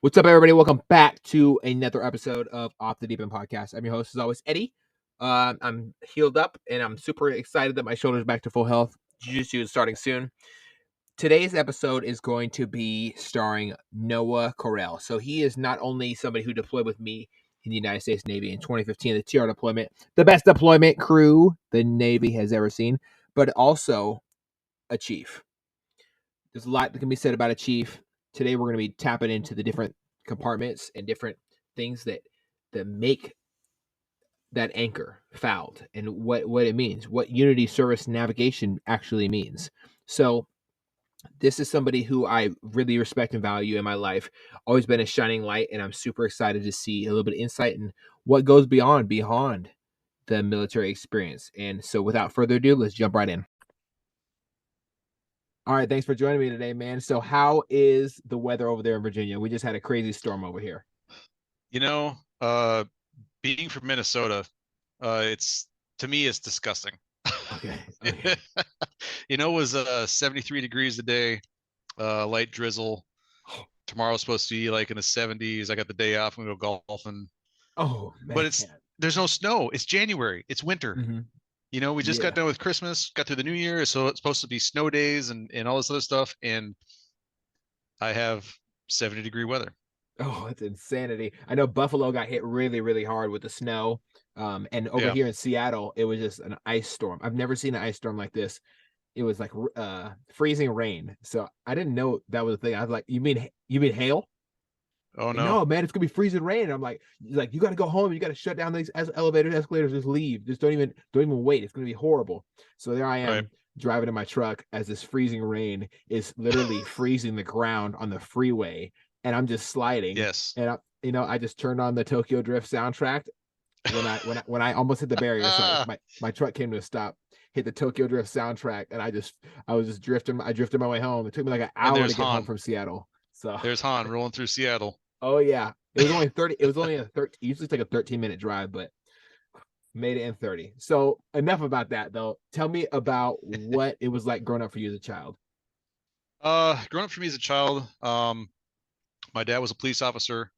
What's up, everybody? Welcome back to another episode of Off the Deep End Podcast. I'm your host, as always, Eddie. I'm healed up, and I'm super excited that my shoulder's back to full health. Jiu-Jitsu is starting soon. Today's episode is going to be starring Noah Correll. So he is not only somebody who deployed with me in the United States Navy in 2015, the TR deployment, the best deployment crew the Navy has ever seen, but also a chief. There's a lot that can be said about a chief. Today we're going to be tapping into the different compartments and different things that make that anchor fouled and what it means, what unity service navigation actually means. So this is somebody who I really respect and value in my life. Always been a shining light, and I'm super excited to see a little bit of insight and what goes beyond the military experience. And so without further ado, let's jump right in. All right, thanks for joining me today, man. So how is the weather over there in Virginia? We just had a crazy storm over here. You know, being from Minnesota, to me, it's disgusting. Okay. It was 73 degrees a day, light drizzle. Tomorrow's supposed to be like in the 70s. I got the day off. I'm gonna go golfing. Oh, man. But there's no snow. It's January. It's winter. Mm-hmm. We just got done with Christmas, got through the New Year, so it's supposed to be snow days and all this other stuff. And I have 70-degree weather. Oh, it's insanity. I know Buffalo got hit really, really hard with the snow. And over here in Seattle, it was just an ice storm. I've never seen an ice storm like this. It was like freezing rain. So I didn't know that was a thing. I was like, you mean hail? Oh no, man, it's gonna be freezing rain. And I'm like, you got to go home. You got to shut down these elevators, escalators. Just leave. Just don't even wait. It's gonna be horrible. So there I am driving in my truck as this freezing rain is literally freezing the ground on the freeway, and I'm just sliding. Yes. And I just turned on the Tokyo Drift soundtrack when I almost hit the barrier. So my truck came to a stop. Hit the Tokyo Drift soundtrack, and I was just drifting. I drifted my way home. It took me like an hour to get home from Seattle. So there's Han rolling through Seattle. Oh yeah, it was only 30. It was only a 13. Usually it's like a 13-minute drive, but made it in 30. So enough about that, though. Tell me about what it was like growing up for you as a child. Growing up for me as a child, my dad was a police officer.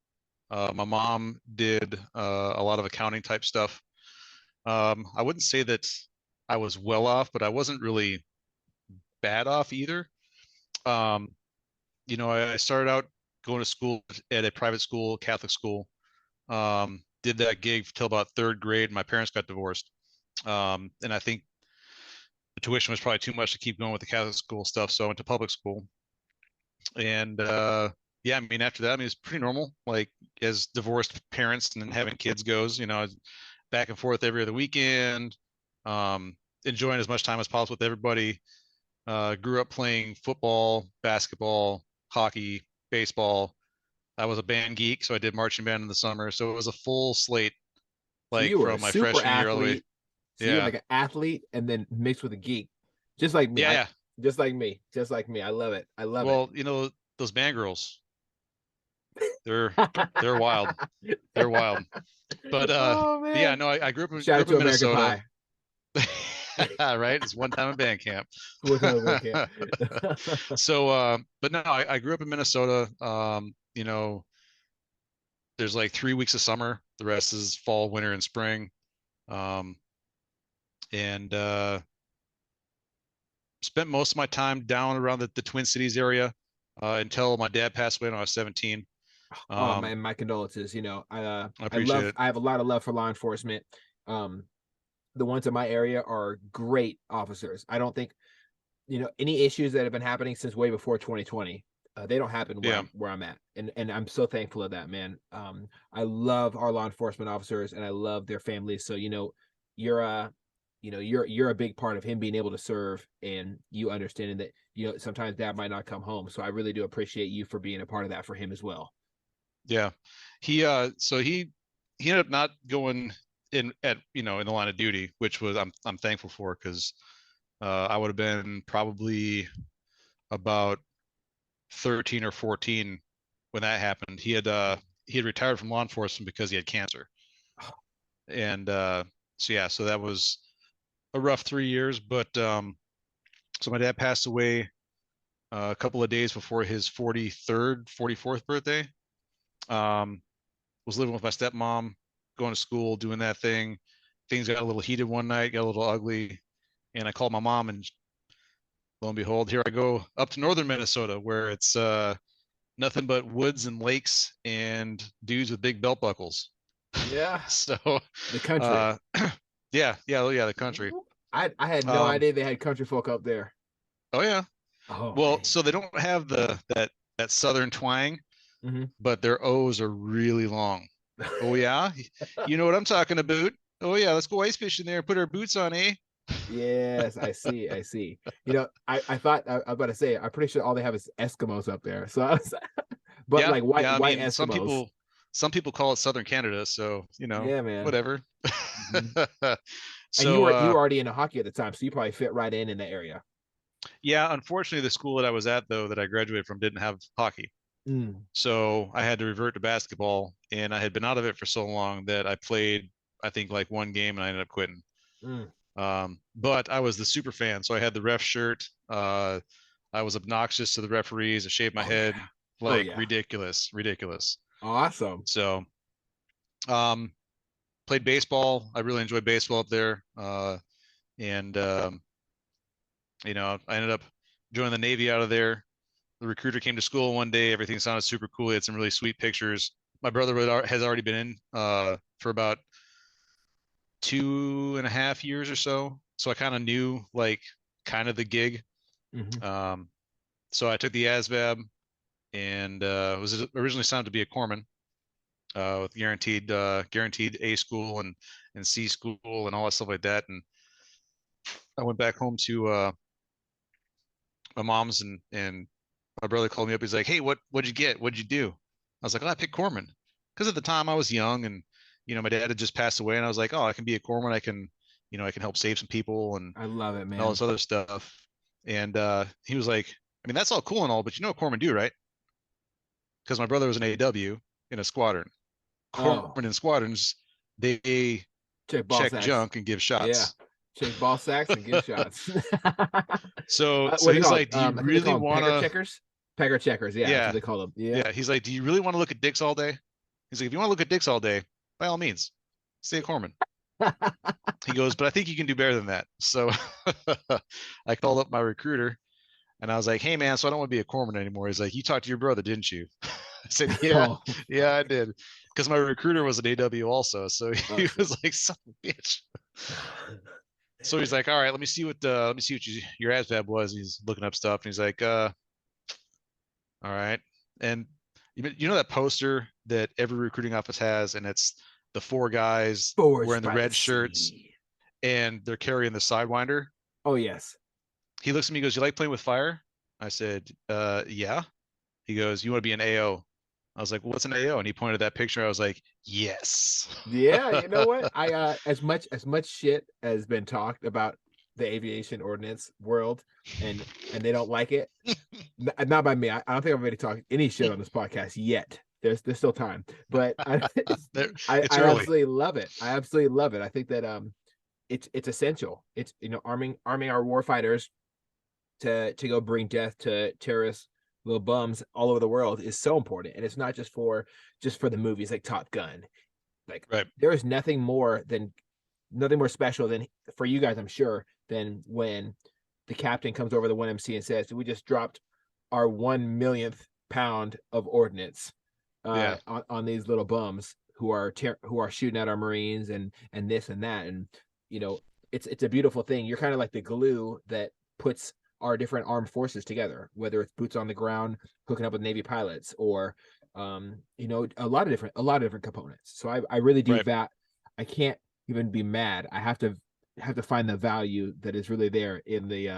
My mom did a lot of accounting type stuff. I wouldn't say that I was well off, but I wasn't really bad off either. I started out going to school at a private school, Catholic school. Did that gig till about third grade. My parents got divorced. And I think the tuition was probably too much to keep going with the Catholic school stuff. So I went to public school. And after that, it's pretty normal, like as divorced parents and then having kids goes, back and forth every other weekend, enjoying as much time as possible with everybody. Grew up playing football, basketball, hockey, baseball. I was a band geek, so I did marching band in the summer. So it was a full slate, like so from my freshman year all the way. So you're like an athlete and then mixed with a geek, just like me. Just like me. I love it. Well, those band girls, they're wild. They're wild. But I grew up in Minnesota. Right, it's one time in band camp. So but no, I grew up in Minnesota. There's like 3 weeks of summer, the rest is fall, winter, and spring. And spent most of my time down around the Twin Cities area until my dad passed away when I was 17. Oh man, my condolences. I appreciate it. I have a lot of love for law enforcement. The ones in my area are great officers. I don't think, any issues that have been happening since way before 2020, they don't happen where I'm at. And I'm so thankful of that, man. I love our law enforcement officers and I love their families. So, you're a big part of him being able to serve, and you understanding that, sometimes dad might not come home. So I really do appreciate you for being a part of that for him as well. Yeah. He ended up not going in the line of duty, which was I'm thankful for, because I would have been probably about 13 or 14 when that happened. He had retired from law enforcement because he had cancer. And so that was a rough 3 years, but so my dad passed away a couple of days before his 44th birthday. Um, was living with my stepmom, going to school, doing that thing. Things got a little heated one night, got a little ugly, and I called my mom, and lo and behold, here I go up to northern Minnesota, where it's nothing but woods and lakes and dudes with big belt buckles. Yeah, So, the country. uh, yeah, the country. I had no Um, idea they had country folk up there. oh yeah. Oh Well, man. so they don't have that southern twang, Hmm. but their O's are really long. Oh yeah, you know what I'm talking about. Oh yeah, let's go ice fishing there and put our boots on, eh? Yes, I see. I see. I thought I was about to say I'm pretty sure all they have is Eskimos up there. So, but Yeah, like yeah. I white mean, Eskimos. some people call it Southern Canada, so Yeah, man. whatever. Hmm. And So, you were already into hockey at the time, so you probably fit right in the area. yeah, unfortunately, the school that I was at, though, that I graduated from, didn't have hockey. Mm, So I had to revert to basketball, and I had been out of it for so long that I played, I think, like one game, and I ended up quitting. mm. But I was the super fan, so I had the ref shirt. I was obnoxious to the referees. I shaved my Oh yeah. head Oh like yeah. ridiculous, ridiculous. Awesome. So, um, played baseball. I really enjoyed baseball up there. And I ended up joining the Navy out of there. The recruiter came to school one day. Everything sounded super cool. He had some really sweet pictures. My brother has already been in for about 2.5 years or so. So I kind of knew like kind of the gig. Hmm. Um, so I took the ASVAB and was originally signed to be a corpsman with guaranteed A school and C school and all that stuff like that. And I went back home to my mom's and my brother called me up. He's like, "Hey, what'd you get? What'd you do?" I was like, "Oh, I picked corpsman," because at the time I was young and my dad had just passed away, and I was like, "Oh, I can be a corpsman. I can help save some people I love it, and all man. this other stuff." And he was like, "I mean, that's all cool and all, but you know what corpsmen do, right?" Because my brother was an AW in a squadron. Oh, Corpsmen in squadrons, they check ball check sacks. junk and give Yeah. shots. Check ball sacks and give shots. So What do you he's call it? like, "Do you I think they really call them want pegger to?" checkers. Pegger checkers. Yeah, that's what Yeah, they call them. Yeah. yeah. He's like, "Do you really want to look at dicks all day?" He's like, "If you want to look at dicks all day, by all means, stay a corpsman." He goes, "But I think you can do better than that." So I called up my recruiter and I was like, "Hey man, so I don't want to be a corpsman anymore." He's like, "You talked to your brother, didn't you?" I said, "Yeah, Oh, yeah, I did." Because my recruiter was an AW also, so he was awesome. like, "Son of a bitch." So he's like, "All right, let me see what your ASVAB was." He's looking up stuff and he's like, all right. And you know that poster that every recruiting office has, and it's the four guys wearing Forged the by the red shirts sea. and they're carrying the Sidewinder. Oh yes. He looks at me, and goes, "You like playing with fire?" I said, yeah. He goes, "You want to be an AO?" I was like, "Well, what's an AO?" And he pointed at that picture. I was like, "Yes." Yeah, you know what? I as much shit has been talked about the aviation ordinance world and they don't like it. Not by me. I don't think I've already talked any shit on this podcast yet. There's still time. But There, it's I early. absolutely love it. I absolutely love it. I think that it's essential. It's arming our warfighters to go bring death to terrorists, little bums all over the world is so important. And it's not just for the movies like Top Gun. Like Right. there is nothing more special than for you guys, I'm sure, than when the captain comes over the 1MC and says, "We just dropped our 1 millionth pound of ordnance Yeah. on these little bums who are shooting at our Marines and this and that." And you know, it's a beautiful thing. You're kind of like the glue that puts our different armed forces together, whether it's boots on the ground, hooking up with Navy pilots, or a lot of different components. So I really do Right. that. I can't even be mad. I have to find the value that is really there in the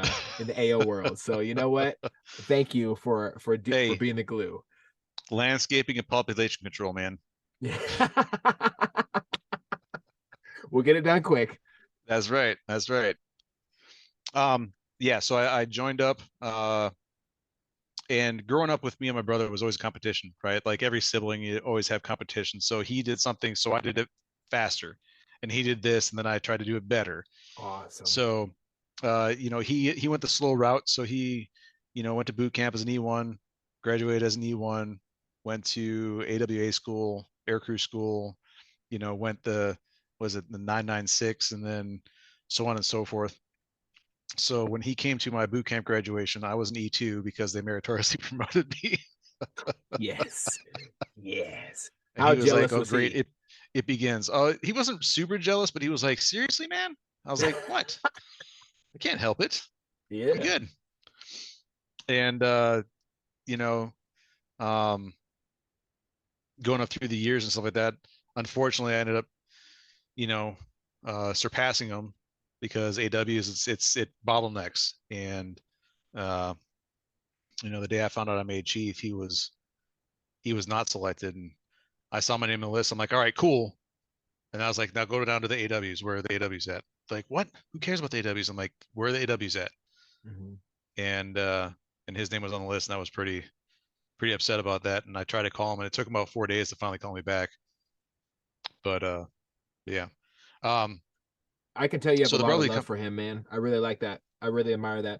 AO world. So you know what? Thank you for Hey, being the glue. landscaping and population control, man. We'll get it done quick. That's right. That's right. Yeah. So I joined up. And growing up with me and my brother was always competition, right? Like every sibling, you always have competition. So he did something, so I did it faster, and he did this, and then I tried to do it better. Awesome. So, he went the slow route. So he, went to boot camp as an E1, graduated as an E1, went to AWA school, aircrew school, went was it the 996, and then so on and so forth. So when he came to my boot camp graduation, I was an E2 because they meritoriously promoted me. Yes. Yes. And How he was like, jealous "Oh, was great, he? it begins." He wasn't super jealous, but he was like, "Seriously, man?" I was like, "What? I can't help it. I'm Yeah. good." And you know, um, going up through the years and stuff like that, unfortunately, I ended up, you know, surpassing him because AWs it bottlenecks. And uh, the day I found out I made chief, he was not selected, and I saw my name on the list. I'm like, all right, cool. And I was like, now go down to the AWs. Where are the AWs at? Like, what? Who cares about the AWs? I'm like, where are the AWs at? Mm-hmm. And his name was on the list, and I was pretty upset about that. And I tried to call him, and it took him about 4 days to finally call me back. But yeah. Um, I can tell you have so a the lot of brotherly love com- for him, man. I really like that. I really admire that.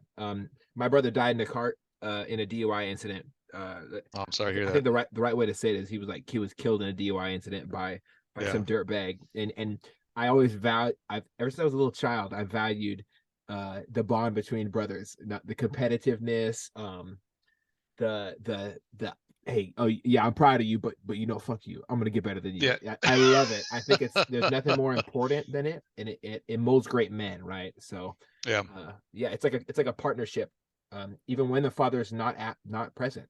My brother died in a cart in a DUI incident. I'm sorry to hear I that. think the right way to say it is he was killed in a DUI incident by Yeah. some dirtbag. And I always I've ever since I was a little child, I valued the bond between brothers, not the competitiveness, the hey, oh yeah, I'm proud of you, but fuck you, I'm gonna get better than you. Yeah. I love it. I think there's nothing more important than it, and it molds great men, right? So Yeah. yeah, it's like a partnership. Even when the father is not present,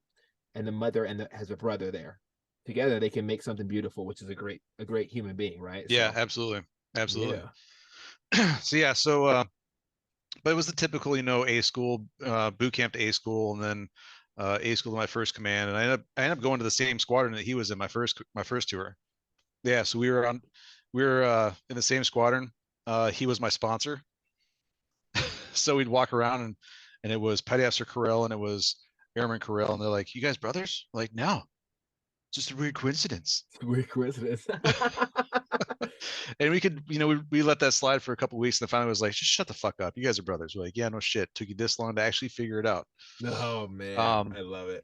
and the mother has a brother there, together they can make something beautiful, which is a great human being, right? Yeah, So absolutely. Absolutely. yeah. But it was the typical, A school, boot camp to A school, and then A school to my first command. And I ended up going to the same squadron that he was in my first tour. Yeah, so we were in the same squadron. He was my sponsor. So we'd walk around, and it was Petty Officer Correll and it was Airman Correll, and they're like, "You guys brothers?" We're like, no, just a weird coincidence. It's a weird coincidence. And we could, we let that slide for a couple of weeks, and then finally was like, just shut the fuck up. You guys are brothers. We're like, yeah, no shit. Took you this long to actually figure it out. Oh man, Um, I love it.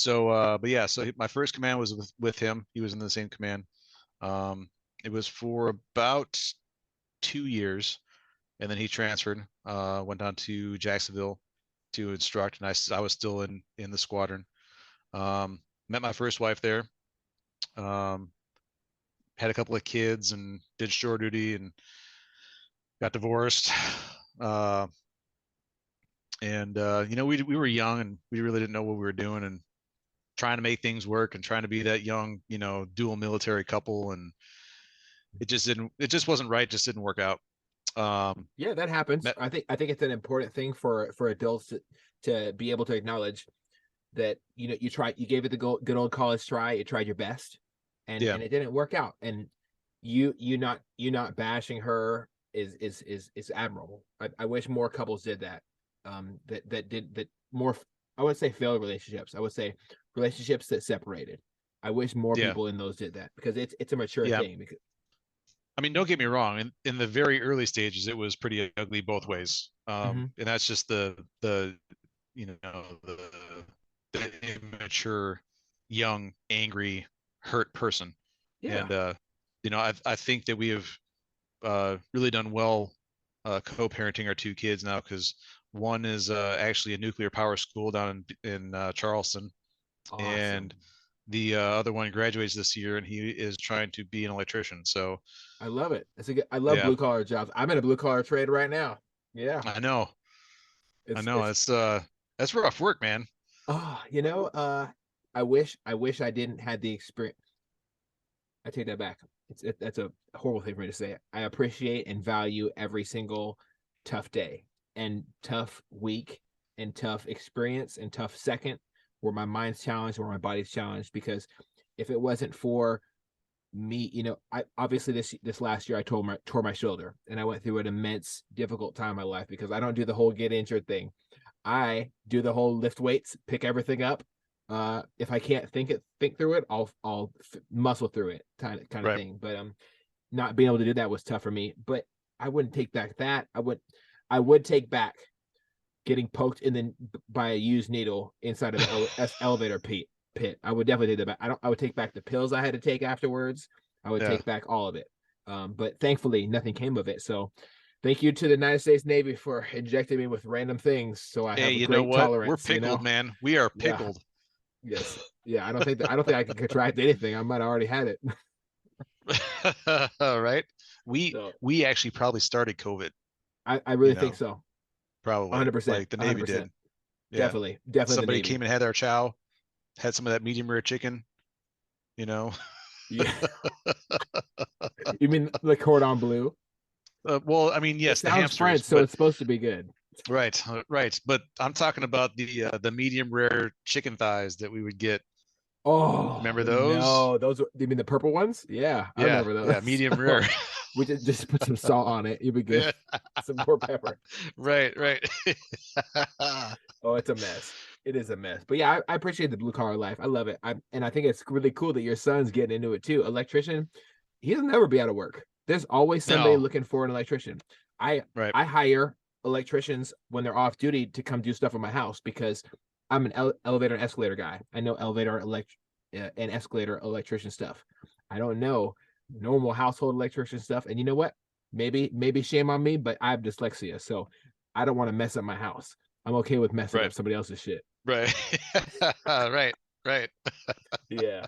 but yeah, so my first command was with him. He was in the same command. Um, it was for about 2 years, and then he transferred, went down to Jacksonville to instruct, and I was still in the squadron. Met my first wife there. Um, had a couple of kids and did shore duty and got divorced. Uh, and we were young and we really didn't know what we were doing and trying to make things work and trying to be that young, dual military couple, and it just wasn't right, just didn't work out. Yeah, that happens. Met, I think it's an important thing for adults to be able to acknowledge that you gave it the good old college try, you tried your best, and yeah, and it didn't work out, and you not bashing her is admirable. I wish more couples did that. That did that more. I would say failed relationships. I would say relationships that separated. I wish more yeah, people in those did that, because it's a mature yeah. thing. Because I mean, don't get me wrong. In the very early stages, it was pretty ugly both ways. Mhm. And that's just the the immature, young, angry, hurt person. Yeah. And I think that we have really done well co-parenting our two kids now, because one is actually a nuclear power school down in Charleston, Awesome. and the other one graduates this year, and he is trying to be an electrician. So I love it. I love yeah, blue collar jobs. I'm in a blue collar trade right now. Yeah. I know, I It's know. it's That's rough work, man. oh, I wish I didn't had the experience. I take that back. That's a horrible thing for me to say. I appreciate and value every single tough day and tough week and tough experience and tough second where my mind's challenged, where my body's challenged, because if it wasn't for me, I obviously this last year I tore my shoulder, and I went through an immense difficult time in my life because I don't do the whole get injured thing. I do the whole lift weights, pick everything up. If I can't think through it, I'll muscle through it, kind of Right. thing. But not being able to do that was tough for me. But I wouldn't take back that. I would take back getting poked in the by a used needle inside of the elevator, Pete. pit. I would definitely take that back. I would take back the pills I had to take afterwards. I would Yeah. take back all of it. But thankfully, nothing came of it. So, thank you to the United States Navy for injecting me with random things, so I Hey, have a you know great what? We're tolerance. pickled, man. We are Yeah, pickled. yes, yeah. I don't think I can contract anything. I might have already had it. Right? We So, we actually probably started COVID, I you really think know, so. probably 100%, like the Navy did. 100%. Yeah. Definitely the Somebody Navy. came and had our chow, had some of that medium rare chicken, you know. Yeah, you mean the cordon bleu? Well, I mean, It yes, the sounds French, hamsters, so but it's supposed to be good. right, right. But I'm talking about the medium rare chicken thighs that we would get. Oh Remember those? no, those. You mean the purple ones? Yeah, I Yeah, remember yeah, those. medium rare. We just put some salt on it. You'll be good. Yeah. Some more pepper. Right, right. Oh, it's a mess. It is a mess. But yeah, I appreciate the blue collar life. I love it. And I think it's really cool that your son's getting into it too. Electrician, he'll never be out of work. There's always somebody No, looking for an electrician. I right. I hire electricians when they're off duty to come do stuff in my house because I'm an elevator and escalator guy. I know elevator and escalator electrician stuff. I don't know normal household electrician stuff. And you know what? Maybe shame on me, but I have dyslexia, so I don't want to mess up my house. I'm okay with messing Right. up somebody else's shit. Right. Right. Right. Yeah.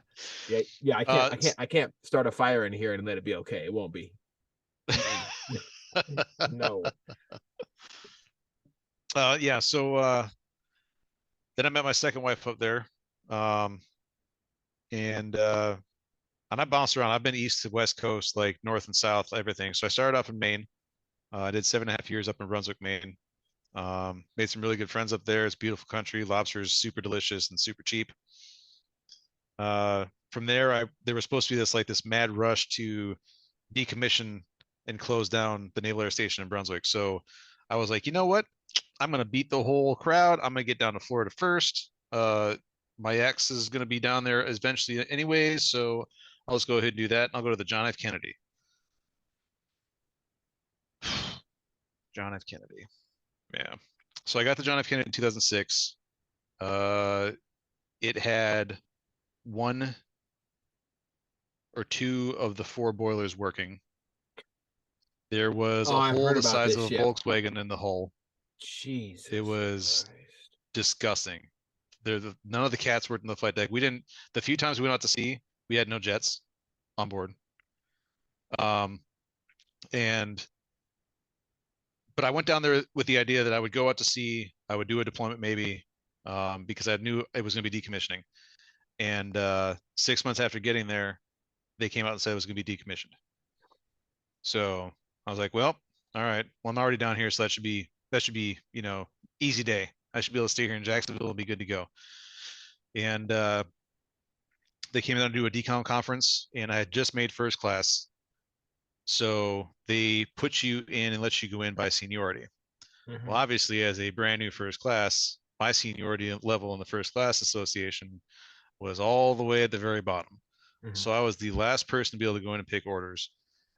Yeah. Yeah. I can't Uh, I can't I can't start a fire in here and let it be okay. It won't be. Mm-mm. No. yeah. So then I met my second wife up there, um, and I bounced around. I've been east to west coast, like north and south, everything. So I started off in Maine. I did 7.5 years up in Brunswick, Maine. Made some really good friends up there. It's a beautiful country. Lobster is super delicious and super cheap. From there, there was supposed to be this mad rush to decommission and close down the Naval Air Station in Brunswick. So I was like, you know what? I'm gonna beat the whole crowd. I'm gonna get down to Florida first. My ex is gonna be down there eventually anyways, so I'll just go ahead and do that. I'll go to the John F. Kennedy. John F. Kennedy. Yeah. So I got the John F. Kennedy in 2006. Uh, it had one or two of the four boilers working. There was Oh, a I've hole heard the about size this of a ship. Volkswagen in the hull. It Jesus was Christ. disgusting. None of the cats were in the flight deck. We didn't. The few times we went out to sea, we had no jets on board. Um, and but I went down there with the idea that I would go out to sea. I would do a deployment maybe, because I knew it was going to be decommissioning. And 6 months after getting there, they came out and said it was going to be decommissioned. So I was like, well, all right. Well, I'm already down here, so that should be easy day. I should be able to stay here in Jacksonville and be good to go. And they came down to do a decom conference, and I had just made first class. So they put you in and let you go in by seniority. Well, Mm-hmm. obviously, as a brand new first class, my seniority level in the first class association was all the way at the very bottom. Mm-hmm. So I was the last person to be able to go in and pick orders.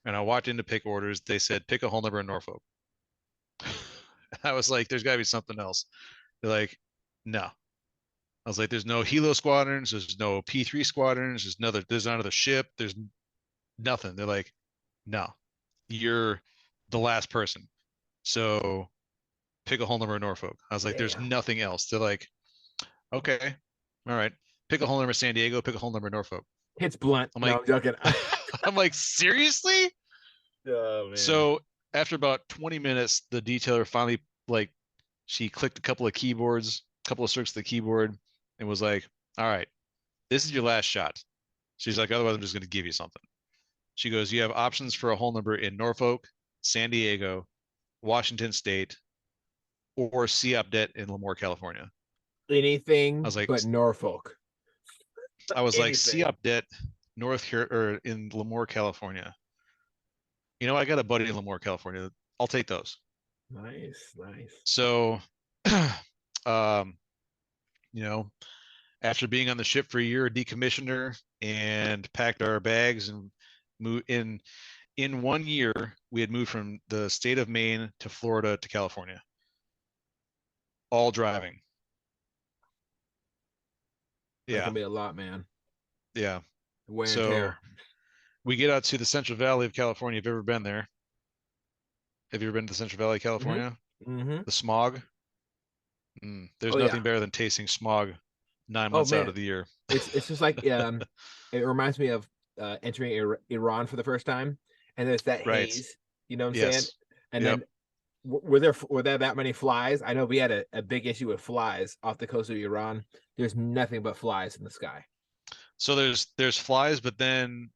And I walked in to pick orders. They said, pick a whole number in Norfolk. I was like, there's got to be something else. They're like, no. I was like, there's no Helo squadrons. There's no P3 squadrons. There's not another ship. There's nothing. They're like, no, you're the last person. So pick a whole number in Norfolk. I was like, there's Damn. nothing else. They're like, okay, all right. Pick a whole number in San Diego. Pick a whole number in Norfolk. It's blunt. I'm No, like, I'm joking. I'm like, seriously? Oh man. So after about 20 minutes, the detailer finally she clicked a couple of keyboards, a couple of strokes of the keyboard, and was like, all right, this is your last shot. She's like, otherwise I'm just going to give you something. She goes, you have options for a whole number in Norfolk, San Diego, Washington State, or C Updet in Lemoore, California. I Anything was like, but Norfolk. C Anything. Updet, North here or in Lemoore, California. You know, I got a buddy in Lemoore, California. I'll take those. Nice, nice. So, um, you know, after being on the ship for a year, decommissioned her and packed our bags and moved in 1 year. We had moved from the state of Maine to Florida to California, all driving. That Yeah, can be a lot, man. yeah. Wear and So tear. we get out to the Central Valley of California. Have you ever been there? Have you ever been to the Central Valley of Mm-hmm. California? Mm-hmm. The smog? There's Oh yeah. nothing better than tasting smog nine Oh months out man. of the year. It's just like it reminds me of entering Iran for the first time, and there's that Right. haze. You know what I'm saying? Yes. And Yep. then were there that many flies? I know we had a big issue with flies off the coast of Iran. There's nothing but flies in the sky. So there's flies, but then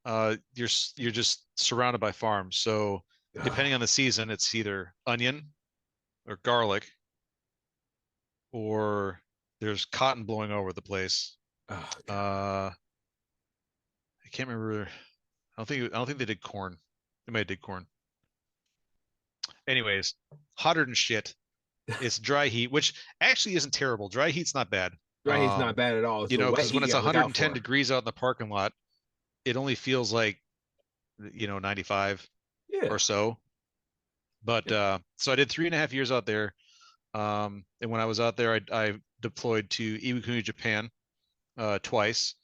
you're just surrounded by farms. So Oh, depending on the season, it's either onion or garlic, or there's cotton blowing over the place. oh God. I can't remember. I don't think they did corn. They might have did corn. Anyways, hotter than shit. It's dry heat, which actually isn't terrible. Dry heat's not bad. Dry heat's not bad at all. It's You the know, wet because heat when you it's gotta look out 110 for. degrees out in the parking lot, it only feels like 95 Yeah. or so. But Yeah. so I did 3.5 years out there. And when I was out there, I deployed to Iwakuni, Japan, twice,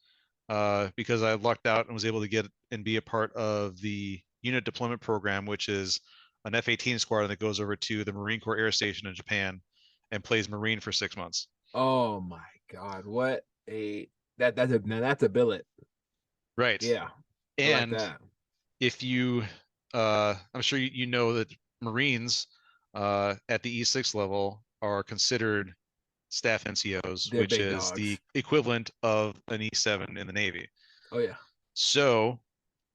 because I lucked out and was able to get and be a part of the unit deployment program, which is an F-18 squadron that goes over to the Marine Corps Air Station in Japan and plays Marine for 6 months. Oh my God. What a that's a now that's a billet. Right. Yeah. I like And that. if you, I'm sure you know that Marines at the E6 level are considered staff NCOs, They're which big is the dogs. equivalent of an E7 in the Navy. Oh yeah. So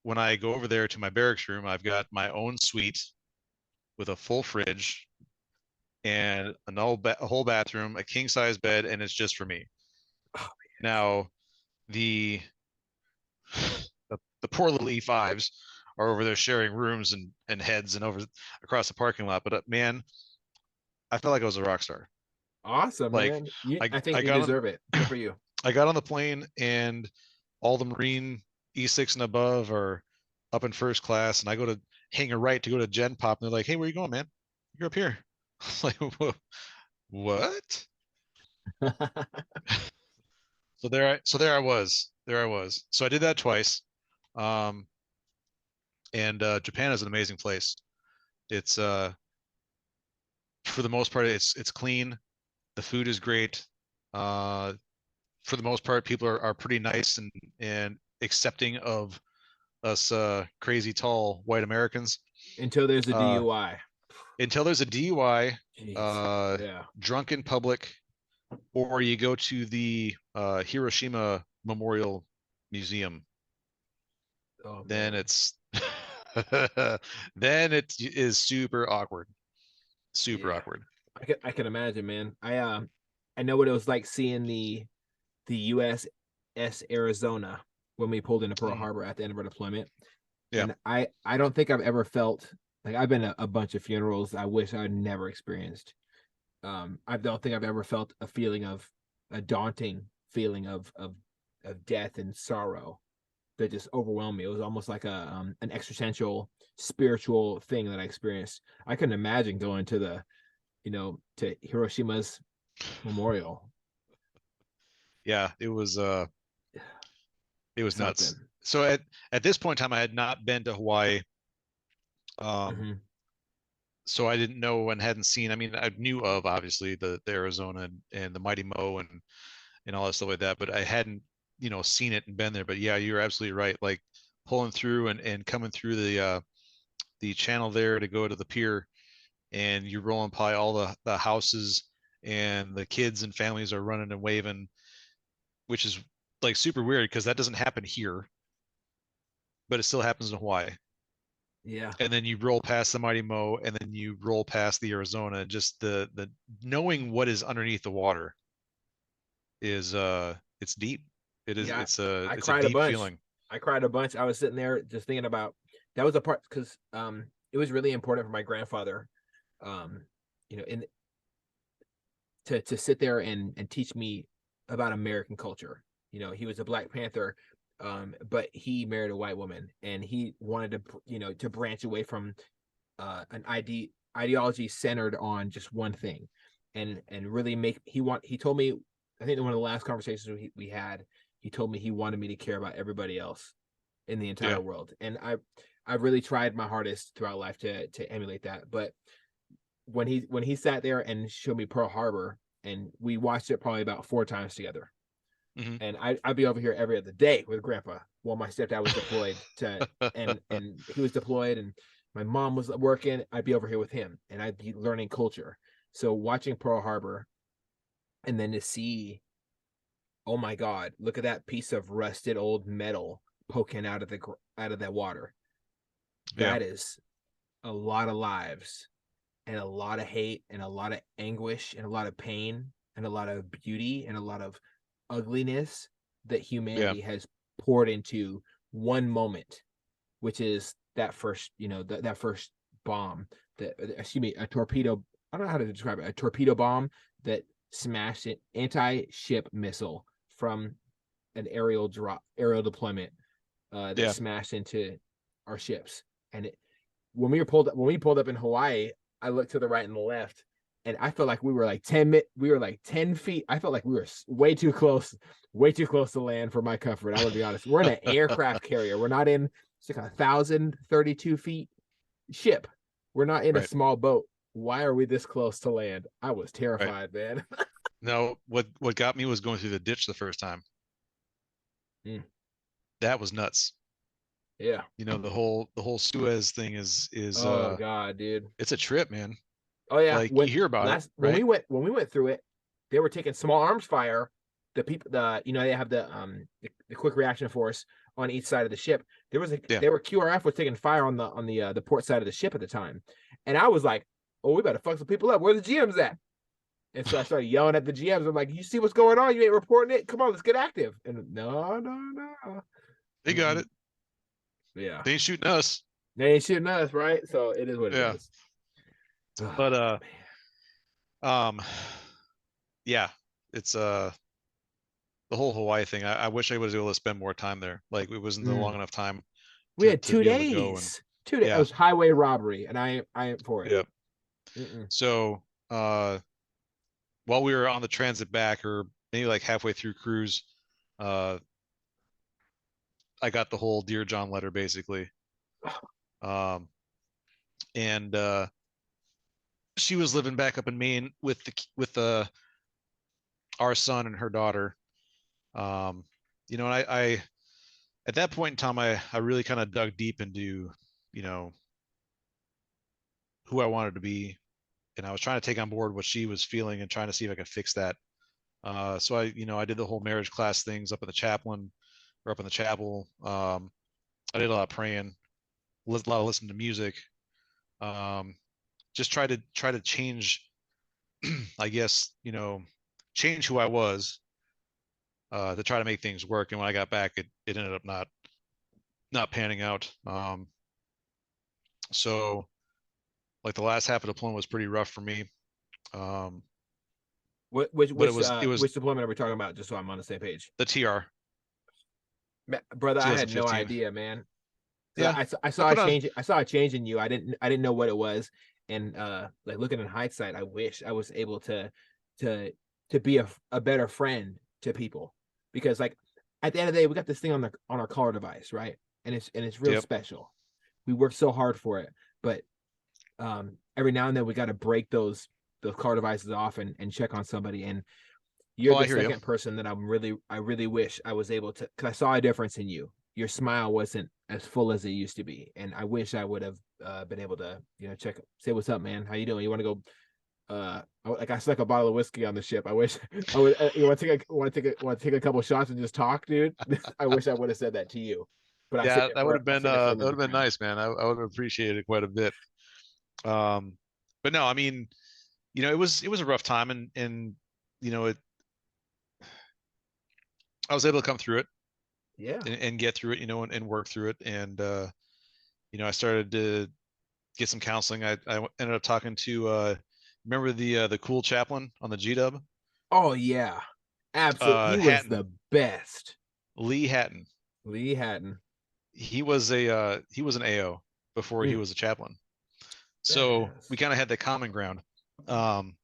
when I go over there to my barracks room, I've got my own suite with a full fridge and a whole bathroom, a king size bed, and it's just for me. Oh, Now, the the poor little E5s are over there sharing rooms and heads and over across the parking lot. But man, I felt like I was a rock star. awesome, Like man. You I I think I you got on deserve it. Good for you. I got on the plane and all the Marine E6 and above are up in first class, and I go to hang a right to go to Gen Pop, and they're like, "Hey, where you going, man? You're up here." Like, what? So there I was. So I did that twice. Um, and Japan is an amazing place. It's for the most part, it's clean. The food is great. Uh, for the most part, people are pretty nice and accepting of us crazy tall white Americans. Until there's a Uh, DUI. until there's a DUI, Jeez. uh, Yeah. drunk in public, or you go to the Hiroshima Memorial Museum, Oh then man. it's then it is super awkward. Super Yeah. awkward. I can imagine, man. I know what it was like seeing the USS Arizona when we pulled into Pearl Mm, Harbor at the end of our deployment. yeah. And I don't think I've ever felt like I've been a bunch of funerals I wish I'd never experienced. I don't think I've ever felt a feeling of a daunting feeling of death and sorrow that just overwhelmed me. It was almost like a an existential spiritual thing that I experienced. I couldn't imagine going to to Hiroshima's memorial. Yeah, it was nuts. Something. So at this point in time I had not been to Hawaii. Um Hmm. so I didn't know and hadn't seen. I mean, I knew of obviously the Arizona and the Mighty Mo and all that stuff like that, but I hadn't, seen it and been there. But yeah, you're absolutely right. Like pulling through and coming through the channel there to go to the pier, and you're rolling by all the houses, and the kids and families are running and waving, which is like super weird because that doesn't happen here, but it still happens in Hawaii. Yeah. And then you roll past the Mighty Mo, and then you roll past the Arizona. Just the knowing what is underneath the water is it's deep. It is Yeah. I it's a cried a deep bunch. feeling. I cried a bunch. I was sitting there just thinking about that was a part because it was really important for my grandfather um in to sit there and teach me about American culture. He was a Black Panther, but he married a white woman, and he wanted to branch away from an ideology centered on just one thing, and really make he told me, I think in one of the last conversations we had, he told me he wanted me to care about everybody else in the entire Yeah. world. And I've really tried my hardest throughout life to emulate that. But when he sat there and showed me Pearl Harbor, and we watched it probably about 4 times together. Hmm. And I'd be over here every other day with Grandpa while my stepdad was deployed to, and he was deployed, and my mom was working. I'd be over here with him, and I'd be learning culture. So watching Pearl Harbor, and then to see, oh my God, look at that piece of rusted old metal poking out of that water. Yeah. That is a lot of lives, and a lot of hate, and a lot of anguish, and a lot of pain, and a lot of beauty, and a lot of ugliness that Yeah. humanity has poured into one moment, which is that first, that first bomb, that, excuse me, a torpedo. I don't know how to describe it. A torpedo bomb that smashed an anti-ship missile from an aerial deployment, that Yeah. smashed into our ships. And when we pulled up in Hawaii, I looked to the right and the left, and I felt like we were like 10 feet. I felt like we were way too close to land for my comfort. I'm gonna be honest. We're in an aircraft carrier. We're not in, it's like 1,032 feet ship. We're not in a Right. small boat. Why are we this close to land? I was Right. terrified, man. No, what got me was going through the ditch the first time. Mm, That was nuts. yeah. The whole Suez thing is Oh God, dude. it's a trip, man. Oh yeah, Like you hear about it, right? when we went through it, they were taking small arms fire. The people, they have the quick reaction force on each side of the ship. Yeah. They were QRF was taking fire on the port side of the ship at the time, and I was like, oh, we better fuck some people up. Where the GMs at? And so I started yelling at the GMs. I'm like, you see what's going on? You ain't reporting it. Come on, let's get active. And no, no, no. They got Mm-mm. it. Yeah, They ain't shooting us. they ain't shooting us, right? So it is what it Yeah. is. But Oh, man. um yeah, it's the whole Hawaii thing. I wish I was able to spend more time there. Like it wasn't a long Mm. enough time We had to two be able to go. And days. 2 days. It yeah. was highway robbery, and I ain't for it. Yeah. Mm-mm. So while we were on the transit back, or maybe like halfway through cruise, uh I got the whole Dear John letter basically. Um and she was living back up in Maine with our son and her daughter. Um, and I at that point in time, I really kind of dug deep into, you know, who I wanted to be, and I was trying to take on board what she was feeling and trying to see if I could fix that. So I did the whole marriage class things up at the chaplain or up in the chapel. I did a lot of praying, a lot of listening to music. Um, just try to change, I guess, change who I was, to try to make things work. And when I got back, it ended up not panning out. So like the last half of the deployment was pretty rough for me. Um, What but it was which deployment are we talking about? Just so I'm on the same page, the TR brother. I had no 2015. idea, man. Yeah, I I saw a put on. change. I saw a change in you. I didn't know what it was, and like looking in hindsight, I wish I was able to to be a better friend to people, because like at the end of the day, we got this thing on our collar device, right? And it's real Yep. special. We worked so hard for it, but every now and then we got to break those car devices off and check on somebody. And you're Oh, I the hear you. second person that I really wish I was able to, because I saw a difference in you. Your smile wasn't as full as it used to be, and I wish I would have been able to, check, say what's up, man, how you doing, you want to go, like I stuck a bottle of whiskey on the ship. I wish I would, you want to take a couple shots and just talk, dude. I wish I would have said that to you, but Yeah, I sit there for that would another have been friend. nice, man. I would have appreciated it quite a bit. Um, but no, I mean, it was a rough time, and you know it. I was able to come through it Yeah. and get through it, and work through it. And I started to get some counseling. I ended up talking to remember the cool chaplain on the GW, Oh yeah, absolutely. He was Hatton, the best. Lee Hatton. Lee Hatton. He was an AO before he Mm, was a chaplain. So we badass. kind of had the common ground. Um,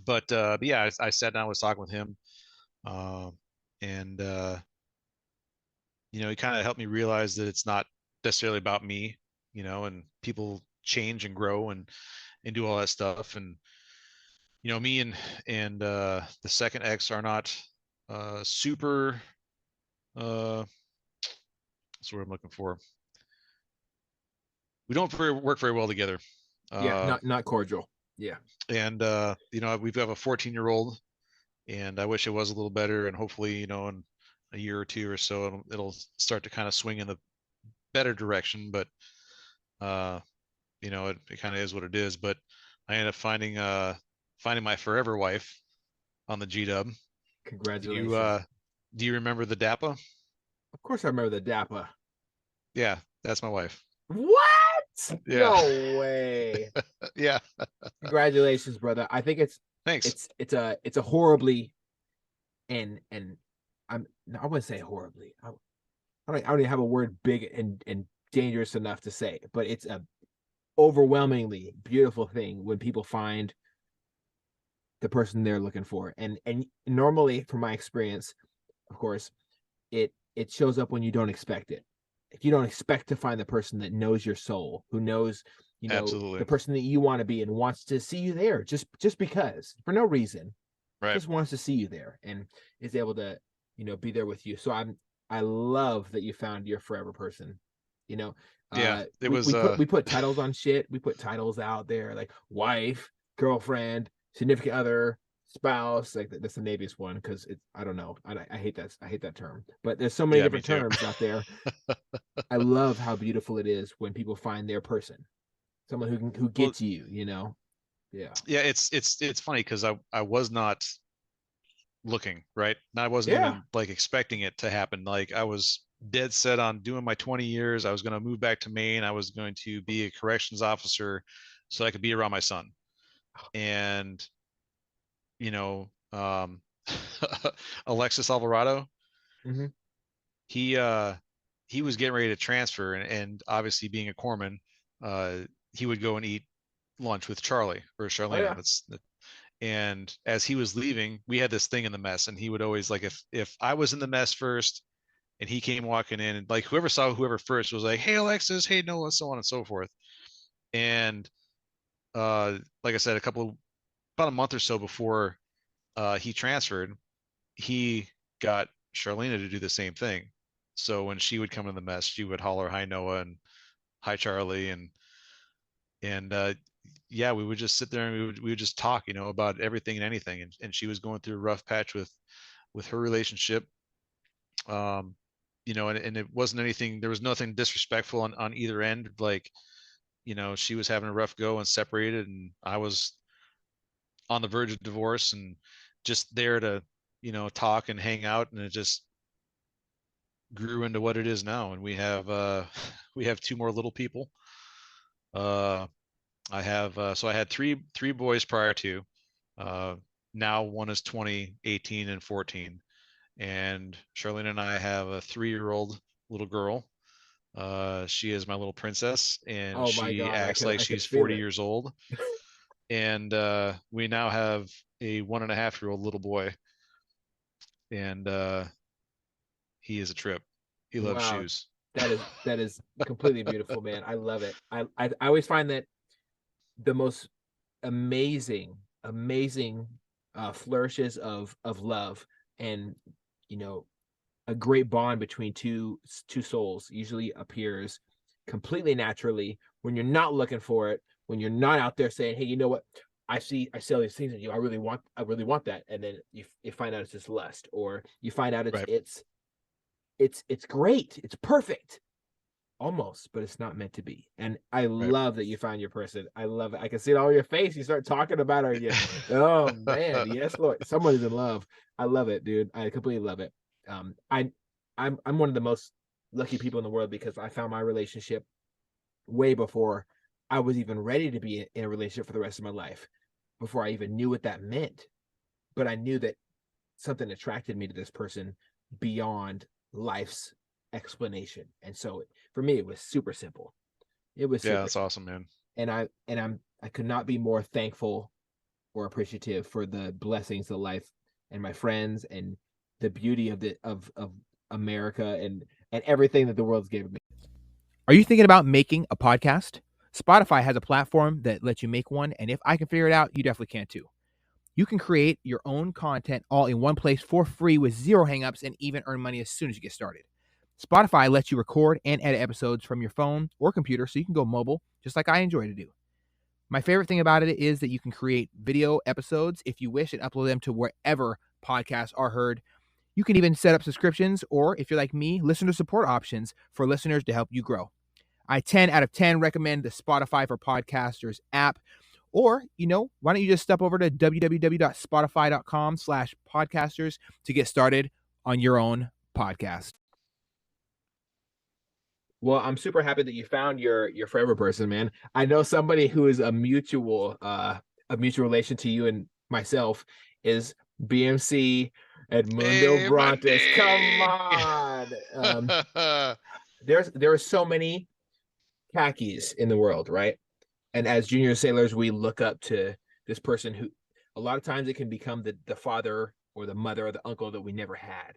but yeah, I sat down, was talking with him. Um, and he kind of helped me realize that it's not necessarily about me, and people change and grow and do all that stuff. And me and the second ex are not super that's what I'm looking for. We don't work very well together. Yeah, Uh, not cordial. Yeah. and we've got a 14-year-old, and I wish it was a little better. And hopefully, in a year or two or so, it'll start to kind of swing in the better direction. But it kind of is what it is. But I ended up finding my forever wife on the G Dub. Do you Congratulations. uh, do you remember the DAPA? Of course, I remember the DAPA. Yeah, that's my wife. What? Yeah, No way. yeah. Congratulations, brother. I think Thanks. it's a horribly and I wouldn't say horribly. I don't even have a word big and dangerous enough to say, but it's a overwhelmingly beautiful thing when people find the person they're looking for. And normally, from my experience, of course, it shows up when you don't expect it. If you don't expect to find the person that knows your soul, who knows, the Absolutely. person that you want to be and wants to see you there just because, for no reason, Right. just wants to see you there and is able to, be there with you. So I love that you found your forever person. You know, Yeah. It we was we put titles on shit. We put titles out there like wife, girlfriend, significant other, spouse. Like that's the naviest one because it's I don't know. I hate that. I hate that term. But there's so many yeah, me different too. terms out there. I love how beautiful it is when people find their person, someone who Well, gets you. Yeah, yeah, it's funny because I was not looking, right? And I wasn't yeah. even like expecting it to happen. Like I was dead set on doing my 20 years. I was going to move back to Maine. I was going to be a corrections officer so I could be around my son. And you know, Alexis Alvarado, Mm-hmm. he uh he was getting ready to transfer, and obviously being a corpsman, uh he would go and eat lunch with Charlie or Oh Charlena. yeah. That's And as he was leaving, we had this thing in the mess, and he would always like if I was in the mess first and he came walking in, and like whoever saw whoever first was like, "Hey Alexis, hey Noah," so on and so forth. And like I said, about a month or so before he transferred, he got Charlena to do the same thing. So when she would come in the mess, she would holler, "Hi Noah," and "Hi Charlie," and yeah, we would just sit there and we would just talk, about everything and anything. And she was going through a rough patch with her relationship. Um, and it wasn't anything, there was nothing disrespectful on either end. Like, she was having a rough go and separated, and I was on the verge of divorce and just there to, talk and hang out. And it just grew into what it is now. And we have we have two more little people. Uh I have so I had three boys prior to. Uh, Now one is 20, 18, and 14. And Charlene and I have a 3-year-old little girl. She is my little princess, and Oh my she God, acts like I could she's feel 40 it. years old. And we now have a 1.5-year-old little boy, and he is a trip. He loves Wow, shoes. that is completely beautiful, man. I love it. I always find that the most amazing flourishes of love and you know a great bond between two souls usually appears completely naturally when you're not looking for it, when you're not out there saying, hey, you know what, I see all these things in you, I really want that, and then you find out it's just lust, or you find out it's Right, it's it's great, it's perfect almost, but it's not meant to be. And I right. love that you found your person. I love it. I can see it all over your face. You start talking about her. You, oh man, yes, Lord, someone is in love. I love it, dude. I completely love it. Um, I, I'm one of the most lucky people in the world because I found my relationship way before I was even ready to be in a relationship for the rest of my life, before I even knew what that meant. But I knew that something attracted me to this person beyond life's explanation. And so for me, it was super simple. It was Yeah, super that's simple. awesome, man. I could not be more thankful or appreciative for the blessings of life and my friends and the beauty of America and everything that the world's given me. Are you thinking about making a podcast? Spotify has a platform that lets you make one, and if I can figure it out, you definitely can too. You can create your own content all in one place for free with zero hangups and even earn money as soon as you get started. Spotify lets you record and edit episodes from your phone or computer so you can go mobile, just like I enjoy to do. My favorite thing about it is that you can create video episodes if you wish and upload them to wherever podcasts are heard. You can even set up subscriptions or, if you're like me, listener support options for listeners to help you grow. I 10 out of 10 recommend the Spotify for Podcasters app. Or, why don't you just step over to www.spotify.com/podcasters to get started on your own podcast. Well, I'm super happy that you found your forever person, man. I know somebody who is a mutual relation to you and myself is BMC Edmundo Brontes. Come on. There are so many khakis in the world, right? And as junior sailors, we look up to this person who a lot of times it can become the father or the mother or the uncle that we never had.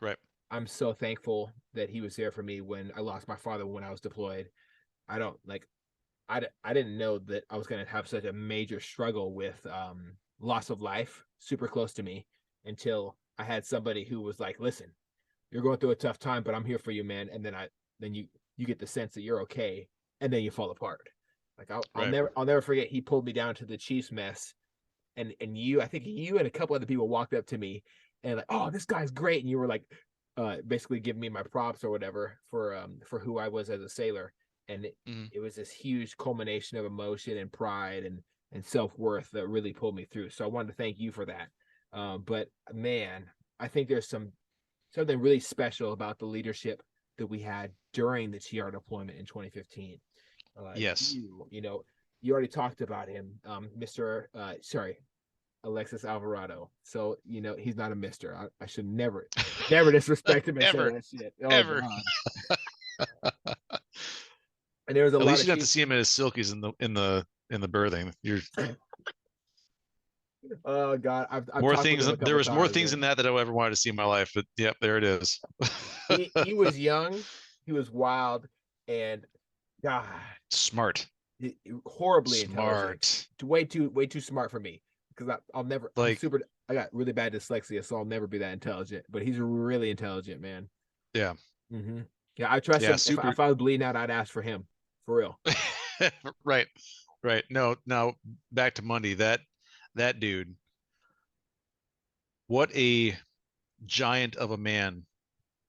Right. I'm so thankful that he was there for me when I lost my father when I was deployed. I didn't know that I was going to have such a major struggle with loss of life super close to me until I had somebody who was like, listen, you're going through a tough time, but I'm here for you, man. And then you get the sense that you're okay. And then you fall apart. Like I'll never forget. He pulled me down to the Chiefs mess, and I think you and a couple other people walked up to me and like, oh, this guy's great, and you were like, basically giving me my props or whatever for who I was as a sailor, and it was this huge culmination of emotion and pride and self-worth that really pulled me through. So I wanted to thank you for that. But man, I think there's something really special about the leadership that we had during the TR deployment in 2015. Yes. You already talked about him, Alexis Alvarado. So, he's not a mister. I should never disrespect him and say that shit. Oh, ever. God. And there was a At lot least of you got to see him at his silkies in the berthing. You're oh God, I've more talked things. with him a couple There was more times, things man. in that I ever wanted to see in my life. But yep, there it is. He was young, he was wild, and God, smart, horribly intelligent. Way too smart for me because I'll never. I got really bad dyslexia, so I'll never be that intelligent. But he's really intelligent, man. Yeah. Mm-hmm. Yeah, I trust him. Super. If I was bleeding out, I'd ask for him, for real. Right. No, now back to Monday. That dude. What a giant of a man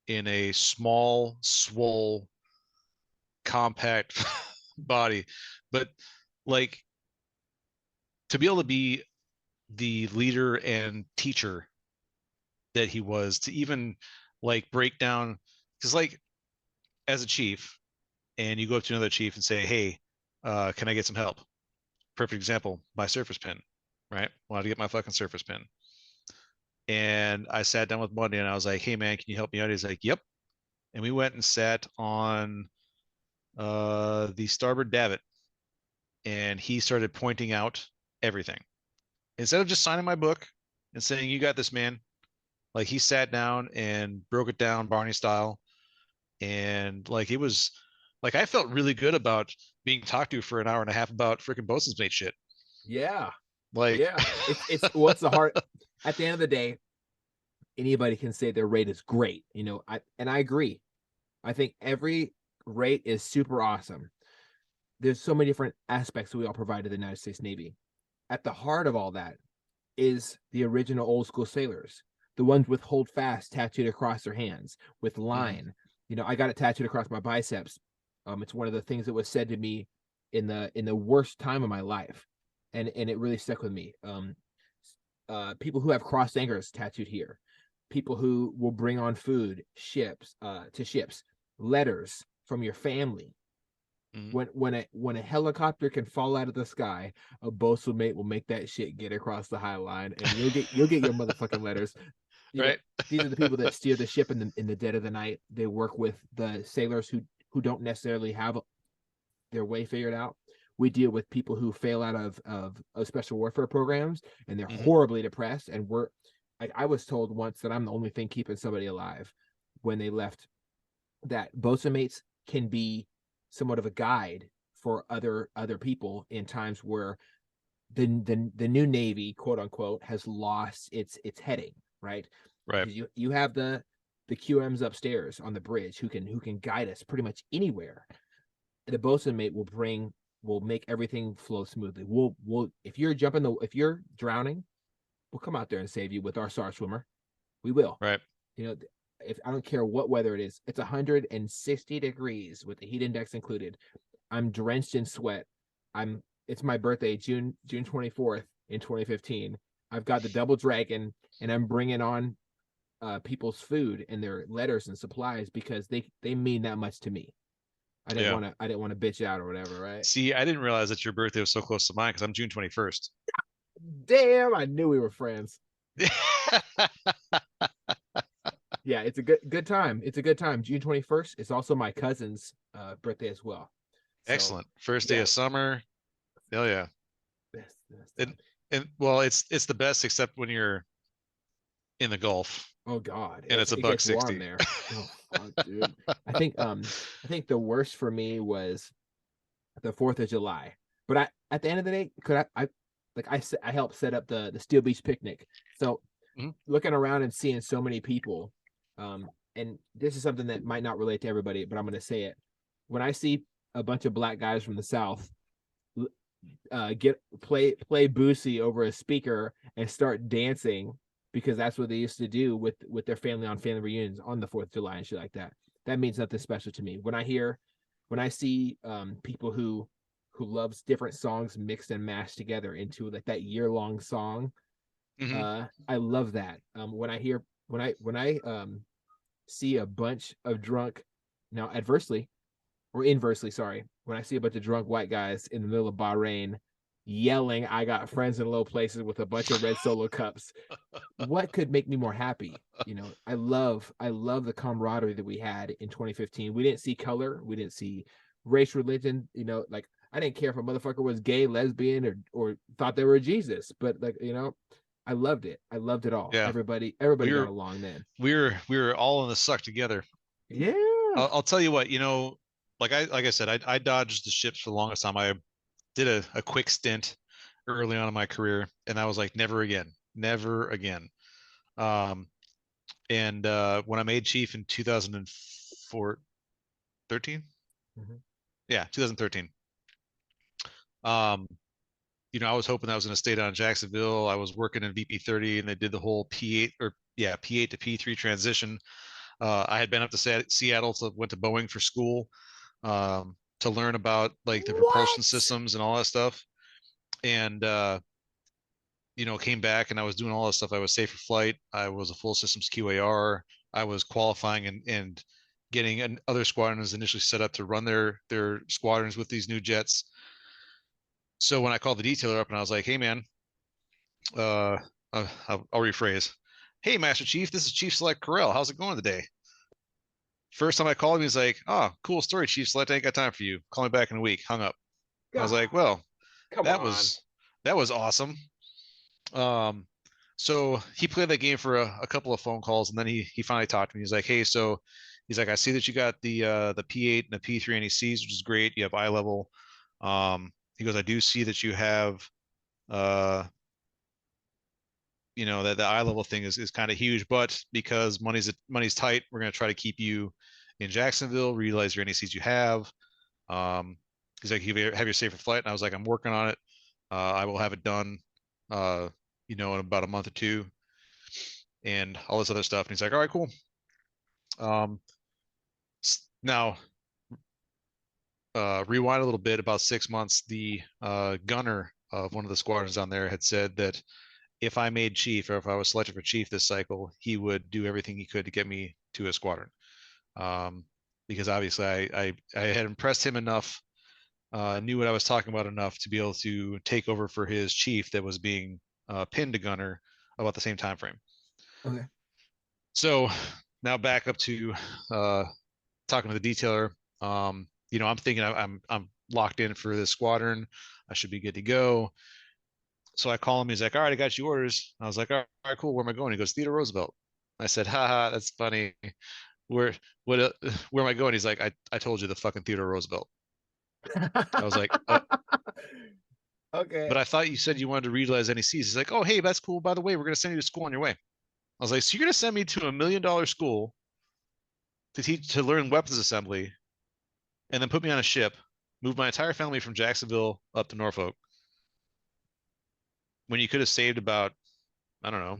in a small, swole, compact body. But like to be able to be the leader and teacher that he was, to even like break down, because like as a chief and you go up to another chief and say, hey, can I get some help? Perfect example, my surface pin, right? Wanted to get my fucking surface pin. And I sat down with Monday and I was like, hey man, can you help me out? He's like, yep. And we went and sat on the starboard davit and he started pointing out everything. Instead of just signing my book and saying, you got this, man, like he sat down and broke it down Barney style. And like it was like I felt really good about being talked to for an hour and a half about freaking bosun's mate shit. Yeah. Like yeah. It's what's the heart at the end of the day, anybody can say their rate is great. I agree. I think every rate is super awesome. There's so many different aspects that we all provide to the United States Navy. At the heart of all that is the original old school sailors, the ones with hold fast tattooed across their hands with line. I got it tattooed across my biceps. It's one of the things that was said to me in the worst time of my life, and it really stuck with me. People who have crossed anchors tattooed here, people who will bring on food to ships, letters from your family. When a helicopter can fall out of the sky, a bosun mate will make that shit get across the high line, and you'll get your motherfucking letters. right. These are the people that steer the ship in the dead of the night. They work with the sailors who don't necessarily have their way figured out. We deal with people who fail out of special warfare programs, and they're horribly depressed. And like I was told once that I'm the only thing keeping somebody alive when they left, that bosun mates can be somewhat of a guide for other people in times where the new Navy, quote unquote, has lost its heading, right? Right. Because you have the QMs upstairs on the bridge who can guide us pretty much anywhere. The bosun mate will make everything flow smoothly. We'll if you're drowning, we'll come out there and save you with our SAR swimmer. We will. Right. You know, if I don't care what weather it is, it's 160 degrees with the heat index included. I'm drenched in sweat. I'm it's my birthday, June 24th in 2015. I've got the double dragon, and I'm bringing on people's food and their letters and supplies because they mean that much to me. Yeah. I didn't want to bitch out or whatever, right? See, I didn't realize that your birthday was so close to mine because I'm June 21st. Damn, I knew we were friends. Yeah, it's a good time. It's a good time. June 21st is also my cousin's birthday as well. So Excellent. First day yeah, of summer. Hell yeah. best And time. and well, it's the best except when you're in the Gulf Oh God, and it's a it buck gets warm 60. there. Oh fuck, dude. I think the worst for me was the 4th of July. But I at the end of the day, I helped set up the Steel Beach picnic. So Mhm. looking around and seeing so many people, and this is something that might not relate to everybody, but I'm going to say it. When I see a bunch of black guys from the South get play Boosie over a speaker and start dancing because that's what they used to do with their family on family reunions on the 4th of July and shit like that. That means nothing special to me. When I see people who loves different songs mixed and mashed together into like that year-long song, Mhm. I love that. When I see a bunch of drunk, now adversely or inversely, sorry, when I see a bunch of drunk white guys in the middle of Bahrain yelling, "I got friends in low places" with a bunch of red solo cups, what could make me more happy? You know, I love the camaraderie that we had in 2015. We didn't see color, we didn't see race, religion. You know, like I didn't care if a motherfucker was gay, lesbian, or thought they were Jesus, but like you know, I loved it. I loved it all. Yeah. Everybody We got were along then. we were all in the suck together. Yeah. I'll tell you what, like I said, I dodged the ships for the longest time. I did a quick stint early on in my career, and I was like, never again, never again. Um, and when I made chief in 2004, 13, Mhm. yeah, 2013. Um, I was hoping I was going to stay down in Jacksonville. I was working in VP30, and they did the whole P8 or yeah P8 to P3 transition. I had been up to Seattle, so went to Boeing for school to learn about like the propulsion What? systems and all that stuff. And came back and I was doing all that stuff. I was safe for flight. I was a full systems QAR. I was qualifying and getting other squadrons initially set up to run their squadrons with these new jets. So when I called the detailer up and I was like, "Hey man, uh, I'll rephrase. Hey Master Chief, this is Chief Select Correll. How's it going today?" First time I called him, he's like, "Oh, cool story, Chief Select. I ain't got time for you. Call me back in a week." Hung up. I was like, God, "Well, come that on. was that was awesome." Um, so he played that game for a couple of phone calls, and then he finally talked to me. He's like, "Hey, so he's like, I see that you got the P8 and the P3 NECs, which is great. You have eye level." He goes, "I do see that you have uh that the eye level thing is kind of huge, but because money's tight, we're gonna try to keep you in Jacksonville, realize your NECs you have." Um, he's like, "You have your safer flight," and I was like, "I'm working on it. I will have it done, uh, in about a month or two, and all this other stuff." And he's like, "All right, cool." Um, now, rewind a little bit. About 6 months, the gunner of one of the squadrons down there had said that if I made chief or if I was selected for chief this cycle, he would do everything he could to get me to a squadron. Um, because obviously I had impressed him enough, knew what I was talking about enough to be able to take over for his chief that was being pinned to gunner about the same time frame. Okay. So now back up to uh, talking to the detailer. I'm thinking I'm locked in for this squadron. I should be good to go. So I call him. He's like, all right, I got your orders. I was like, all right, cool. Where am I going? He goes, Theodore Roosevelt. I said, haha, that's funny. Where, what, where am I going? He's like, I told you the fucking Theodore Roosevelt. I was like, Okay. but I thought you said you wanted to realize NECs. He's like, oh, hey, that's cool. By the way, we're going to send you to school on your way. I was like, so you're going to send me to $1 million school to teach, to learn weapons assembly and then put me on a ship, move my entire family from Jacksonville up to Norfolk when you could have saved about, I don't know,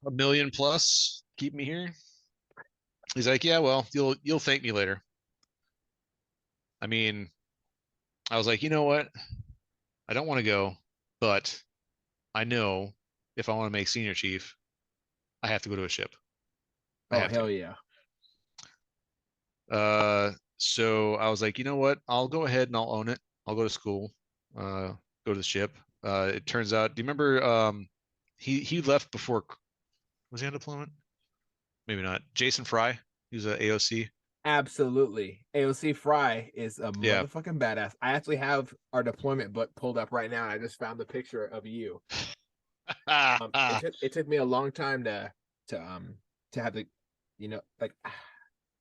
a million plus, keep me here. He's like, yeah, well, you'll thank me later. I mean, I was like, you know what? I don't want to go, but I know if I want to make senior chief, I have to go to a ship. I Oh have to. hell yeah. So I was like, you know what? I'll go ahead and I'll own it. I'll go to school, go to the ship. It turns out, do you remember he left before, was he on deployment? Maybe not. Jason Fry, he was a AOC. Absolutely. AOC Fry is a Yeah. motherfucking badass. I actually have our deployment book pulled up right now. And I just found the picture of you. Ah, It ah. took me a long time to to have the, you know, like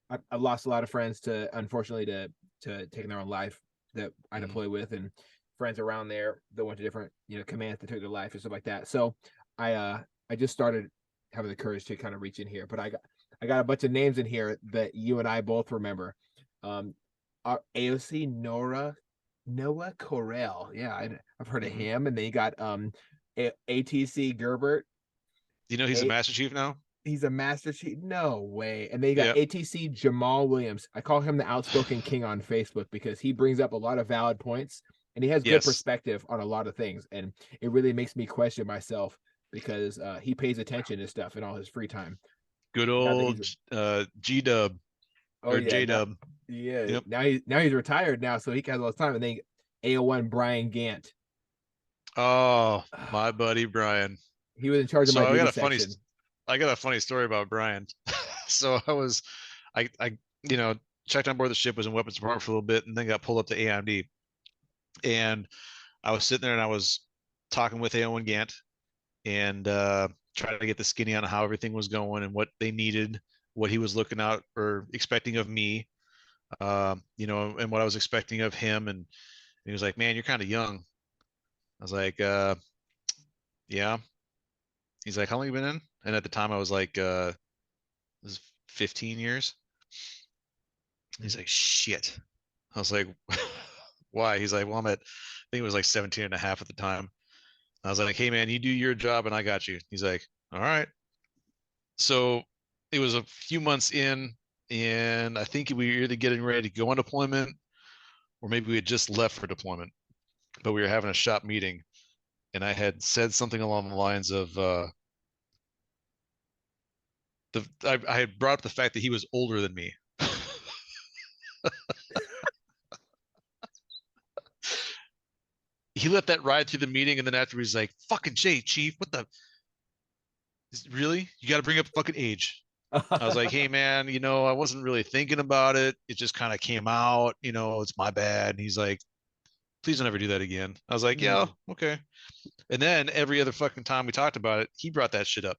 I've lost a lot of friends to, unfortunately, to taking their own life that I Mhm. deploy with, and friends around there that went to different, commands that took their life and stuff like that. So I just started having the courage to kind of reach in here, but I got a bunch of names in here that you and I both remember. Our AOC Noah Correll. Yeah, I've heard of Mhm. him. And then you got ATC Gerbert. You know he's a A Master Chief now? He's a Master Chief. No way. And then you got Yeah. ATC Jamal Williams. I call him the outspoken king on Facebook because he brings up a lot of valid points and he has good Yes. perspective on a lot of things. And it really makes me question myself because he pays attention to stuff in all his free time. Good Now that he's old G Dub oh or yeah, J now Dub. yeah, Yep. now he's retired now, so he has all his time. And then AO1 Brian Gant. Oh, my buddy Brian. He was in charge of So my duty section. I got a funny story about Brian. So I you know checked on board the ship, was in weapons department for a little bit, and then got pulled up to AMD. And I was sitting there and I was talking with AO and Gant and trying to get the skinny on how everything was going and what they needed, what he was looking out or expecting of me, and what I was expecting of him. And he was like, "Man, you're kind of young." I was like, "Yeah." He's like, "How long you been in?" And at the time, I was like, "This is 15 years." He's like, "Shit." I was like, "Why?" He's like, "Well, I think it was like 17 and a half at the time." I was like, "Hey, man, you do your job and I got you." He's like, "All right." So it was a few months in, and I think we were either getting ready to go on deployment or maybe we had just left for deployment, but we were having a shop meeting. And I had said something along the lines of, I had brought up the fact that he was older than me. He let that ride through the meeting, and then after he's like, "Fucking Jay, Chief, what the really? You got to bring up fucking age." I was like, "Hey, man, I wasn't really thinking about it. It just kind of came out. It's my bad." And he's like, "Please don't ever do that again." I was like, "Yeah, Mm. okay." And then every other fucking time we talked about it, he brought that shit up.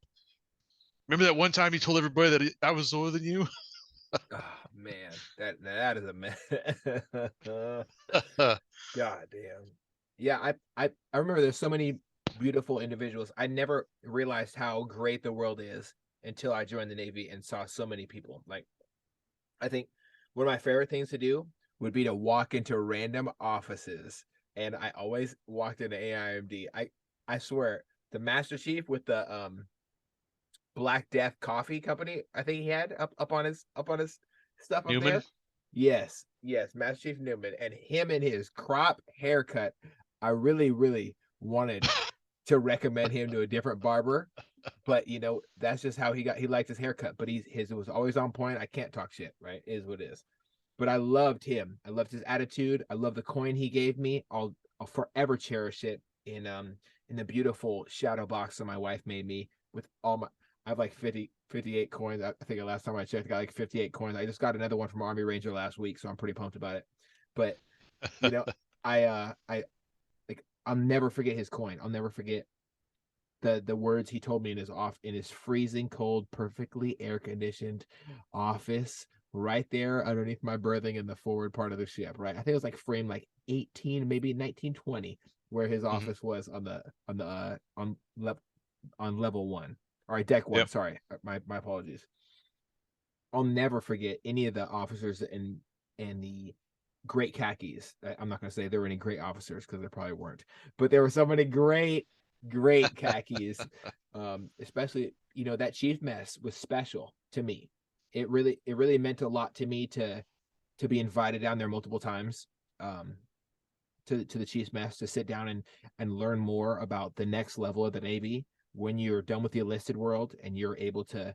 Remember that one time you told everybody that I was older than you? Oh man, that is a mess. God damn. Yeah, I remember there's so many beautiful individuals. I never realized how great the world is until I joined the Navy and saw so many people. Like, I think one of my favorite things to do would be to walk into random offices. And I always walked into AIMD. I swear, the Master Chief with the Black Death Coffee Company, I think he had up on his stuff up Newman? there. Yes, yes, Master Chief Newman, and him and his crop haircut. I really, really wanted to recommend him to a different barber, but that's just how he liked his haircut. But his was always on point. I can't talk shit, right? It is what it is. But I loved him. I loved his attitude. I love the coin he gave me. I'll forever cherish it in the beautiful shadow box that my wife made me with all my. I have like 58 coins. I think the last time I checked, I got like 58 coins. I just got another one from Army Ranger last week, so I'm pretty pumped about it. But you know, I like I'll never forget his coin. I'll never forget the words he told me in his freezing cold, perfectly air conditioned office right there underneath my berthing in the forward part of the ship. Right, I think it was like frame like 18, maybe 1920, where his Hmm. office was on level one. All right, deck one. Yep. Sorry, my apologies. I'll never forget any of the officers in the great khakis. I'm not going to say there were any great officers because there probably weren't, but there were so many great khakis. Especially that chief mess was special to me. It really meant a lot to me to be invited down there multiple times. Um, to the Chiefs mess to sit down and learn more about the next level of the Navy when you're done with the enlisted world and you're able to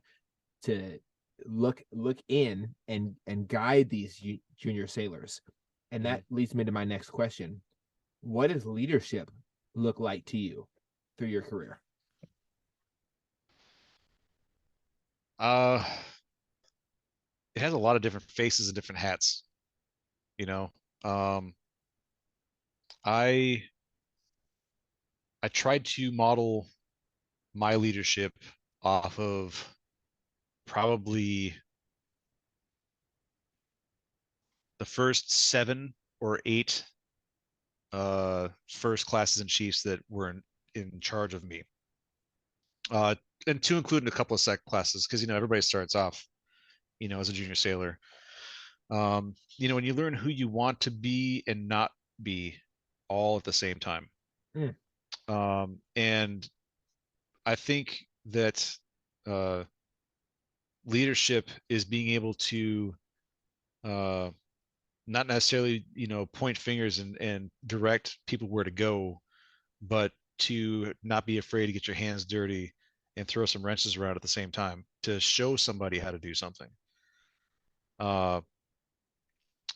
look in and guide these junior sailors. And Hmm. that leads me to my next question. What does leadership look like to you through your career? Uh, it has a lot of different faces and different hats, you know. Um, I I tried to model my leadership off of probably the first 7 or 8 first classes and chiefs that were in charge of me. Uh, and to include a couple of sec classes, because everybody starts off, as a junior sailor. When you learn who you want to be and not be all at the same time. Mm, And I think that uh, leadership is being able to uh, not necessarily, point fingers and direct people where to go, but to not be afraid to get your hands dirty and throw some wrenches around at the same time to show somebody how to do something. Uh,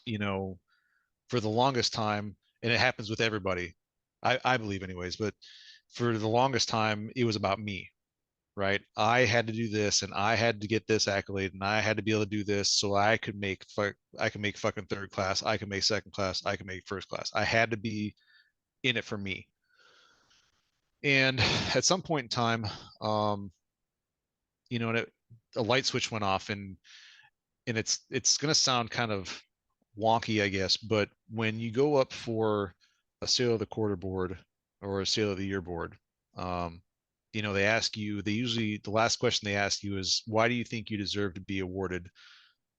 you know, for the longest time, and it happens with everybody, I believe anyways, but for the longest time, it was about me, right? I had to do this and I had to get this accolade and I had to be able to do this so I could make fucking third class, I could make second class, I could make first class. I had to be in it for me. And at some point in time, um, and a light switch went off and it's going to sound kind of wonky, I guess, but when you go up for a sale of the quarter board or a sale of the year board, um, they ask you, the last question they ask you is, why do you think you deserve to be awarded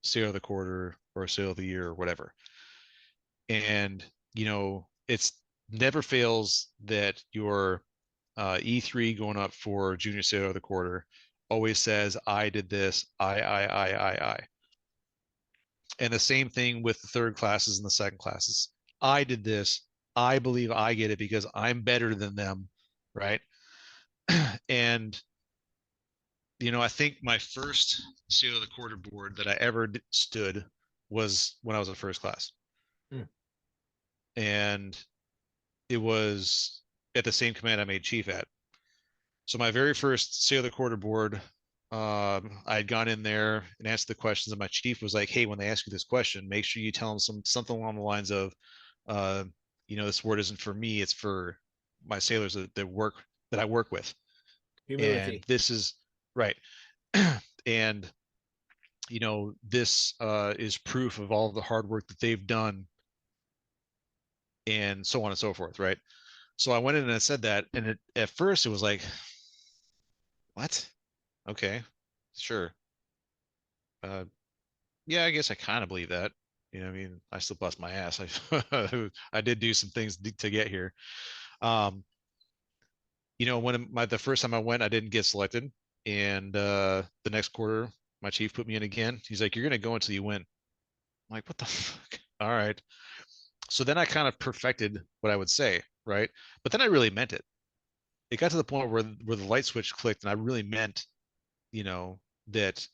sale of the quarter or sale of the year or whatever? And, it's never fails that your E3 going up for junior sale of the quarter always says, I did this, I. And the same thing with the third classes and the second classes. I did this. I believe I get it because I'm better than them, right? And I think my first seal of the quarter board that I ever stood was when I was in first class, mm. and it was at the same command I made chief at. So my very first seal of the quarter board, I had gone in there and answered the questions, and my chief was like, "Hey, when they ask you this question, make sure you tell them something along the lines of, uh, this word isn't for me; it's for my sailors that I work with, and Humility. this is right." And this is proof of all of the hard work that they've done, and so on and so forth, right? So I went in and I said that, and at first it was like, "What? Okay, sure." Uh, Yeah, I guess I kind of believe that. I mean, I still bust my ass. I did do some things to get here. Um, when the first time I went, I didn't get selected, and the next quarter, my chief put me in again. He's like, "You're gonna go until you win." I'm like, "What the fuck?" All right. So then I kind of perfected what I would say, right? But then I really meant it. It got to the point where the light switch clicked, and I really meant, you know, that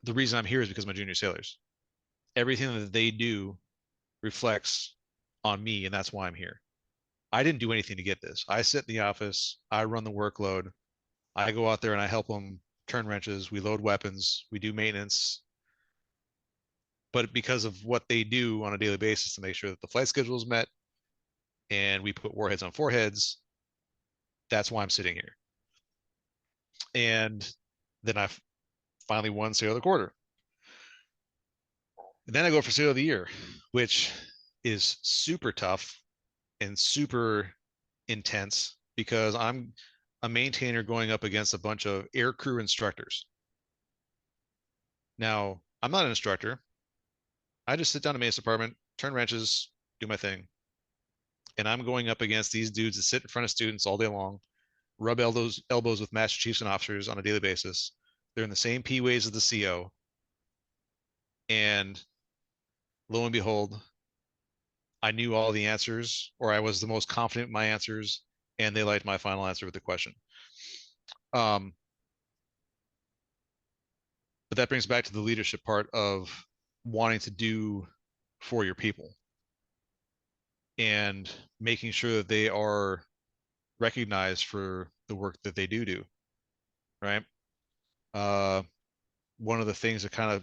the reason I'm here is because of my junior sailors. Everything that they do reflects on me, and that's why I'm here. I didn't do anything to get this. I sit in the office, I run the workload, I go out there and I help them turn wrenches, we load weapons, we do maintenance, but because of what they do on a daily basis to make sure that the flight schedule is met and we put warheads on foreheads, that's why I'm sitting here. And then I finally won Sailor of the Quarter. And then I go for Sailor of the Year, which is super tough and super intense because I'm a maintainer going up against a bunch of air crew instructors. Now, I'm not an instructor. I just sit down in the maintenance department, turn wrenches, do my thing. And I'm going up against these dudes that sit in front of students all day long, rub elbows with master chiefs and officers on a daily basis. They're in the same P ways as the CO. And lo and behold, I knew all the answers, or I was the most confident in my answers, and they liked my final answer with the question. Um, but that brings back to the leadership part of wanting to do for your people and making sure that they are recognized for the work that they do, right? Uh, One of the things that kind of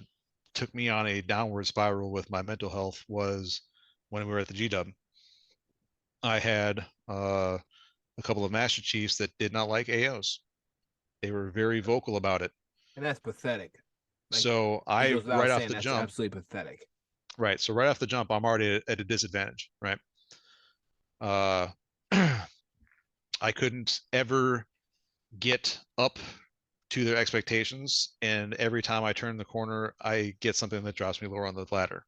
took me on a downward spiral with my mental health was when we were at the GW. I had a couple of master chiefs that did not like AOs. They were very vocal about it. And that's pathetic. Like, So it I goes without right off saying, the that's jump, absolutely pathetic. right. So right off the jump, I'm already at a disadvantage, right? Uh, I couldn't ever get up to their expectations, and every time I turn the corner, I get something that drops me lower on the ladder.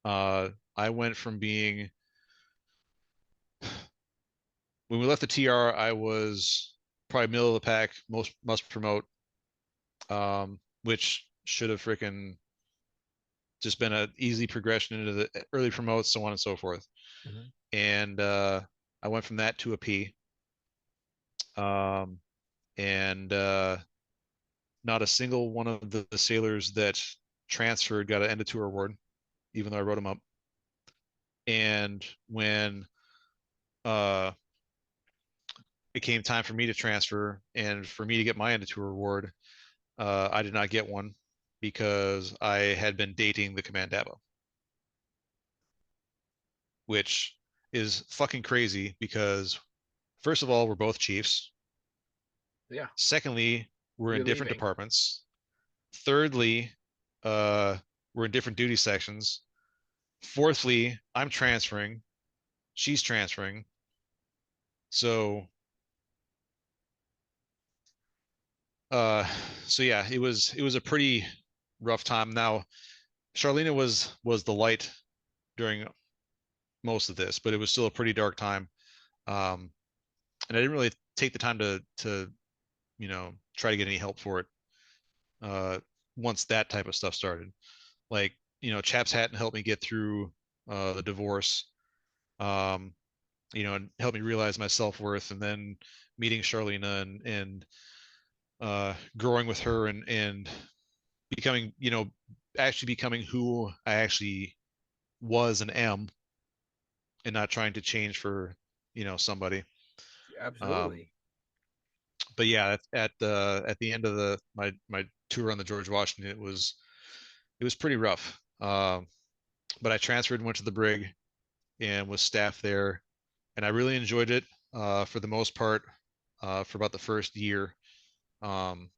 I went from being when we left the TR, I was probably middle of the pack, most must promote, which should have freaking just been an easy progression into the early promotes, so on and so forth. Mm-hmm. And I went from that to a P. Um, and not a single one of the sailors that transferred got an end of tour award, even though I wrote them up. And when uh, it came time for me to transfer and for me to get my end of tour award, I did not get one because I had been dating the Command Dabo, which is fucking crazy because first of all, we're both chiefs. Yeah. Secondly, we're in You're different leaving. departments. Thirdly, uh, we're in different duty sections. Fourthly, I'm transferring. She's transferring. So, uh, so yeah, it was a pretty rough time. Now, Charlena was the light during most of this, but it was still a pretty dark time. Um, and I didn't really take the time to try to get any help for it. Uh, Once that type of stuff started, like Chaps Hatton helped me get through the divorce. Um, and helped me realize my self worth, and then meeting Charlena and growing with her and becoming actually becoming who I actually was and am, and not trying to change for somebody. Um, Absolutely. but yeah, at the end of my tour on the George Washington, it was pretty rough. But I transferred and went to the brig and was staff there, and I really enjoyed it for the most part for about the first year. Um,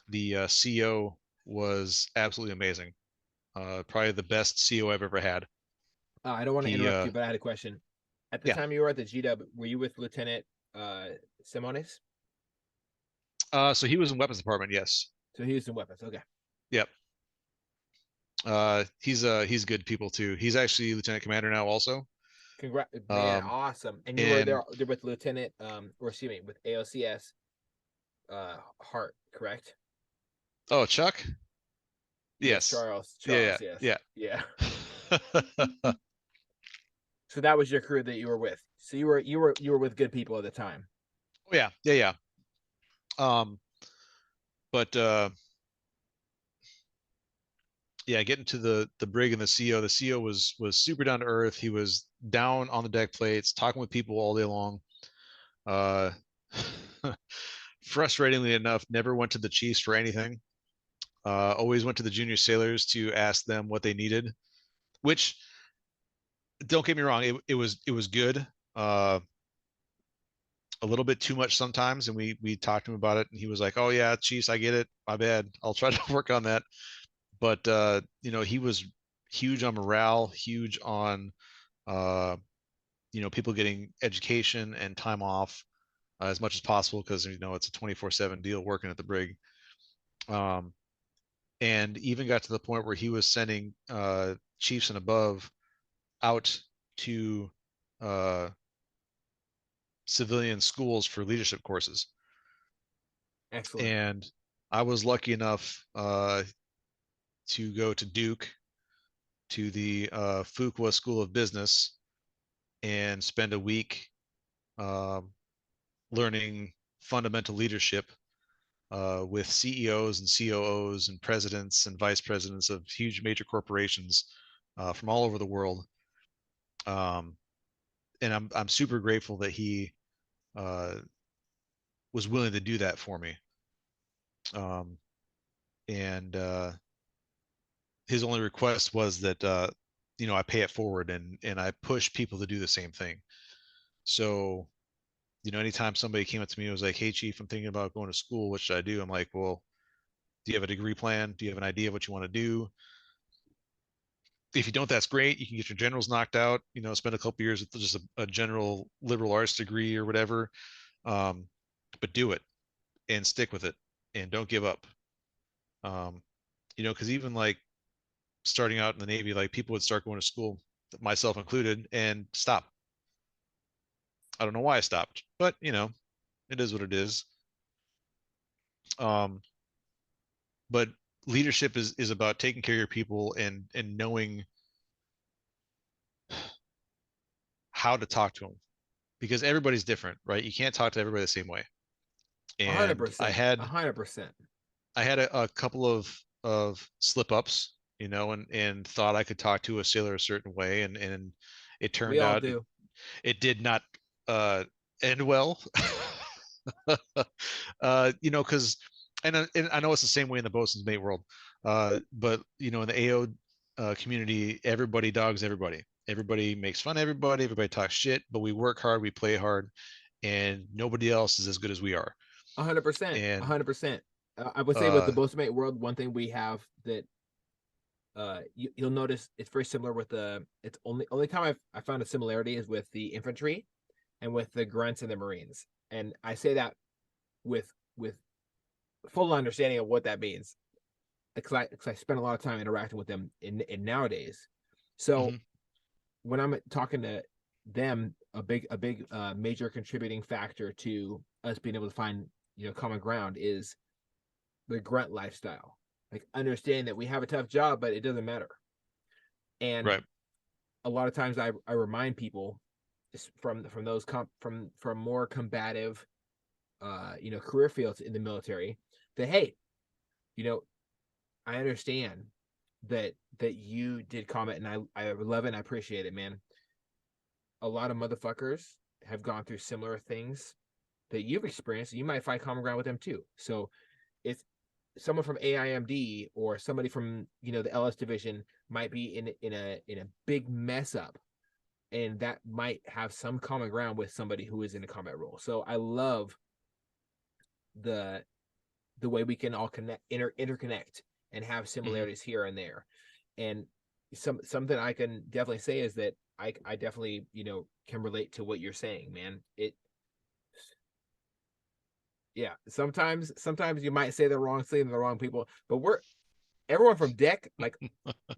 the CO was absolutely amazing. Probably the best CO I've ever had. I don't want to He interrupt you, but I had a question. At the Yeah. time you were at the GW, were you with Lieutenant Simonis? So he was in weapons department, yes. So he used some weapons. Okay. Yep. He's good people too. He's actually lieutenant commander now also. Congrats, man. Um, Awesome. And you were and there with Lieutenant, or excuse me, with AOCS, Hart, correct? oh, Chuck? Yes, Yes. Charles. Yeah, Charles, yes. yeah, Yeah. yeah. So that was your crew that you were with. So you were with good people at the time. Oh yeah, yeah, yeah. But yeah, getting to the brig and the CO. The CO was super down to earth. He was down on the deck plates, talking with people all day long. Uh, Frustratingly enough, never went to the Chiefs for anything. Always went to the junior sailors to ask them what they needed, which don't get me wrong, it was good. Uh, a little bit too much sometimes, and we talked to him about it, and he was like, "Oh yeah, Chiefs, I get it. My bad. I'll try to work on that." But he was huge on morale, huge on people getting education and time off as much as possible because it's a 24/7 deal working at the brig. Um, and even got to the point where he was sending chiefs and above out to uh, civilian schools for leadership courses. Excellent. And I was lucky enough to go to Duke, to the Fuqua School of Business, and spend a week um, learning fundamental leadership with CEOs and COOs and presidents and vice presidents of huge major corporations from all over the world. Um, and I'm super grateful that he uh, was willing to do that for me. Um, and his only request was that I pay it forward, and I push people to do the same thing. So anytime somebody came up to me and was like, "Hey, Chief, I'm thinking about going to school. What should I do?" I'm like, "Well, do you have a degree plan? Do you have an idea of what you want to do? If you don't, that's great. You can get your generals knocked out. Spend a couple years with just a general liberal arts degree or whatever. Um, but do it and stick with it and don't give up. Um, because even like starting out in the Navy, like people would start going to school, myself included, and stop. I don't know why I stopped, but it is what it is. Um, but leadership is about taking care of your people and knowing how to talk to them because everybody's different, right? You can't talk to everybody the same way. And I 100%. had 100%. I had a couple of slip ups, and thought I could talk to a sailor a certain way, and it We turned all out do. it did not uh, end well. Because and I know it's the same way in the bosun's mate world, but in the AO community, everybody dogs everybody. Everybody makes fun of everybody. Everybody talks shit, but we work hard, we play hard, and nobody else is as good as we are. 100%. And 100%. I would say with the uh, Postmate world, one thing we have that you'll notice it's very similar with the. It's only time I found a similarity is with the infantry and with the grunts and the Marines, and I say that with full understanding of what that means because I spend a lot of time interacting with them in nowadays. So mhm, when I'm talking to them, a big major contributing factor to us being able to find common ground is the grunt lifestyle. Like understanding that we have a tough job, but it doesn't matter. And right. a lot of times I remind people from those from more combative career fields in the military that hey, you know, I understand that you did comment and I love it and I appreciate it, man. A lot of motherfuckers have gone through similar things that you've experienced. You might find common ground with them too. So it's someone from AIMD or somebody from the LS division might be in a big mess up, and that might have some common ground with somebody who is in a combat role. So I love the the way we can all interconnect and have Mhm. similarities here and there. And something I can definitely say is that I definitely can relate to what you're saying, man. Yeah, sometimes you might say the wrong thing to the wrong people, but we're everyone from deck, like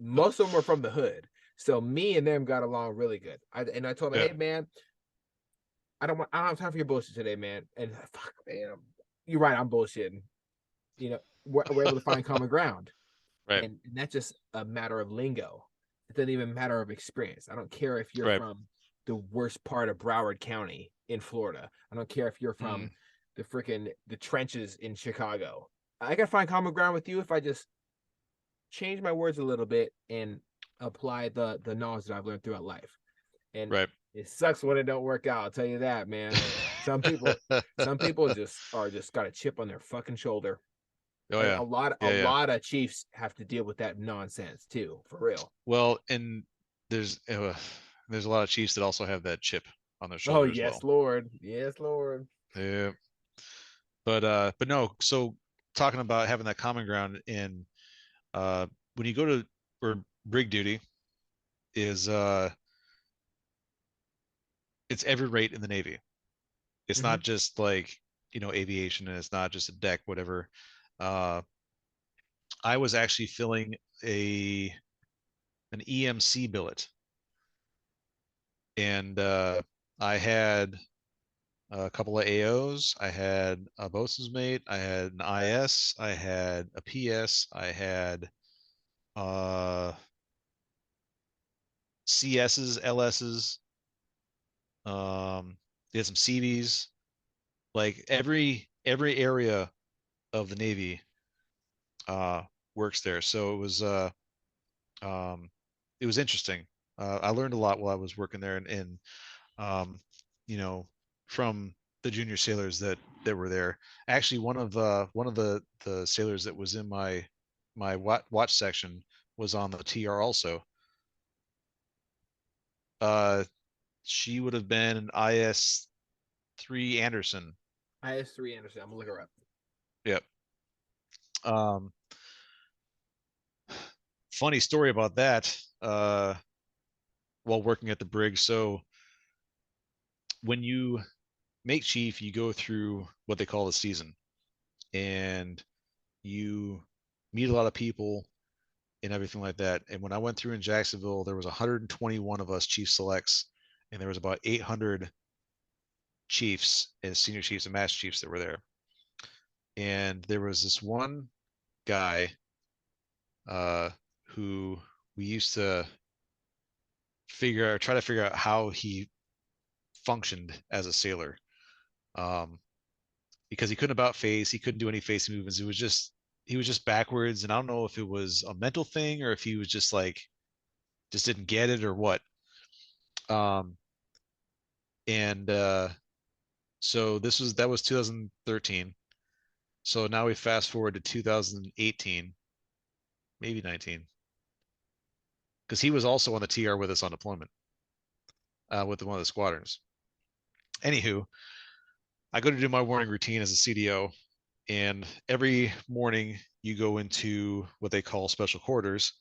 most of them are from the hood. So me and them got along really good. I told him, Yeah. hey man, I don't have time for your bullshit today, man. And fuck man, you're right, I'm bullshitting. We're able to find common ground. Right. And that's just a matter of lingo. It doesn't even matter of experience. I don't care if you're Right. from the worst part of Broward County in Florida. I don't care if you're from Mm. the trenches in Chicago. I can find common ground with you if I just change my words a little bit and apply the knowledge that I've learned throughout life. And Right. it sucks when it don't work out. I'll tell you that, man. Some people, some people just got a chip on their fucking shoulder. Oh And yeah. a Yeah, yeah. lot of chiefs have to deal with that nonsense too, for real. Well, and there's uh, there's a lot of chiefs that also have that chip on their Oh shoulder as yes, well. Lord. Yes, Lord. Yeah. But no, so talking about having that common ground in uh when you go to or brig duty is it's every rate in the Navy. It's Hmm. not just like, aviation, and it's not just a deck, whatever. Uh I was actually filling a an EMC billet, and I had a couple of AOs, I had a bosun's mate, I had an IS, I had a PS, I had uh CSs, LSs, they had some CVs, like every area of the Navy uh works there. So um it was interesting. I learned a lot while I was working there, and um, you know, from the junior sailors that were there. Actually, one of the sailors that was in my watch section was on the TR also. Uh, she would have been an IS-3 Anderson. IS-3 Anderson. I'm gonna look her up. Yep. Um, Funny story about that. While working at the brig, so when you make chief, you go through what they call the season, and you meet a lot of people and everything like that. And when I went through in Jacksonville, there was 121 of us chief selects, and there was about 800 chiefs and senior chiefs and master chiefs that were there. And there was this one guy uh, who we used to try to figure out how he functioned as a sailor, um, because he couldn't about face, he couldn't do any face movements. It was just he was just backwards, and I don't know if it was a mental thing or if he was just like just didn't get it or what. Um, and So that was 2013. So now we fast forward to 2018, maybe 19, because he was also on the TR with us on deployment with one of the squadrons. Anywho, I go to do my morning routine as a CDO, and every morning you go into what they call special quarters,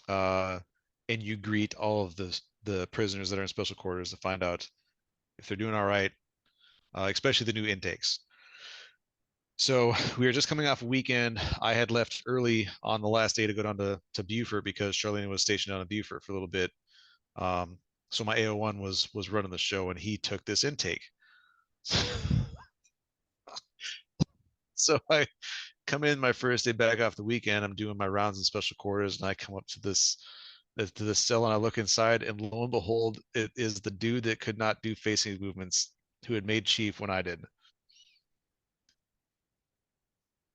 uh, and you greet all of the prisoners that are in special quarters to find out if they're doing all right, especially the new intakes. So we were just coming off a weekend. I had left early on the last day to go down to Beaufort because Charlene was stationed down in Beaufort for a little bit. Um, so my AO1 was running the show, and he took this intake. So I come in my first day back off the weekend. I'm doing my rounds in special quarters, and I come up to this cell, and I look inside, and lo and behold, it is the dude that could not do facing movements who had made chief when I did.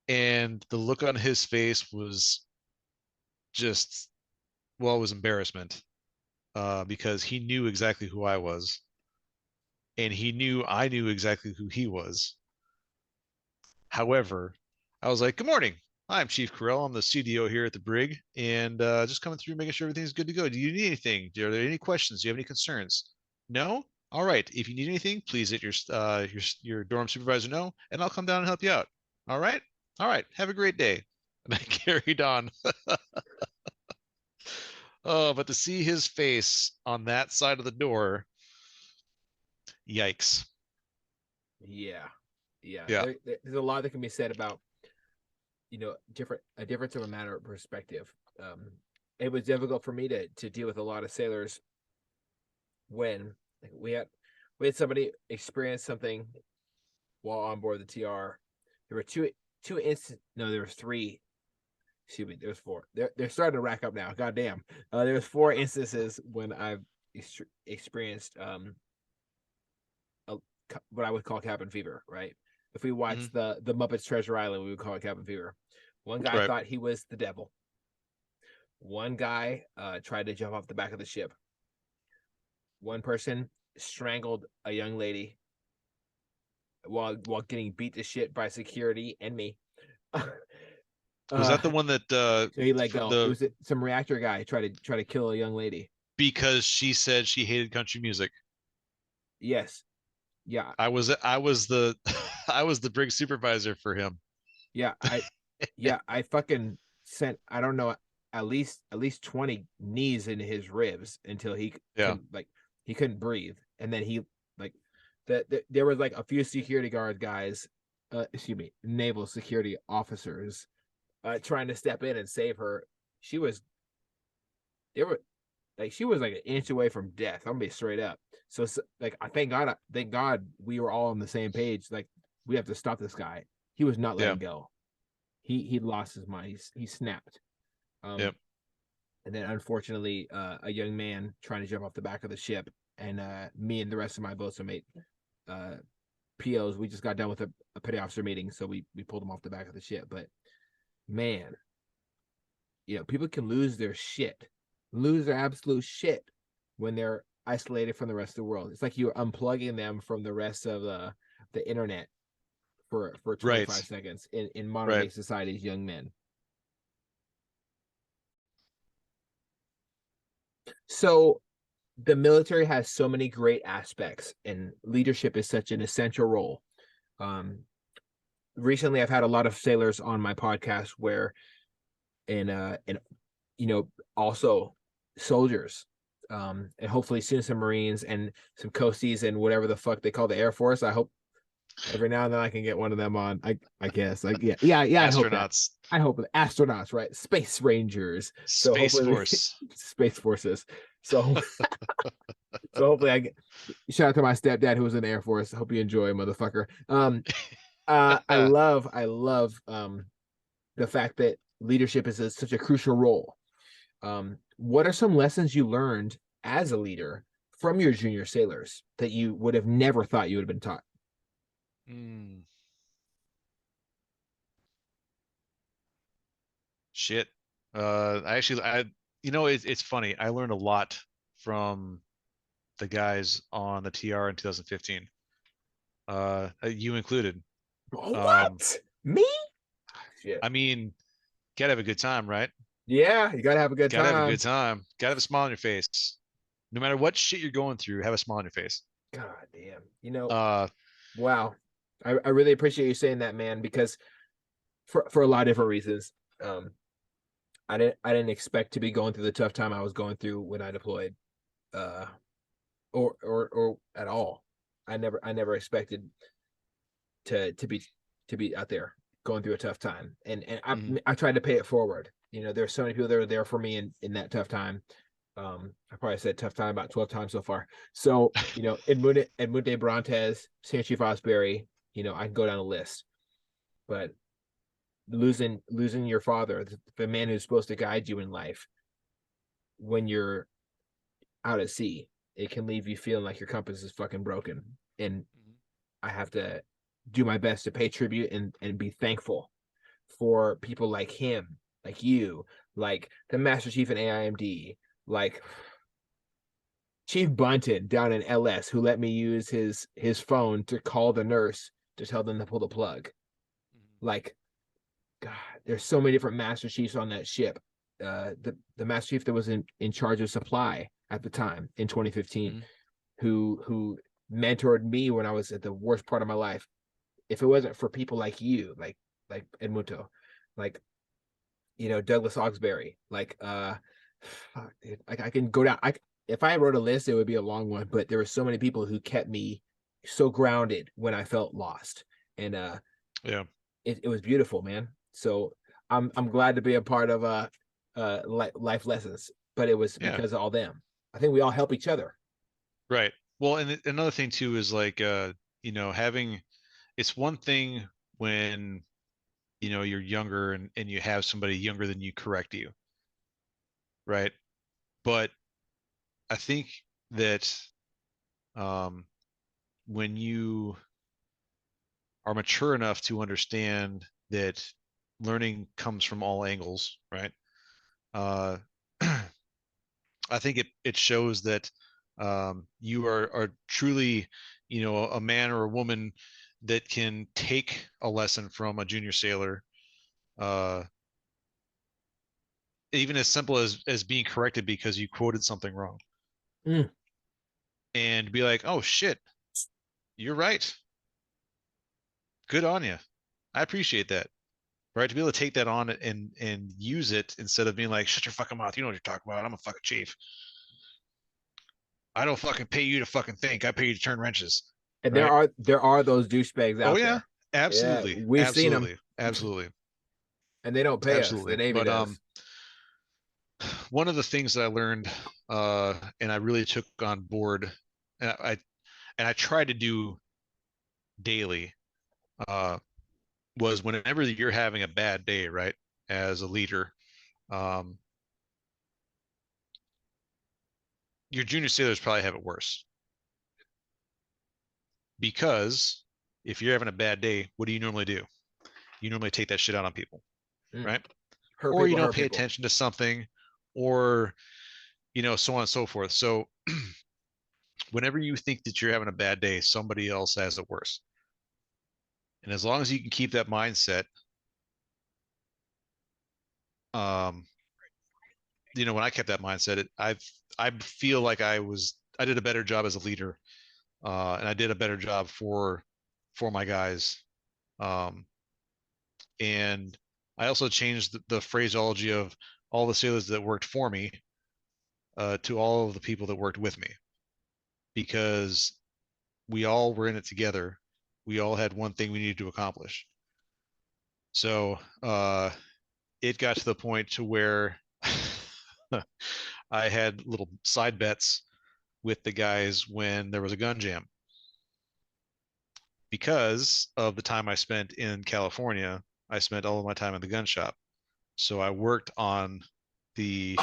And the look on his face was just, well, it was embarrassment, because he knew exactly who I was, and he knew I knew exactly who he was. However, I was like, "Good morning. I'm Chief Correll. I'm the CDO here at the brig, and just coming through, making sure everything's good to go. Do you need anything? Are there any questions? Do you have any concerns? No? All right. If you need anything, please let your dorm supervisor know, and I'll come down and help you out. All right. All right. Have a great day." And I carried on. Oh, but to see his face on that side of the door, yikes. Yeah, yeah. Yeah. There's a lot that can be said about a difference of a matter of perspective. Um, it was difficult for me to deal with a lot of sailors when we had somebody experience something while on board the TR. There were two instances. No, there was three. Excuse me. There was four. They're starting to rack up now. God damn. There was four instances when I've experienced a, what I would call cabin fever. Right. If we Hmm. watched the Muppets Treasure Island, we would call it cabin fever. One guy Right. thought he was the devil. One guy tried to jump off the back of the ship. One person strangled a young lady while getting beat to shit by security and me. Was that the Uh, one that so he let for go. It the was some reactor guy try to kill a young lady. because she said she hated country music? Yes. Yeah. I was the I was the brig supervisor for him. Yeah. I fucking sent, I don't know, at least 20 knees into his ribs until he Yeah. couldn't, like, he couldn't breathe. And then he, like, there was like a few security guard guys, excuse me, naval security officers, trying to step in and save her. She was, they were like, she was like an inch away from death. I'm gonna be straight up. So like, I thank God we were all on the same page. Like, we have to stop this guy. He was not Yeah. letting go. He lost his mind. He snapped. Um, Yep. and then unfortunately, a young man trying to jump off the back of the ship, and me and the rest of my boatswain uh, POs, we just got done with a petty officer meeting, so we pulled him off the back of the ship. But man, people can lose their absolute shit when they're isolated from the rest of the world. It's like you're unplugging them from the rest of the internet for Right. 25 seconds in modern Right. day society's young men. So the military has so many great aspects, and leadership is such an essential role. Um, Recently, I've had a lot of sailors on my podcast where, and also soldiers, and hopefully soon some Marines and some coasties and whatever the fuck they call the Air Force. I hope every now and then I can get one of them on. I guess, like, yeah. I hope that. Astronauts, I hope astronauts, right? Space Rangers. So Space hopefully, Force. space forces. So so hopefully I get, shout out to my stepdad who was in the Air Force. Hope you enjoy, motherfucker. I love the fact that leadership is such a crucial role. What are some lessons you learned as a leader from your junior sailors that you would have never thought you would have been taught? Mm, shit. It's funny. I learned a lot from the guys on the TR in 2015. You included. Um, What? Me? Shit. I mean, gotta have a good time, right? Yeah, you gotta have a good Gotta have a good time. time. Gotta have a smile on your face. No matter what shit you're going through, have a smile on your face. God damn. Uh, Wow. I really appreciate you saying that, man, because for a lot of different reasons. Um, I didn't expect to be going through the tough time I was going through when I deployed, uh, or at all. I never expected to be out there going through a tough time, and I mhm. I tried to pay it forward. There's so many people that are there for me in that tough time. I probably said tough time about 12 times so far. So, Edmunde Brontes, Sanchi Fosbury, I can go down the list. But losing your father, the man who's supposed to guide you in life, when you're out at sea, it can leave you feeling like your compass is fucking broken. And I have to do my best to pay tribute and be thankful for people like him, like you, like the Master Chief in AIMD, like Chief Bunton down in LS, who let me use his phone to call the nurse to tell them to pull the plug. Like, God, there's so many different Master Chiefs on that ship. The Master Chief that was in charge of supply at the time in 2015, Mhm. who mentored me when I was at the worst part of my life. If it wasn't for people like you, like Edmundo, like, Douglas Oxbury, like, fuck, dude, like, I can go down. If I wrote a list, it would be a long one, but there were so many people who kept me so grounded when I felt lost, and Yeah. it was beautiful, man. So I'm glad to be a part of life lessons, but it was Yeah. because of all them. I think we all help each other. Right. Well, and another thing too is like having it's one thing when you're younger and you have somebody younger than you correct you, right? But I think that um when you are mature enough to understand that learning comes from all angles, right? Uh I think it shows that you are truly, a man or a woman that can take a lesson from a junior sailor, uh, even as simple as being corrected because you quoted something wrong, Mm. and be like, oh shit, you're right. Good on you. I appreciate that. Right? To be able to take that on and use it instead of being like, shut your fucking mouth. You know what you're talking about. I'm a fucking chief. I don't fucking pay you to fucking think. I pay you to turn wrenches. And Right? there are those douchebags Oh out yeah. there. Yeah, Absolutely. we've seen them, Absolutely. Absolutely. and they don't pay us. The Absolutely. Navy But does. one of the things that I learned and I really took on board and I tried to do daily uh was whenever you're having a bad day, right? As a leader, um your junior sailors probably have it worse because if you're having a bad day, what do you normally do? You normally take that shit out on people, Mm. right? Hurt Or you people, don't hurt pay people. attention to something, or so on and so forth. So whenever you think that you're having a bad day, somebody else has it worse. And as long as you can keep that mindset, um, when I kept that mindset, I feel like I did a better job as a leader, and I did a better job for my guys. Um, and I also changed the phraseology of all the sailors that worked for me to all of the people that worked with me because we all were in it together. We all had one thing we needed to accomplish. So it got to the point to where I had little side bets with the guys when there was a gun jam because of the time I spent in California. I spent all of my time in the gun shop, so I worked on the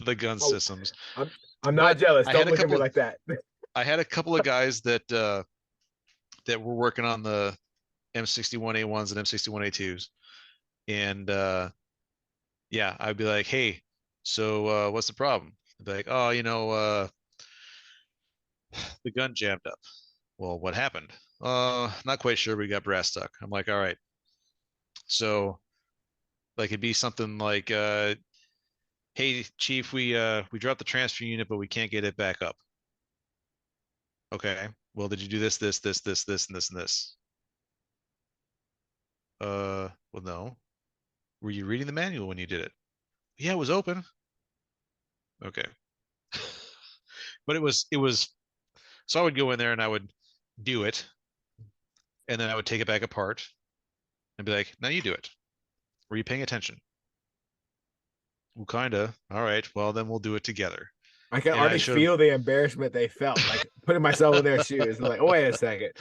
the gun Oh, systems. I'm I'm not But jealous. I Don't had a look at me couple of like that. I had a couple of guys that were working on the M61A1s and M61A2s, and yeah, I'd be like, hey, so what's the problem? They'd be like, oh, the gun jammed up. Well, what happened? Not quite sure. We got brass stuck. I'm like, all right. So like it'd be something like, hey, chief, we dropped the transfer unit, but we can't get it back up. Okay. Well, did you do this, and this, and this? Well, no. Were you reading the manual when you did it? Yeah, it was open. Okay. But it was so I would go in there and I would do it, and then I would take it back apart and be like, now you do it. Were you paying attention? Well, kinda. All right. Well, then we'll do it together. I can And I already should have feel the embarrassment they felt, like putting myself in their shoes. They're like, oh, wait a second.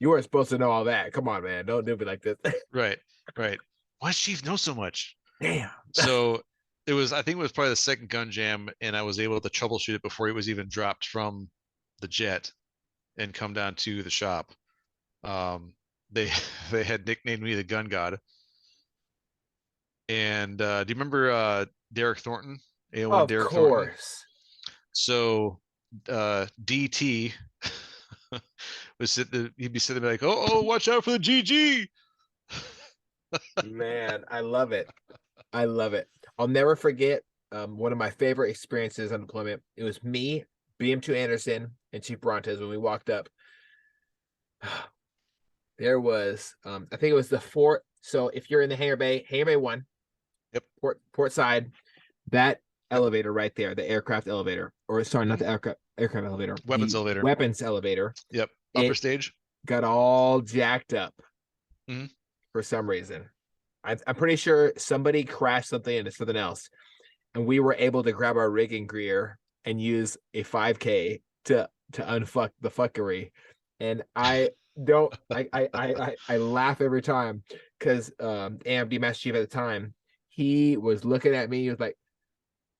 You weren't supposed to know all that. Come on, man. Don't do me like this. right, right. Why does Chief know so much? Damn. So I think it was probably the second gun jam, and I was able to troubleshoot it before it was even dropped from the jet and come down to the shop. Um, they they had nicknamed me the Gun God. And do you remember Derek Thornton, AO1 Of Derek Thornton? course. So DT he'd be sitting there like, oh, watch out for the GG. Man, I love it. I love it. I'll never forget one of my favorite experiences on deployment. It was me, BM2 Anderson, and Chief Brontes when we walked up. There was, I think it was the fort. So if you're in the hangar bay 1, Yep. port side, that Yep. elevator right there, the aircraft elevator, or sorry, not Mhm. the aircraft elevator, Weapons the elevator. weapons elevator, Yep. Upper it stage. got all jacked up Mhm. for some reason. I'm pretty sure somebody crashed something into something else, and we were able to grab our rigging gear and use a 5K to unfuck the fuckery. And I don't I laugh every time because AMD Master Chief at the time, he was looking at me, he was like,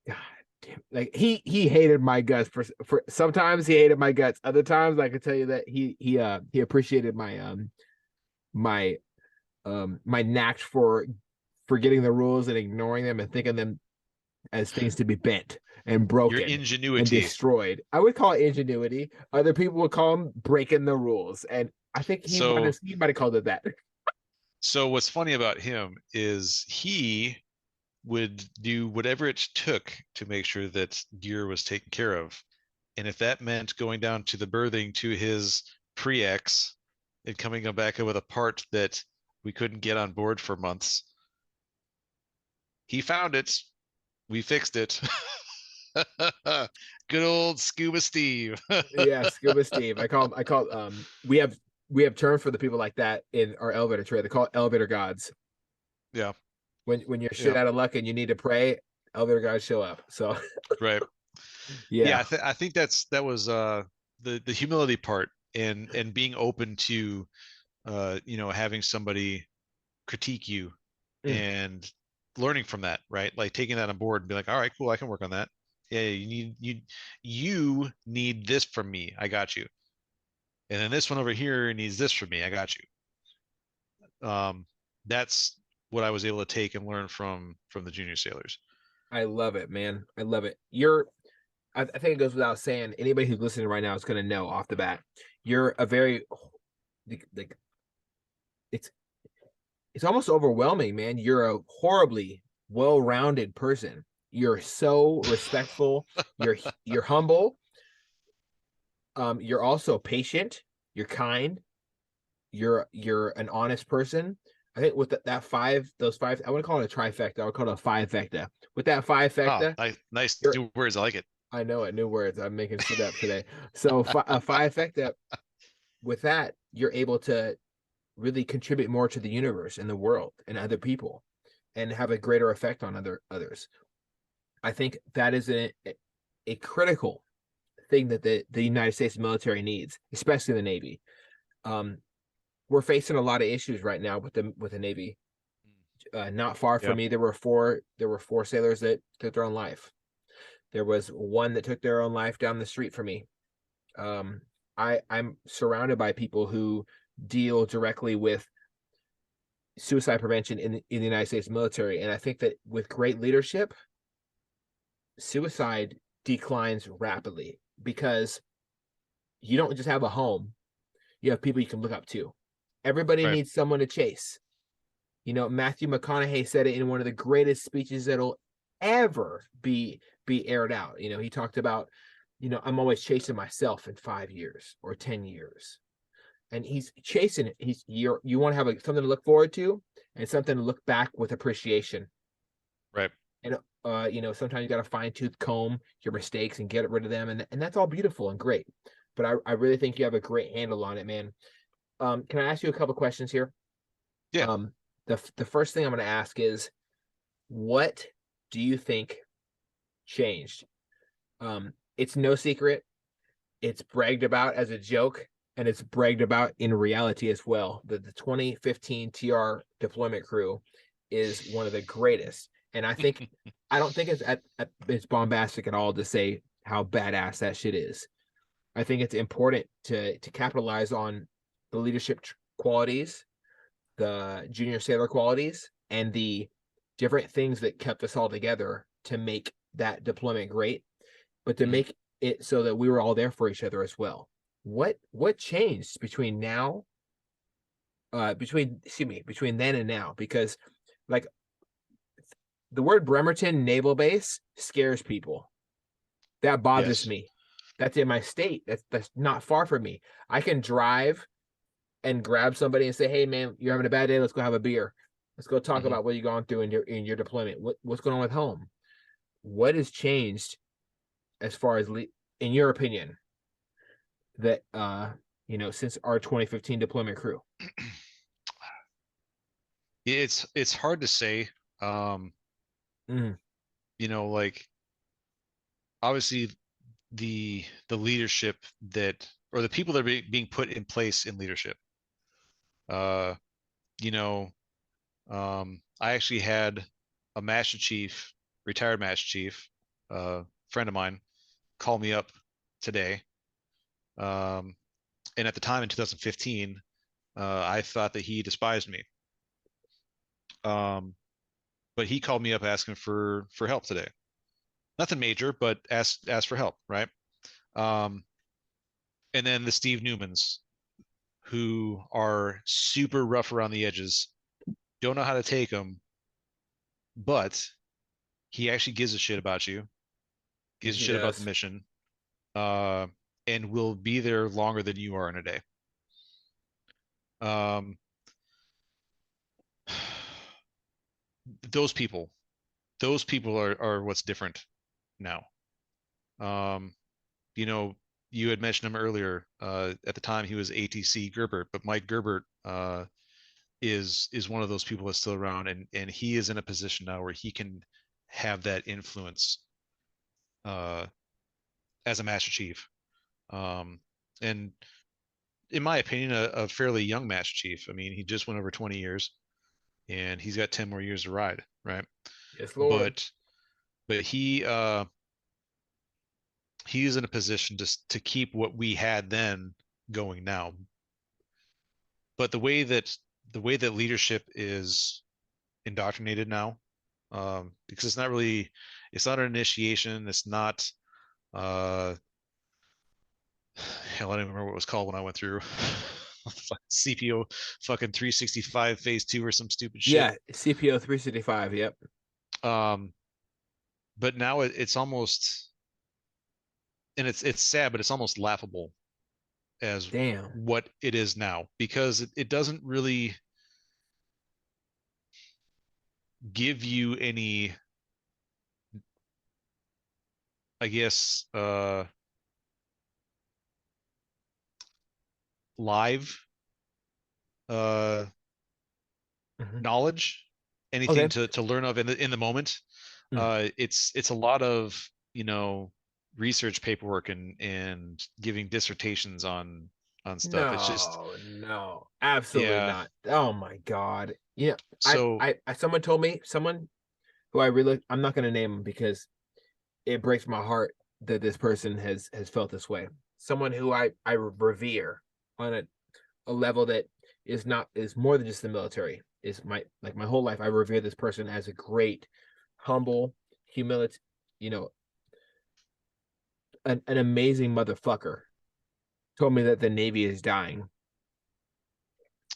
God damn, like he hated my guts for sometimes he hated my guts. Other times I can tell you that he appreciated my my knack for forgetting the rules and ignoring them and thinking them as things to be bent and Your broken and ingenuity. destroyed. I would call it ingenuity. Other people would call them breaking the rules. And I think So he might have called it that. so what's funny about him is would do whatever it took to make sure that gear was taken care of. And if that meant going down to the berthing to his pre-X and coming back with a part that we couldn't get on board for months, he found it. We fixed it. Good old Scuba Steve. Yeah, Scuba Steve. We have terms for the people like that in our elevator trade. They call it elevator gods. Yeah. When you're shit Yeah. out of luck and you need to pray, elevator gods show up. So Right. Yeah. yeah. I think that was the humility part and being open to having somebody critique you Mm. and learning from that, right? Like taking that on board and be like, all right, cool, I can work on that. Yeah, you need this from me. I got you. And then this one over here needs this from me. I got you. That's what I was able to take and learn from the junior sailors. I love it, man. I love it. I think it goes without saying, anybody who's listening right now is going to know off the bat, you're a very, like, it's it's almost overwhelming, man. You're a horribly well-rounded person. You're so respectful. You're humble. You're also patient. You're kind. You're an honest person. I think with those five, I wouldn't call it a trifecta. I would call it a five-fecta. With that Oh, five-fecta, nice you're new words. I like it. I know it, new words. I'm making shit up today. So a five-fecta, with that, you're able to really contribute more to the universe and the world and other people and have a greater effect on others. I think that is a critical thing that the United States military needs, especially the Navy. Um, we're facing a lot of issues right now with the Navy. Not far from Yeah. me, there were four sailors that took their own life. There was one that took their own life down the street from me. Um, I'm surrounded by people who deal directly with suicide prevention in the United States military, and I think that with great leadership, suicide declines rapidly because you don't just have a home; you have people you can look up to. Everybody Right. needs someone to chase. Matthew McConaughey said it in one of the greatest speeches that'll ever be aired out. He talked about, I'm always chasing myself in 5 years or 10 years. And he's chasing it. You want to have something to look forward to and something to look back with appreciation. Right. And sometimes you got to fine tooth comb your mistakes and get rid of them, and that's all beautiful and great. But I really think you have a great handle on it, man. Can I ask you a couple questions here? Yeah. Um, the first thing I'm going to ask is, what do you think changed? It's no secret. It's bragged about as a joke, and it's bragged about in reality as well. The 2015 TR deployment crew is one of the greatest. And I don't think it's bombastic at all to say how badass that shit is. I think it's important to capitalize on the leadership qualities, the junior sailor qualities, and the different things that kept us all together to make that deployment great, but to Mhm. make it so that we were all there for each other as well. What changed between now, between then and now? Because, like, the word Bremerton Naval Base scares people. That bothers Yes. me. That's in my state. That's not far from me. I can drive and grab somebody and say, "Hey, man, you're having a bad day. Let's go have a beer. Let's go talk Hmm. about what you're going through in your deployment. What's going on with home? What has changed as far as in your opinion, that since our 2015 deployment crew?" It's hard to say. Um, Mm, like obviously the leadership that or the people that are being put in place in leadership. Uh, you know, I actually had a master chief, retired master chief, friend of mine, call me up today. Um, and at the time in 2015, I thought that he despised me. Um, but he called me up asking for help today. Nothing major, but asked for help, right? Um, and then the Steve Newmans, who are super rough around the edges, don't know how to take them, but he actually gives a shit about you, Yes, gives a he shit about the does. mission, uh, and will be there longer than you are in a day. Um, those people, those people are what's different now. Um, you know, you had mentioned him earlier. At the time, he was ATC Gerbert, but Mike Gerbert is one of those people that's still around, and he is in a position now where he can have that influence uh, as a Master Chief. Um, and in my opinion, a fairly young Master Chief. I mean, he just went over 20 years, and he's got 10 more years to ride, right? Yes, Lord. But but he is in a position to keep what we had then going now. But the way that leadership is indoctrinated now, because it's not an initiation. It's not, uh, hell, I don't even remember what it was called when I went through CPO fucking 365 phase two or some stupid shit. Yeah, CPO 365. Yep. Um, but now it's almost, and it's sad, but it's almost laughable as Damn. what it is now because it doesn't really give you any, I guess, live uh Mhm. knowledge, anything Okay. to learn of in the moment. Mm. It's a lot of, research paperwork and giving dissertations on stuff. It's just, No, no, absolutely yeah. not. Oh my God. Yeah, So someone told me, someone who I really, I'm not going to name him because it breaks my heart that this person has felt this way. Someone who I revere on a level that is more than just the military. Is my whole life I revere this person as a great, humble, humility, you know, an amazing motherfucker. Told me that the Navy is dying,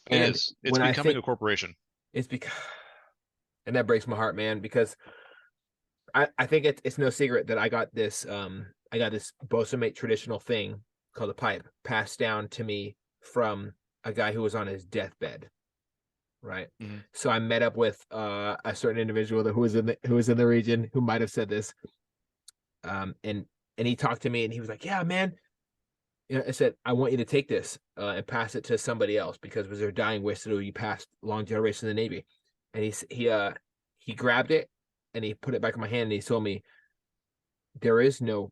it and is. It's when I becoming think a corporation. it's because, and that breaks my heart, man, because I think it's no secret that I got this Bosamate traditional thing called a pipe passed down to me from a guy who was on his deathbed, right? Mhm. So I met up with a certain individual who was in the region who might have said this, and he talked to me and he was like, "Yeah, man." You know, I said, "I want you to take this and pass it to somebody else because it was their dying wish that you passed long generation of the Navy." And he grabbed it and he put it back in my hand and he told me, "There is no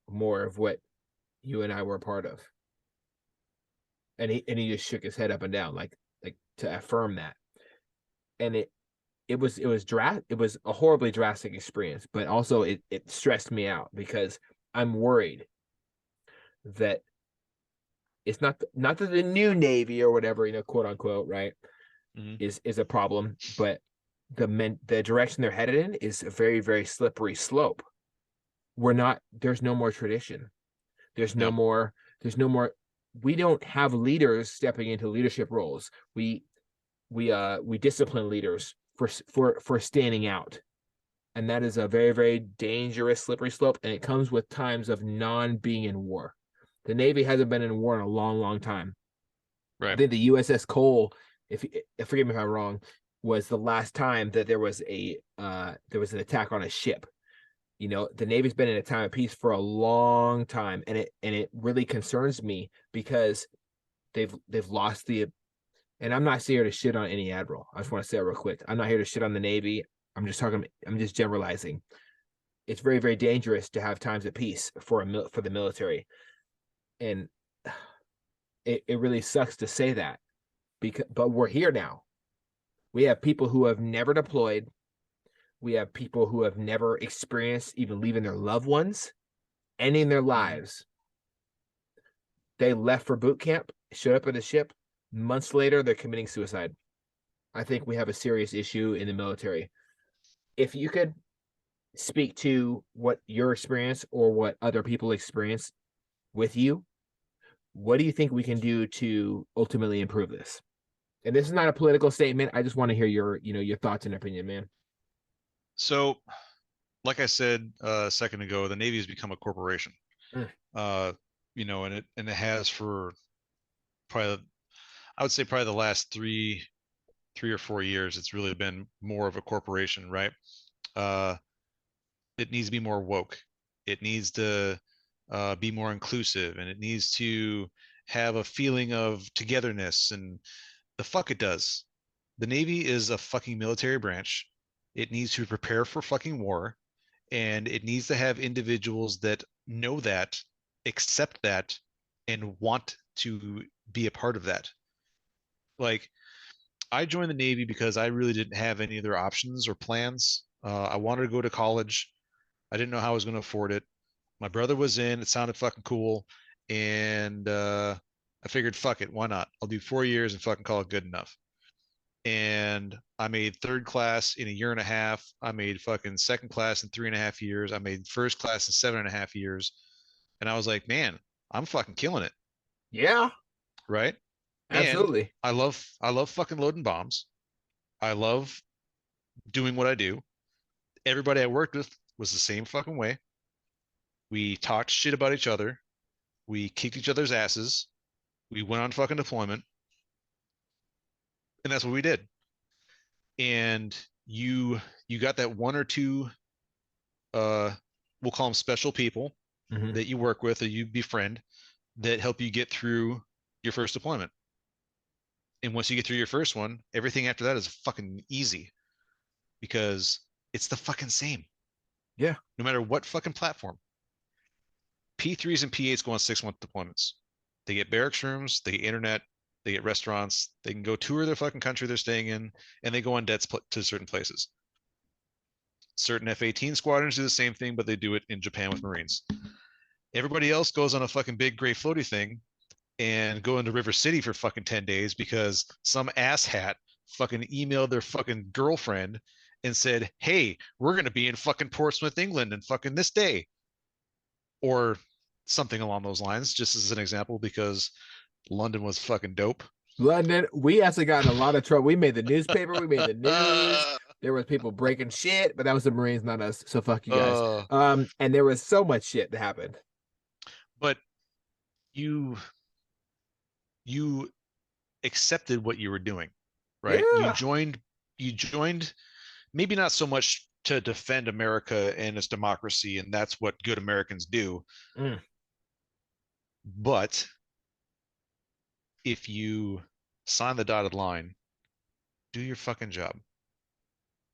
more of what you and I were a part of." And he just shook his head up and down like to affirm that. And it was a horribly drastic experience, but also it stressed me out because I'm worried that it's not that the new Navy or whatever, quote unquote, right, Mhm. is a problem, but the direction they're headed in is a very, very slippery slope. There's no more tradition. There's no No. more, there's no more, we don't have leaders stepping into leadership roles. We discipline leaders for standing out. And that is a very, very dangerous slippery slope. And it comes with times of non being in war. The Navy hasn't been in war in a long, long time. I Right. think the USS Cole, if forgive me if I'm wrong, was the last time that there was an attack on a ship. The Navy's been in a time of peace for a long time, and it really concerns me because they've lost the. And I'm not here to shit on any admiral. I just want to say it real quick. I'm not here to shit on the Navy. I'm just generalizing. It's very, very dangerous to have times of peace for the military, and it really sucks to say that but we're here now. We have people who have never deployed. We have people who have never experienced even leaving their loved ones, ending their Mhm. lives. They left for boot camp, showed up at the ship. Months later, they're committing suicide. I think we have a serious issue in the military. If you could speak to what your experience or what other people experience with you, what do you think we can do to ultimately improve this? And this is not a political statement. I just want to hear your thoughts and opinion, man. So like I said a second ago, the Navy has become a corporation. Mm. And it has for probably, I would say probably the last 3 or 4 years, it's really been more of a corporation, right? Uh, it needs to be more woke. It needs to be more inclusive, and it needs to have a feeling of togetherness. And the fuck it does. The Navy is a fucking military branch. It needs to prepare for fucking war, and it needs to have individuals that know that, accept that, and want to be a part of that. Like, I joined the Navy because I really didn't have any other options or plans. I wanted to go to college. I didn't know how I was going to afford it. My brother was in. It sounded fucking cool, and I figured, fuck it, why not? I'll do 4 years and fucking call it good enough. And I made third class in a year and a half. I made fucking second class in 3.5 years. I made first class in 7.5 years. And I was like, man, I'm fucking killing it, Yeah, right? And absolutely. I love fucking loading bombs. I love doing what I do. Everybody I worked with was the same fucking way. We talked shit about each other. We kicked each other's asses. We went on fucking deployment, and that's what we did. And you got that one or two, uh we'll call them special people, Hmm. that you work with or you befriend, that help you get through your first deployment. And once you get through your first one, everything after that is fucking easy, because it's the fucking same, Yeah. no matter what fucking platform. P3s and P8s go on 6 month deployments. They get barracks rooms, they get internet, they get restaurants, they can go tour their fucking country they're staying in, and they go on debts to certain places. Certain F-18 squadrons do the same thing, but they do it in Japan with Marines. Everybody else goes on a fucking big gray floaty thing and go into River City for fucking 10 days because some asshat fucking emailed their fucking girlfriend and said, hey, we're going to be in fucking Portsmouth, England, and fucking this day. Or something along those lines, just as an example, because London was fucking dope. London, we actually got in a lot of trouble. We made the newspaper, we made the news. uh, There was people breaking shit, but that was the Marines, not us. So fuck you guys. And there was so much shit that happened. but you you accepted what you were doing, right? Yeah. You joined, maybe not so much to defend America and its democracy, and that's what good Americans do. Mm. But if you sign the dotted line, do your fucking job.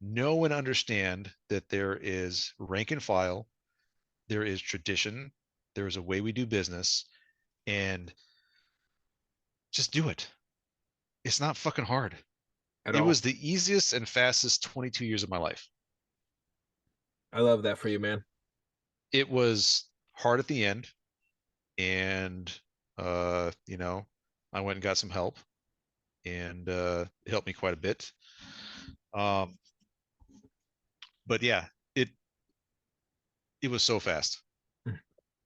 Know and understand that there is rank and file, there is tradition, there is a way we do business, and just do it. It's not fucking hard. At It all. was the easiest and fastest 22 years of my life. I love that for you, man. It was hard at the end, and I went and got some help, and it helped me quite a bit. Um, but yeah, it was so fast. Mm.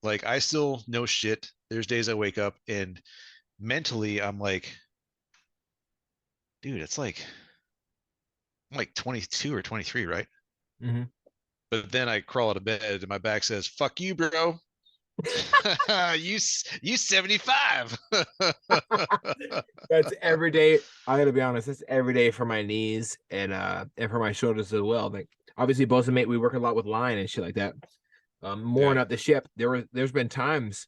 Like, I still know shit. There's days I wake up and mentally I'm like, dude, it's like I'm like 22 or 23, right? Hmm. But then I crawl out of bed and my back says, "Fuck you, bro." You 75. That's every day. I gotta be honest, that's every day for my knees and for my shoulders as well. Like obviously both mate, we work a lot with line and shit like that. Mooring Yeah. up the ship. There's been times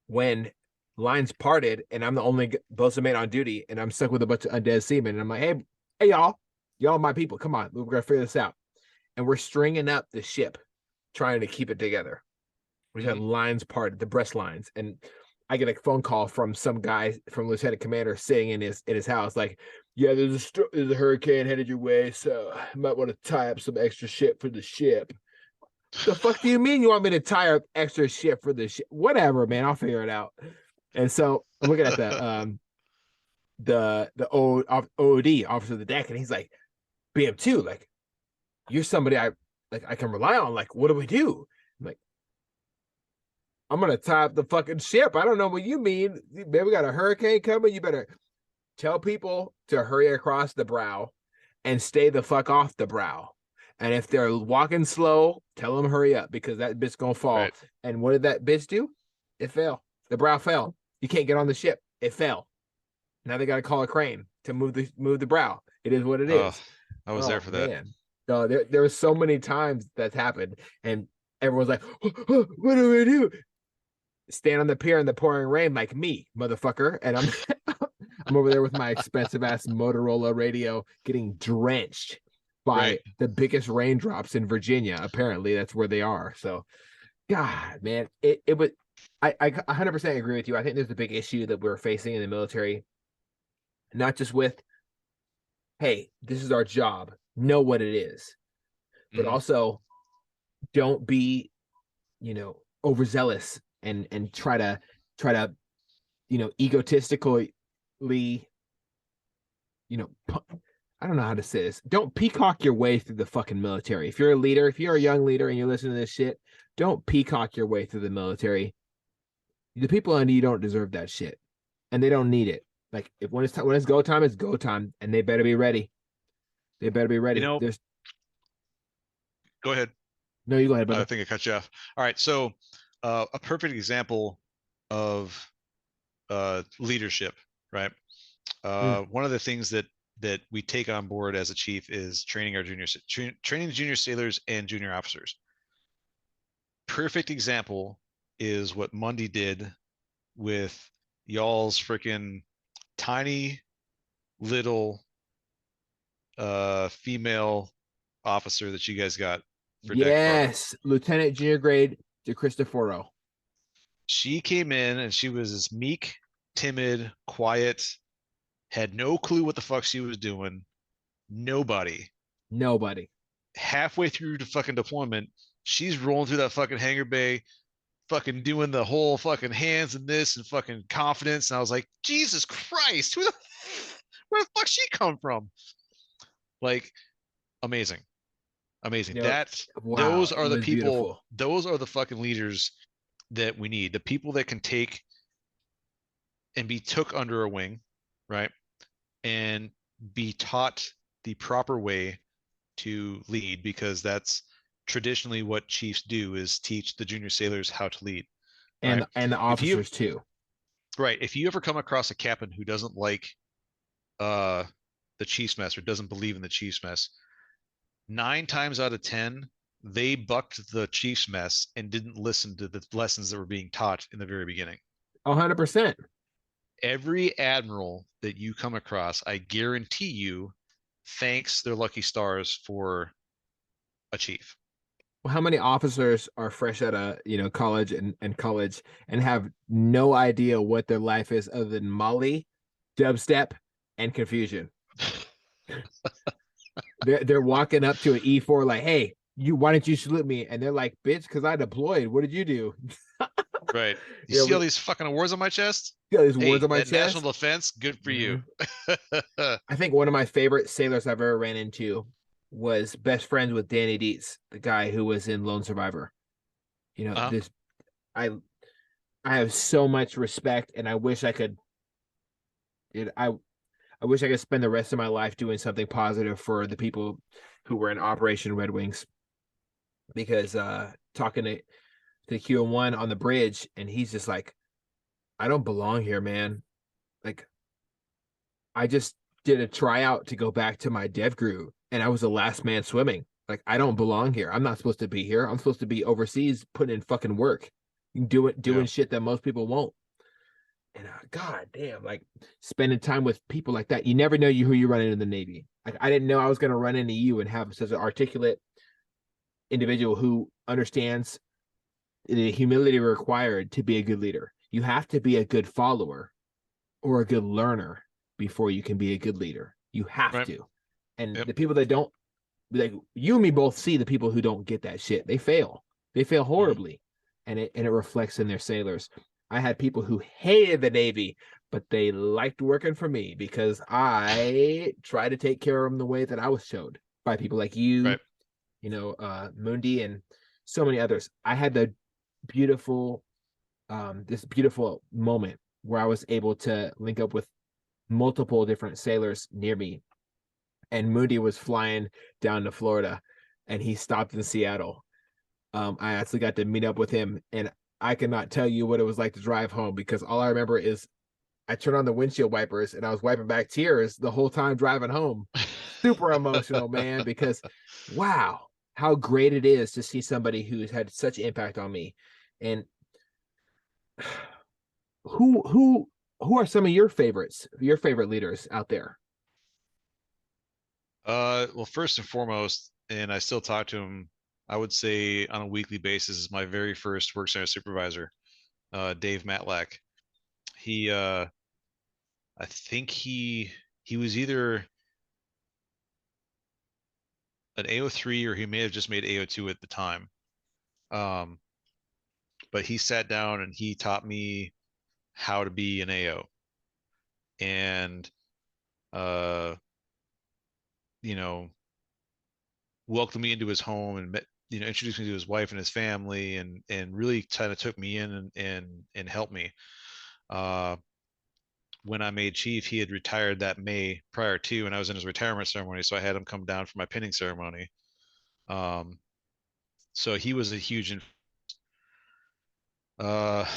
when lines parted and I'm the only bosun mate on duty and I'm stuck with a bunch of undead seamen and I'm like, hey y'all my people, come on, we're gonna figure this out. And we're stringing up the ship, trying to keep it together. We had Mhm. lines parted, the breast lines, and I get a phone call from some guy from Lieutenant Commander sitting in his house, like, yeah, there's a hurricane headed your way, so you might want to tie up some extra shit for the ship. The fuck do you mean you want me to tie up extra shit for the ship? Whatever, man, I'll figure it out. And so I'm looking at the OOD officer of the deck, and he's like, BM2, like, you're somebody I can rely on. Like, what do we do? I'm like, I'm gonna tie up the fucking ship. I don't know what you mean. Man, we got a hurricane coming. You better tell people to hurry across the brow and stay the fuck off the brow. And if they're walking slow, tell them hurry up because that bitch gonna fall. Right. And what did that bitch do? It fell. The brow fell. You can't get on the ship. It fell. Now they got to call a crane to move the brow. It is what it Oh, is. I was there Oh for that. man. So there was so many times that's happened, and everyone's like, "What do we do?" Stand on the pier in the pouring rain like me, motherfucker. And I'm I'm over there with my expensive ass Motorola radio getting drenched Right. by the biggest raindrops in Virginia. Apparently, that's where they are. So, God, man, it was. I 100% agree with you. I think there's a big issue that we're facing in the military, not just with, hey, this is our job, know what it is, but Mhm. also don't be, overzealous and try to egotistically, you know, I don't know how to say this. Don't peacock your way through the fucking military. If you're a leader, if you're a young leader and you're listening to this shit, don't peacock your way through the military. The people under you don't deserve that shit, and they don't need it. Like if when it's go time, it's go time, and they better be ready. They better be You ready. know, There's go ahead. no, you go ahead, I brother. think I cut you off. All right. So, a perfect example of leadership, right? Mm. One of the things that we take on board as a chief is training our training junior sailors and junior officers. Perfect example is what Mundy did with y'all's freaking tiny little female officer that you guys got for deck bar. Yes, Lieutenant Junior Grade to Christopher. She came in and she was this meek, timid, quiet, had no clue what the fuck she was doing. Nobody. Nobody. Halfway through the fucking deployment, she's rolling through that fucking hangar bay, fucking doing the whole fucking hands and this and fucking confidence. And I was like, Jesus Christ, where the fuck she come from? Like, amazing. Amazing. You know, That's wow, those it are the was people, beautiful. those are the fucking leaders that we need. The people that can take and be took under a wing, right? And be taught the proper way to lead because that's traditionally what chiefs do is teach the junior sailors how to lead, right? And the If you officers too. right, if you ever come across a captain who doesn't like uh the chief's mess or doesn't believe in the chief's mess, 9 times out of 10 they bucked the chief's mess and didn't listen to the lessons that were being taught in the very beginning. 100%. Every admiral that you come across, I guarantee you, thanks their lucky stars for a chief. Well, how many officers are fresh out of college and college and have no idea what their life is other than Molly, dubstep, and confusion? They're walking up to an E4 like, hey, why didn't you salute me? And they're like, bitch, because I deployed. What did you do? Right. You You know, see all we these fucking awards on my chest? got these words Hey, on my that chest. national defense, good for you. Mhm. I think one of my favorite sailors I've ever ran into was best friends with Danny Dietz, the guy who was in Lone Survivor. Uh-huh. This I I have so much respect, and I wish I could. It, I wish I could spend the rest of my life doing something positive for the people who were in Operation Red Wings. Because talking to Q1 on the bridge, and he's just like, I don't belong here, man. Like I just did a tryout to go back to my dev crew, and I was the last man swimming. Like I don't belong here. I'm not supposed to be here. I'm supposed to be overseas putting in fucking work, doing Yeah. shit that most people won't. And god damn, like spending time with people like that, you never know who you run into in the Navy. Like I didn't know I was going to run into you and have such an articulate individual who understands the humility required to be a good leader. You have to be a good follower or a good learner before you can be a good leader. You have Right. to. And Yep. the people that don't, like you and me both see the people who don't get that shit. They fail. They fail Mm-hmm. horribly. And it reflects in their sailors. I had people who hated the Navy, but they liked working for me because I try to take care of them the way that I was showed by people like you, Right. Mundi, and so many others. I had the beautiful, this beautiful moment where I was able to link up with multiple different sailors near me, and Moody was flying down to Florida, and he stopped in Seattle. I actually got to meet up with him, and I cannot tell you what it was like to drive home, because all I remember is I turned on the windshield wipers and I was wiping back tears the whole time driving home. Super emotional, man, because wow, how great it is to see somebody who's had such impact on me. And who are some of your favorites, your favorite leaders out there? Well, first and foremost, and I still talk to him, I would say on a weekly basis, is my very first work center supervisor, Dave Matlack. He, I think he was either an AO3 or he may have just made AO2 at the time. Um, but he sat down and he taught me how to be an AO, and uh, you know, welcomed me into his home and met, introduced me to his wife and his family, and really kind of took me in and helped me. Uh, when I made chief, he had retired that May prior to, and I was in his retirement ceremony, so I had him come down for my pinning ceremony. Um, so he was a huge. I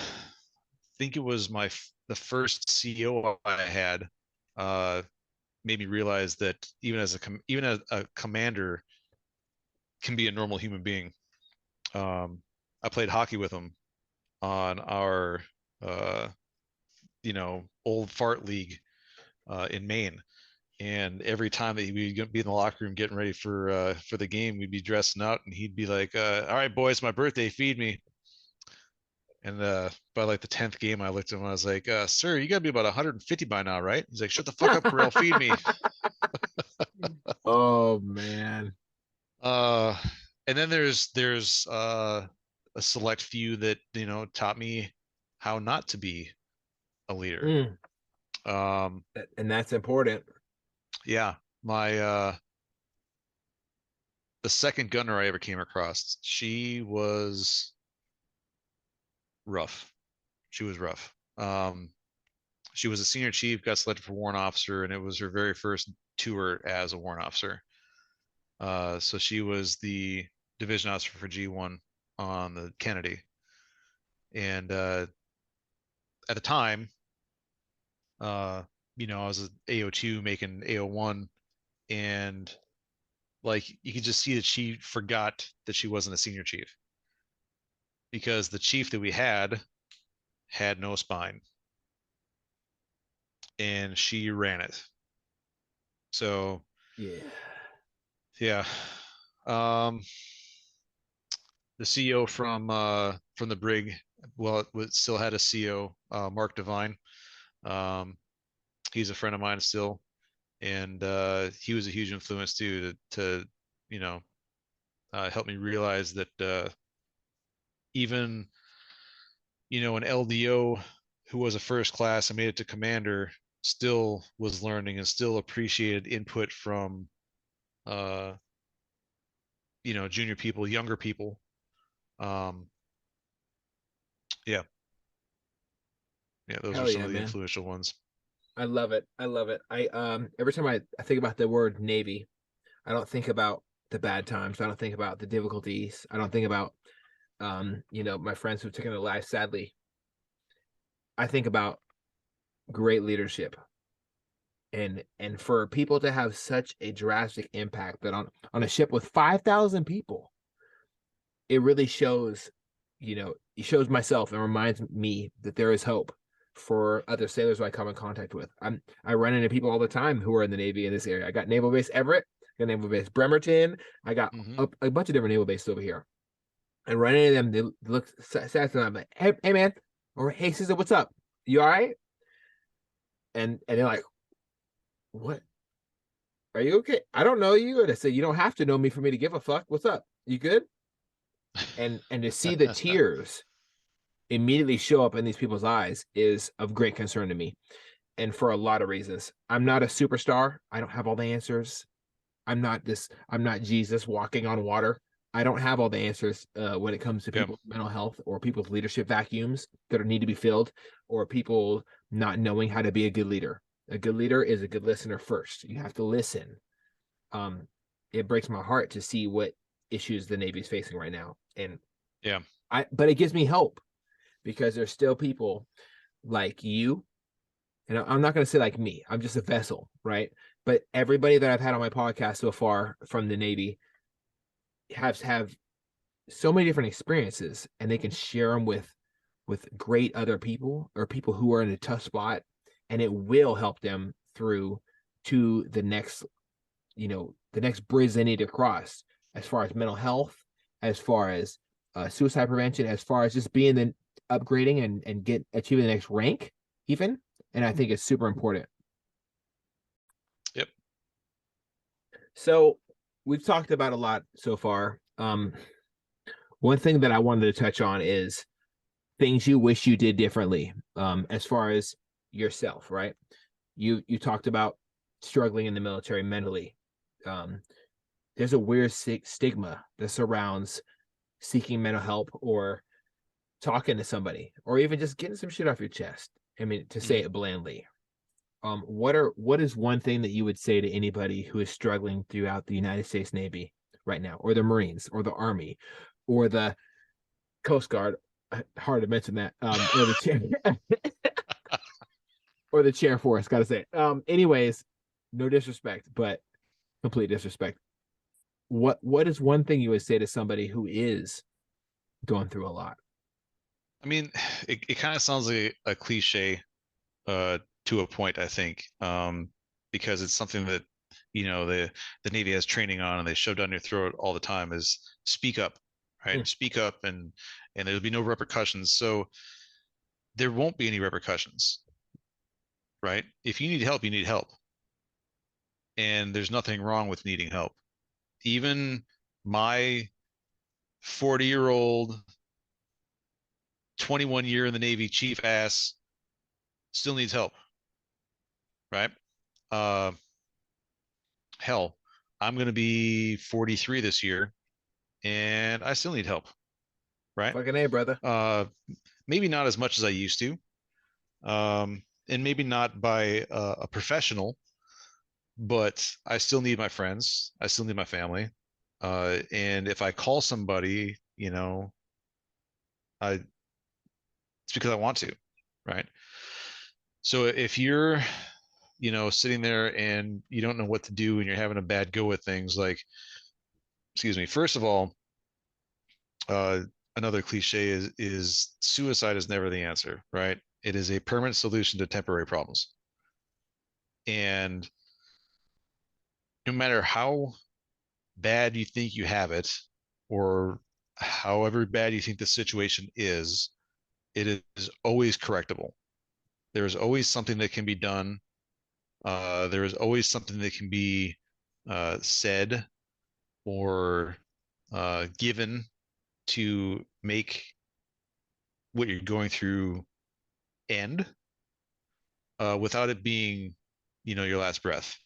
think it was the first CEO I had. Uh, made me realize that even as a commander can be a normal human being. I played hockey with him on our uh, old fart league in Maine. And every time that we'd be in the locker room getting ready for the game, we'd be dressing up, and he'd be like, "All right, boys, my birthday, feed me." And by like the 10th game, I looked at him and I was like, "Sir, you got to be about 150 by now, right?" He's like, "Shut the fuck up, Correll, feed me." Oh man. Uh, and then there's a select few that taught me how not to be a leader. Mm. Um, And that's important. yeah, my the second gunner I ever came across, she was rough. She was rough. She was a senior chief, got selected for warrant officer, and it was her very first tour as a warrant officer. So she was the division officer for G1 on the Kennedy, and at the time, uh, I was an AO2 making AO1, and like you could just see that she forgot that she wasn't a senior chief, because the chief that we had no spine, and she ran it. So Yeah. yeah, um, the CEO from the brig, well, it still had a CEO, Mark Devine. Um, he's a friend of mine still, and he was a huge influence too to you know help me realize that even an LDO who was a first class and made it to commander still was learning and still appreciated input from uh, junior people, younger people. Um, yeah, yeah, those are Hell some yeah, of the man. influential ones. I love it. I love it. I every time I think about the word Navy, I don't think about the bad times. I don't think about the difficulties. I don't think about my friends who've taken their lives sadly. I think about great leadership, and for people to have such a drastic impact that on a ship with 5,000 people, it really shows, it shows myself and reminds me that there is hope for other sailors who I come in contact with. I run into people all the time who are in the Navy in this area. I got Naval Base Everett, I got Naval Base Bremerton, I got Mm-hmm. a bunch of different naval bases over here. And running into them, they look sad, and I'm like, hey man, or hey sister, what's up? You all right? And they're like, what? Are you okay? I don't know you. And I said, you don't have to know me for me to give a fuck. What's up? You good? And to see the tears immediately show up in these people's eyes is of great concern to me. And for a lot of reasons. I'm not a superstar. I don't have all the answers. I'm not Jesus walking on water. I don't have all the answers when it comes to Yeah. people's mental health or people's leadership vacuums that need to be filled, or people not knowing how to be a good leader. A good leader is a good listener first. You have to listen. Um, it breaks my heart to see what issues the Navy's facing right now. And Yeah. but it gives me hope because there's still people like you, and I'm not going to say like me, I'm just a vessel, right? But everybody that I've had on my podcast so far from the Navy have so many different experiences, and they can share them with great other people or people who are in a tough spot, and it will help them through to the next, the next bridge they need to cross, as far as mental health, as far as suicide prevention, as far as just being the upgrading and get achieving the next rank even. And I think it's super important. Yep. So we've talked about a lot so far. One thing that I wanted to touch on is things you wish you did differently, as far as yourself, right? You talked about struggling in the military mentally. Um, there's a weird stigma that surrounds seeking mental help or talking to somebody or even just getting some shit off your chest. I mean, to say Mhm. it blandly. What is one thing that you would say to anybody who is struggling throughout the United States Navy right now, or the Marines, or the Army, or the Coast Guard? Hard to mention that, or the chair, or the chair force. Got to say. Anyways, no disrespect, but complete disrespect. What is one thing you would say to somebody who is going through a lot? I mean, it kind of sounds like a cliche to a point, I think, because it's something that the Navy has training on, and they shove down your throat all the time is speak up, right? Hmm. Speak up, and there'll be no repercussions. So there won't be any repercussions, right? If you need help, you need help, and there's nothing wrong with needing help. Even my 40-year-old, 21 year in the Navy chief ass still needs help, right? Uh, Hell, I'm going to be 43 this year, and I still need help, right? Fucking A, brother. Uh, Maybe not as much as I used to, and maybe not by a professional, but I still need my friends. I still need my family. And if I call somebody, I it's because I want to, right? So if you're, sitting there and you don't know what to do and you're having a bad go with things, like, excuse me, first of all, uh, another cliche is suicide is never the answer, right? It is a permanent solution to temporary problems. And no matter how bad you think you have it, or however bad you think the situation is, it is always correctable. There is always something that can be done. There is always something that can be said or given to make what you're going through end, without it being, your last breath.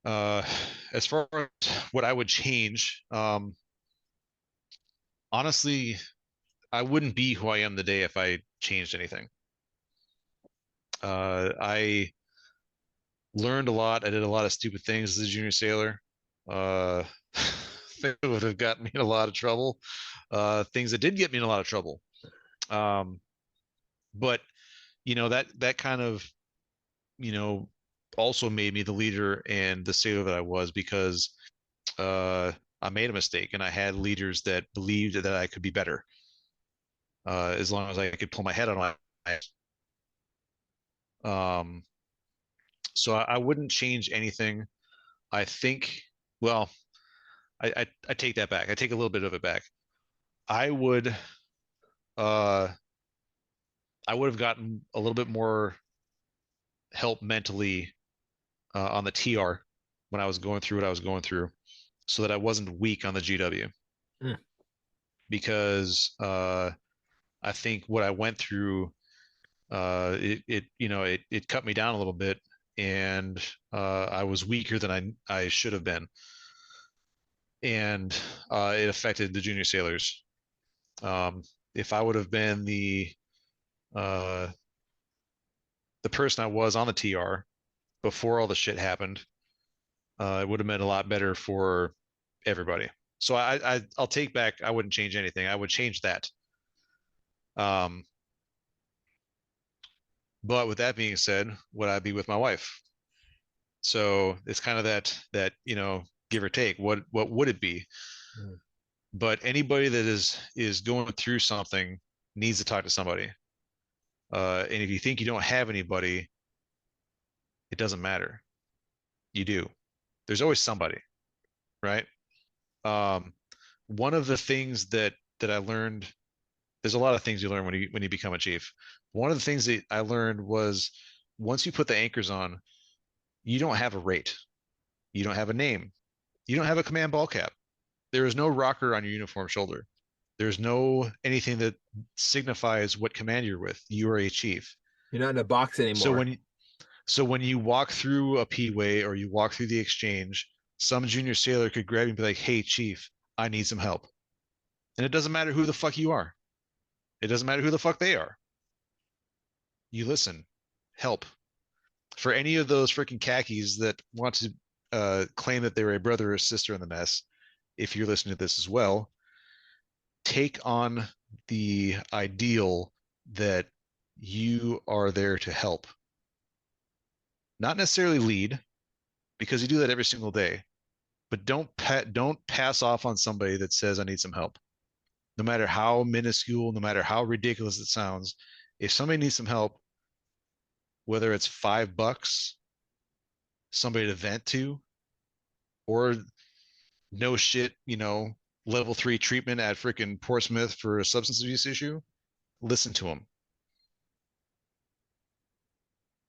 Uh, as far as what I would change, honestly, I wouldn't be who I am today if I changed anything. I learned a lot. I did a lot of stupid things as a junior sailor. Uh, that would have gotten me in a lot of trouble. Things that did get me in a lot of trouble. Um, but that kind of, you know, also made me the leader and the sailor that I was, because I made a mistake and I had leaders that believed that I could be better, as long as I could pull my head on my. Um, so I wouldn't change anything. I think, well, I take that back. I take a little bit of it back. I would uh I would have gotten a little bit more help mentally on the TR when I was going through what I was going through, so that I wasn't weak on the GW, Mm. because I think what I went through, it cut me down a little bit, and I was weaker than I should have been, and it affected the junior sailors. Um, if I would have been uh, the person I was on the TR before all the shit happened, it would have been a lot better for everybody. So I'll take back. I wouldn't change anything. I would change that. Um, but with that being said, would I be with my wife? So it's kind of that give or take. What would it be? Mm. But anybody that is going through something needs to talk to somebody. And if you think you don't have anybody, it doesn't matter. You do. There's always somebody, right? Um, one of the things that I learned, there's a lot of things you learn when you become a chief. One of the things that I learned was once you put the anchors on, you don't have a rate, you don't have a name, you don't have a command ball cap. There is no rocker on your uniform shoulder. There's no anything that signifies what command you're with. You are a chief. You're not in a box So anymore. when you walk through a P-way or you walk through the exchange, some junior sailor could grab you and be like, "Hey, chief, I need some help." And it doesn't matter who the fuck you are. It doesn't matter who the fuck they are. You listen, help. For any of those freaking khakis that want to claim that they're a brother or sister in the mess, if you're listening to this as well, take on the ideal that you are there to help, not necessarily lead, because you do that every single day. But don't pass off on somebody that says I need some help, no matter how minuscule, no matter how ridiculous it sounds. If somebody needs some help, whether it's $5, somebody to vent to, or no shit, level 3 treatment at freaking Portsmouth for a substance abuse issue, listen to them.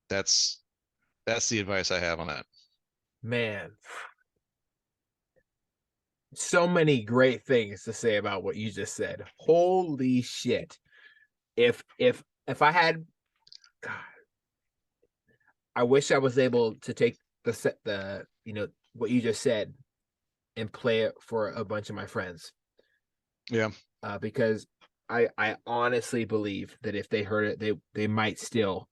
That's that's the advice I have on that. Man, so many great things to say about what you just said. Holy shit. If I had, God, I wish I was able to take the what you just said and play it for a bunch of my friends. Yeah. Because I honestly believe that if they heard it, they might still,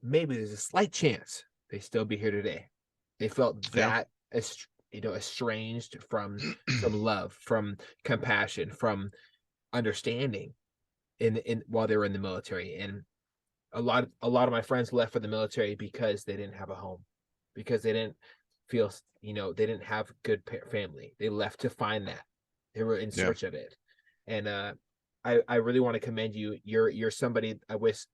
maybe there's a slight chance they still be here today. They felt Yeah. that estranged from love, from compassion, from understanding in while they were in the military. And a lot of my friends left for the military because they didn't have a home, because they didn't feel, they didn't have good family. They left to find that. They were in Yeah. search of it. And I really want to commend you. You're somebody I wish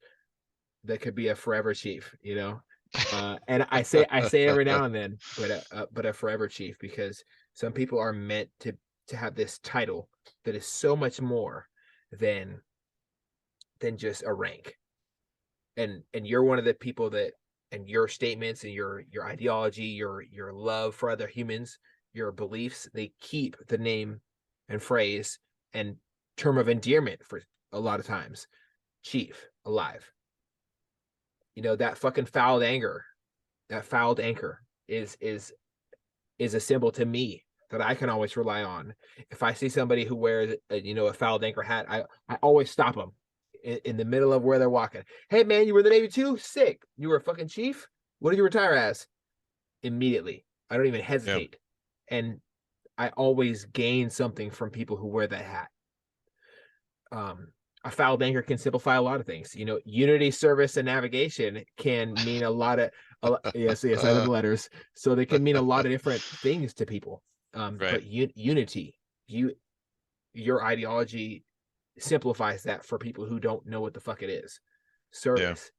that could be a forever chief. And I say every now and then, but a forever chief, because some people are meant to have this title that is so much more than just a rank. And you're one of the people that, and your statements and your ideology, your love for other humans, your beliefs, they keep the name and phrase and term of endearment for a lot of times, chief, alive. That fucking fouled anger, that fouled anchor is a symbol to me that I can always rely on. If I see somebody who wears a fouled anchor hat, I always stop them in the middle of where they're walking. Hey man, you were in the Navy too? Sick. You were a fucking chief? What did you retire as? Immediately. I don't even Yeah. hesitate. And I always gain something from people who wear that hat. um a fouled anchor can simplify a lot of things. Unity, service, and navigation can mean yes, I know the letters. So they can mean a lot of different things to people. Right. But unity, your ideology simplifies that for people who don't know what the fuck it is. Yeah. Service,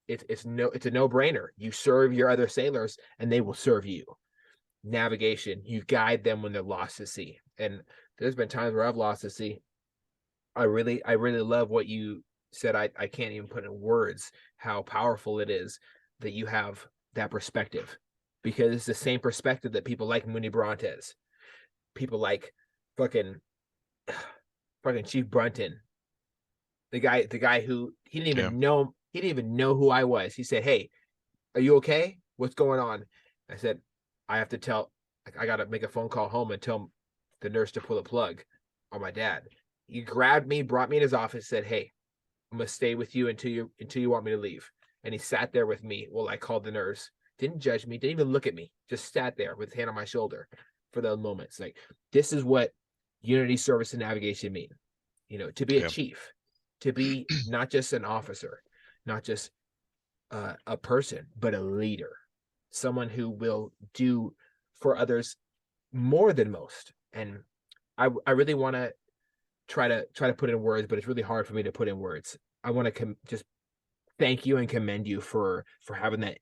it's a no-brainer. You serve your other sailors and they will serve you. Navigation, you guide them when they're lost at sea. And there's been times where I've lost at sea. I really love what you said. I can't even put in words how powerful it is that you have that perspective, because it's the same perspective that people like Mooney Brontes, people like fucking fucking Chief Brunton, the guy who Yeah. he didn't even know who I was. He said, "Hey, are you okay? What's going on?" I said, "I have to tell. I got to make a phone call home and tell the nurse to pull a plug on my dad." He grabbed me, brought me in his office, said, "Hey, I'm gonna stay with you until you want me to leave." And he sat there with me while I called the nurse. Didn't judge me, didn't even look at me, just sat there with his hand on my shoulder for those moments. Like, this is what unity, service, and navigation mean. To be a Yeah. chief, to be not just an officer, not just a person, but a leader, someone who will do for others more than most. And I really want to try to put in words, but it's really hard for me to put in words. I want to just thank you and commend you for having that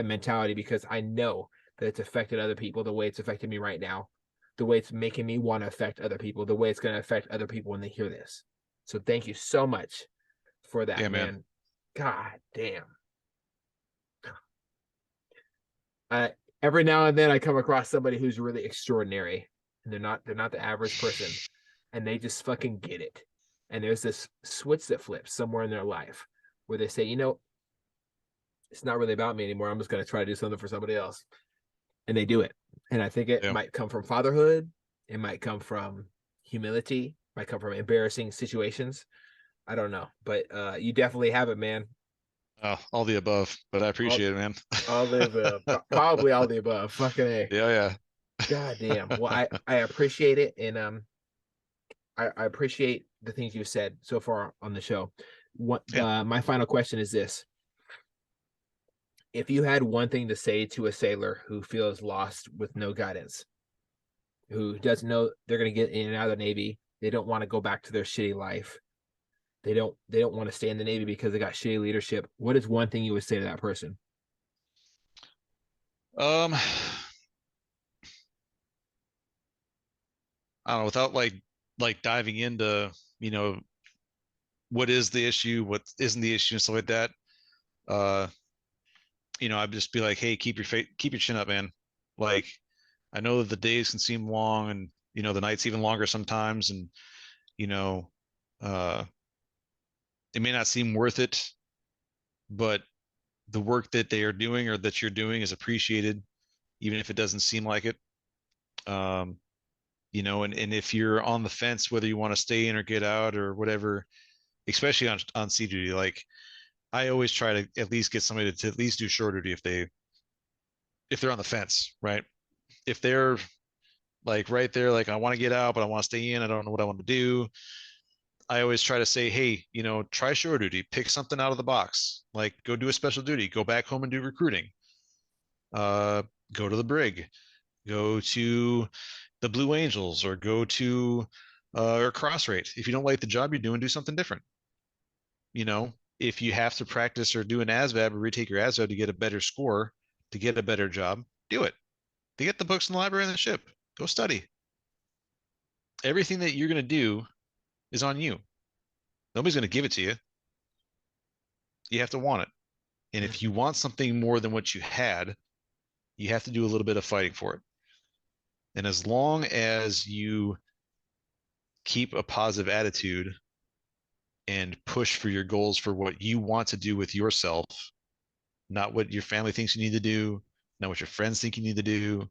mentality, because I know that it's affected other people the way it's affected me right now, the way it's making me want to affect other people, the way it's going to affect other people when they hear this. So thank you so much for that, Yeah, man. man. God damn. Every now and then I come across somebody who's really extraordinary, and they're not the average person, and they just fucking get it. And there's this switch that flips somewhere in their life where they say, it's not really about me anymore. I'm just going to try to do something for somebody else. And they do it. And I think it Yeah. might come from fatherhood. It might come from humility, might come from embarrassing situations. I don't know, but you definitely have it, man. All the above, but I All, appreciate it, man. all the above, probably all the above. Fucking A. Yeah, God yeah. damn. Well, I appreciate it. And I appreciate the things you've said so far on the show. Yeah. My final question is this: if you had one thing to say to a sailor who feels lost with no guidance, who doesn't know they're going to get in and out of the Navy, they don't want to go back to their shitty life, they don't want to stay in the Navy because they got shitty leadership, what is one thing you would say to that person? Um, I don't know, without like diving into, you know, what is the issue, what isn't the issue and stuff like that. Uh, I'd just be like, hey, keep your chin up, man. Like, I know that the days can seem long and, the nights even longer sometimes. And, you know, uh, it may not seem worth it, but the work that they are doing or that you're doing is appreciated, even if it doesn't seem like it. Um, and if you're on the fence whether you want to stay in or get out or whatever, especially on sea duty, like I always try to at least get somebody to at least do shore duty if they're on the fence, right? If they're like right there, like I want to get out, but I want to stay in, I don't know what I want to do. I always try to say, hey, try shore duty, pick something out of the box, like go do a special duty, go back home and do recruiting, uh, go to the brig, go to the Blue Angels, or go to or cross rate. If you don't like the job you're doing, do something different. You know, if you have to practice or do an ASVAB or retake your ASVAB to get a better score, to get a better job, do it. To get the books in the library on the ship, go study. Everything that you're going to do is on you. Nobody's going to give it to you. You have to want it. And if you want something more than what you had, you have to do a little bit of fighting for it. And as long as you keep a positive attitude and push for your goals for what you want to do with yourself, not what your family thinks you need to do, not what your friends think you need to do,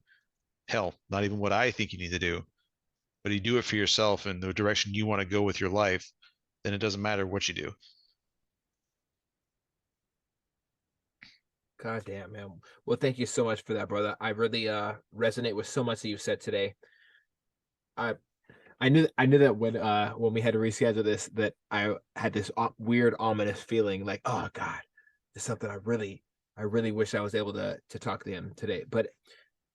hell, not even what I think you need to do, but you do it for yourself and the direction you want to go with your life, then it doesn't matter what you do. God damn, man. Well, thank you so much for that, brother. I really resonate with so much that you've said today. I I knew that when we had to reschedule this, that I had this weird ominous feeling like, oh God, there's something I really wish I was able to talk to him today. But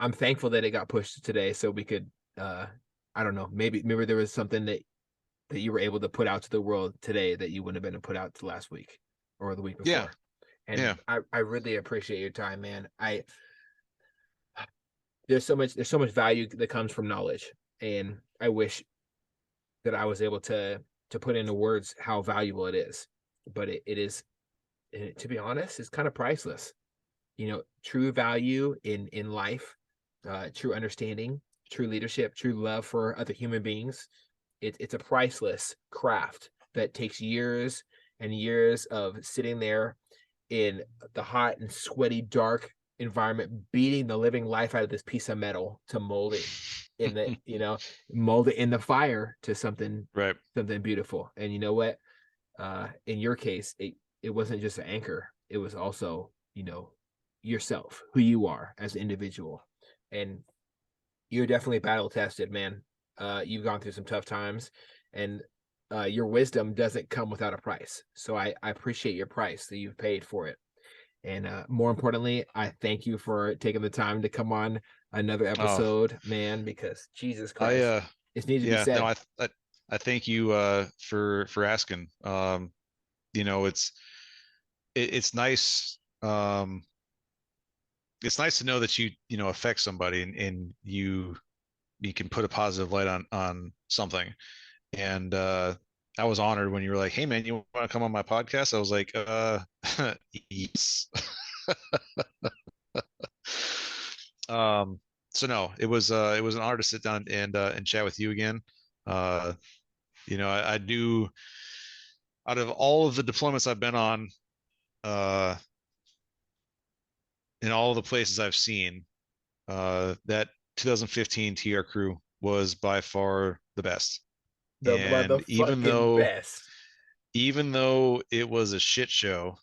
I'm thankful that it got pushed to today so we could I don't know, maybe there was something that you were able to put out to the world today that you wouldn't have been to put out to last week or the week Yeah. before. And Yeah. I really appreciate your time, man. There's so much value that comes from knowledge. And I wish that I was able to put into words how valuable it is. But it is, to be honest, it's kind of priceless. True value in life, true understanding, true leadership, true love for other human beings. It's a priceless craft that takes years and years of sitting there in the hot and sweaty, dark environment, beating the living life out of this piece of metal to mold it in the, mold it in the fire to something Right. something beautiful. And you know what? In your case, it wasn't just an anchor. It was also, yourself, who you are as an individual. And You're definitely battle tested, man. You've gone through some tough times, and your wisdom doesn't come without a price. So I appreciate your price that you've paid for it. And more importantly, I thank you for taking the time to come on another Oh, episode, man, because Jesus I Christ, it needs to be yeah, no, said. I thank you for asking. You know, it's nice. It's nice to know that you know affect somebody, and you can put a positive light on something. And I was honored when you were like, "Hey man, you want to come on my podcast?" I was like, yes. um so no, it was an honor to sit down and chat with you again. uh you know, I do, out of all of the deployments I've been on, uh in all of the places I've seen, that 2015 TR crew was by far the best. The And motherfucking best. even though it was a shit show,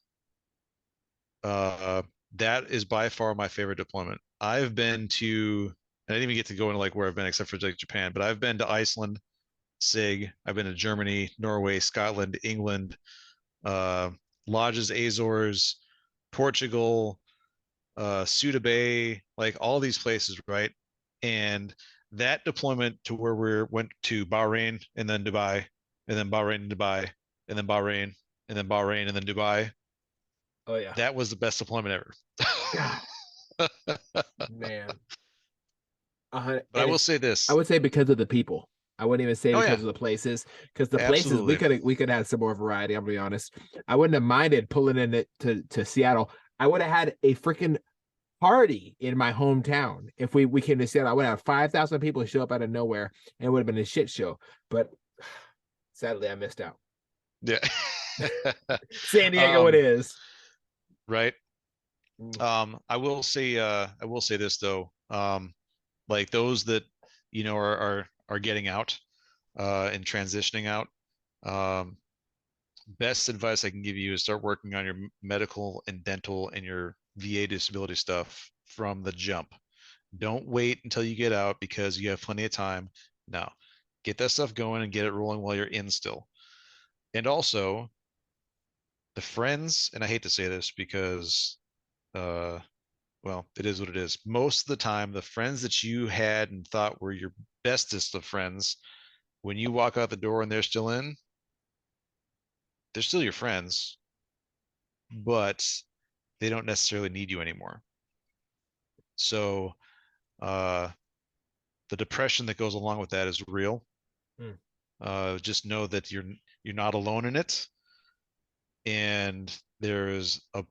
uh that is by far my favorite deployment. I've been to, I didn't even get to go into like where I've been except for like Japan, but I've been to Iceland, SIG, I've been to Germany, Norway, Scotland, England, uh Lodges, Azores, Portugal, Suda Bay, like all these places, right? And that deployment to where we went to Bahrain and then Dubai, and then Bahrain and Dubai, and then Bahrain, and then Bahrain, and then Dubai, Oh yeah. that was the best deployment ever. God, man. But I And will it's, say I this. would say because of the people. I wouldn't even say Oh because yeah, of the places, because the places absolutely. we could have some more variety. I'm gonna be honest. I wouldn't have minded pulling in it to Seattle. I would have had a freaking party in my hometown if we came to Seattle. I would have 5,000 people show up out of nowhere, and it would have been a shit show. But sadly, I missed out. Yeah. San Diego, it um, is. right. Mm. I will say this though. Like those that, you know, are getting out, and transitioning out. Um, best advice I can give you is start working on your medical and dental and your VA disability stuff from the jump. Don't wait until you get out because you have plenty of time. No, get that stuff going and get it rolling while you're in still. And also the friends, and I hate to say this because, uh, well, it is what it is. Most of the time, the friends that you had and thought were your bestest of friends, when you walk out the door and they're still in, they're still your friends, but they don't necessarily need you anymore. So uh, the depression that goes along with that is real. Mm. Just know that you're not alone in it, and there's a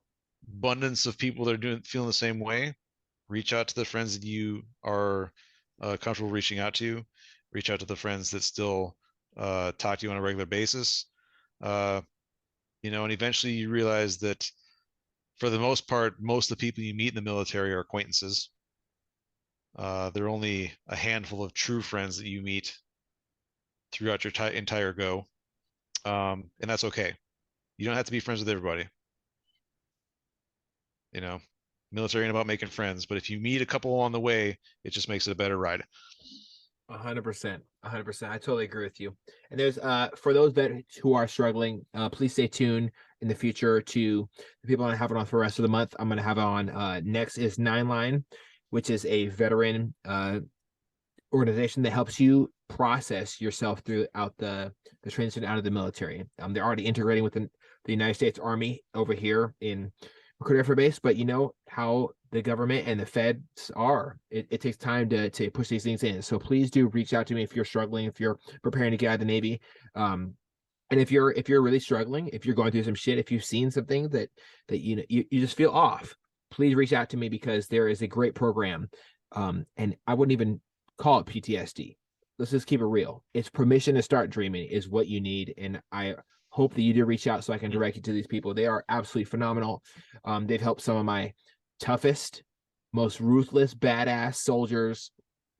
abundance of people that are doing feeling the same way. Reach out to the friends that you are comfortable reaching out to. Reach out to the friends that still talk to you on a regular basis. Uh, you know, and eventually you realize that for the most part, most of the people you meet in the military are acquaintances. There are only a handful of true friends that you meet throughout your entire go, and that's okay. You don't have to be friends with everybody. You know, military ain't about making friends, but if you meet a couple along the way, it just makes it a better ride. 100%, 100%. I totally agree with you. And there's for those that who are struggling, please stay tuned in the future to the people I have it on for the rest of the month. I'm gonna have on next is Nine Line, which is a veteran organization that helps you process yourself throughout the transition out of the military. They're already integrating with the United States Army over here in McCurdy Air Force Base, but you know how the government and the feds are. It takes time to push these things in. So please do reach out to me if you're struggling, if you're preparing to get out of the Navy. And if you're really struggling, if you're going through some shit, if you've seen something that you know you just feel off, please reach out to me because there is a great program. And I wouldn't even call it PTSD. Let's just keep it real. It's permission to start dreaming is what you need. And I hope that you do reach out so I can direct you to these people. They are absolutely phenomenal. They've helped some of my toughest, most ruthless, badass soldiers,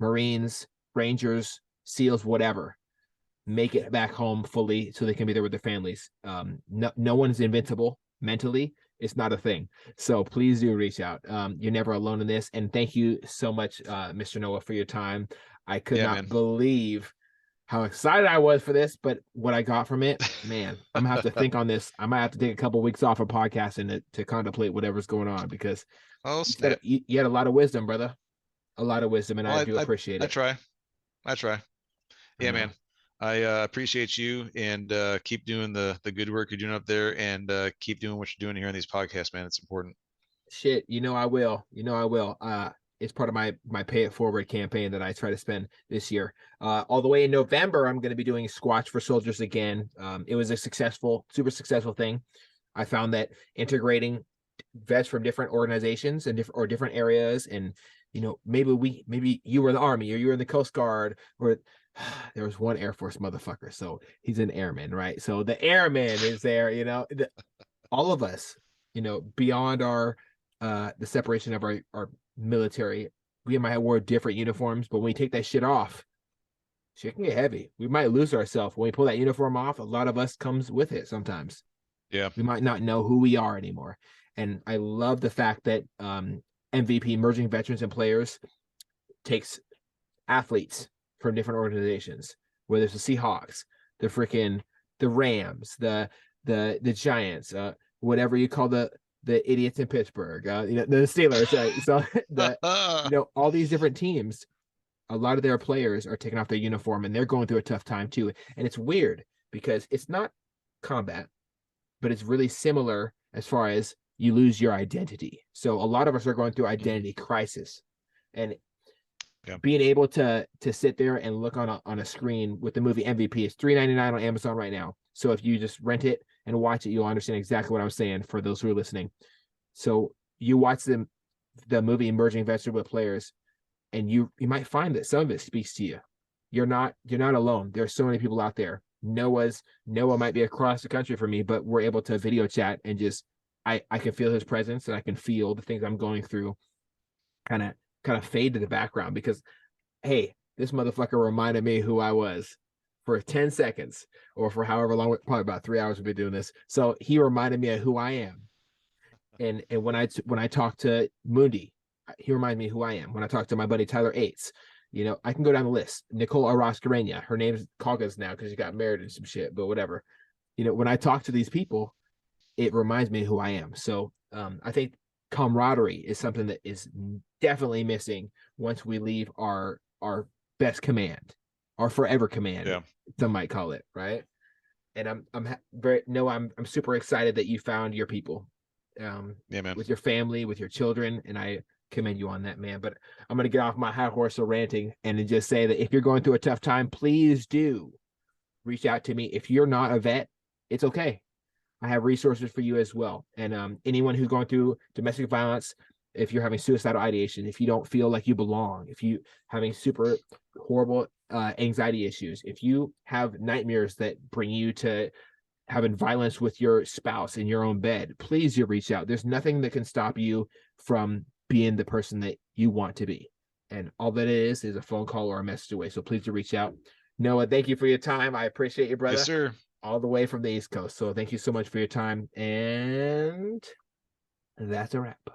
Marines, Rangers, SEALs, whatever, make it back home fully so they can be there with their families. No one's invincible mentally. It's not a thing. So please do reach out. You're never alone in this. And thank you so much, Mr. Noah, for your time. I could Yeah, not man. believe how excited I was for this, but what I got from it, man, I'm gonna have to think on this. I might have to take a couple weeks off of podcasting to contemplate whatever's going on because Oh, you said snap. you had a lot of wisdom, brother. A lot of wisdom, and I Well, do appreciate I it. try. I try. I Yeah, know. man. I appreciate you and keep doing the good work you're doing up there and keep doing what you're doing here on these podcasts, man. It's important. Shit, I will. I will. It's part of my pay it forward campaign that I try to spend this year. All the way in November, I'm going to be doing Squatch for Soldiers again. It was a super successful thing. I found that integrating vets from different organizations and different areas, and maybe you were in the Army or you were in the Coast Guard, or there was one Air Force motherfucker, so he's an airman, right? So the airman is there, all of us, beyond our the separation of our military, we might have wore different uniforms, but when we take that shit off, shit can get heavy. We might lose ourselves. When we pull that uniform off, a lot of us comes with it sometimes. Yeah. We might not know who we are anymore. And I love the fact that MVP, Emerging Veterans and Players, takes athletes from different organizations, whether it's the Seahawks, the Rams, the Giants, whatever you call the idiots in Pittsburgh, the Steelers. So all these different teams, a lot of their players are taking off their uniform and they're going through a tough time too. And it's weird because it's not combat, but it's really similar as far as you lose your identity. So a lot of us are going through identity crisis, and Yeah. being able to sit there and look on a screen with the movie MVP is $3.99 on Amazon right now. So if you just rent it and watch it, you'll understand exactly what I'm saying for those who are listening. So you watch the movie Emerging Vegetable Players, and you might find that some of it speaks to you. You're not alone. There's so many people out there. Noah might be across the country from me, but we're able to video chat and just I can feel his presence and I can feel the things I'm going through kind of fade to the background because hey, this motherfucker reminded me who I was for 10 seconds or for however long, probably about 3 hours we've been doing this. So he reminded me of who I am. And when I talk to Mundi, he reminds me who I am. When I talk to my buddy Tyler Aites, I can go down the list. Nicole Arascarena, her name's Cogas now because she got married and some shit, but whatever. When I talk to these people, it reminds me who I am. So I think camaraderie is something that is definitely missing once we leave our best command, our forever command, Yeah. some might call it, right? And I'm super excited that you found your people, Yeah, man. with your family, with your children, and I commend you on that, man. But I'm gonna get off my high horse of ranting and just say that if you're going through a tough time, please do reach out to me. If you're not a vet, it's okay. I have resources for you as well. And anyone who's going through domestic violence, if you're having suicidal ideation, if you don't feel like you belong, if you having super horrible anxiety issues, if you have nightmares that bring you to having violence with your spouse in your own bed, please you reach out. There's nothing that can stop you from being the person that you want to be. And all that is a phone call or a message away. So please do reach out. Noah, thank you for your time. I appreciate you, Yes, brother, sir. all the way from the East Coast. So thank you so much for your time. And that's a wrap.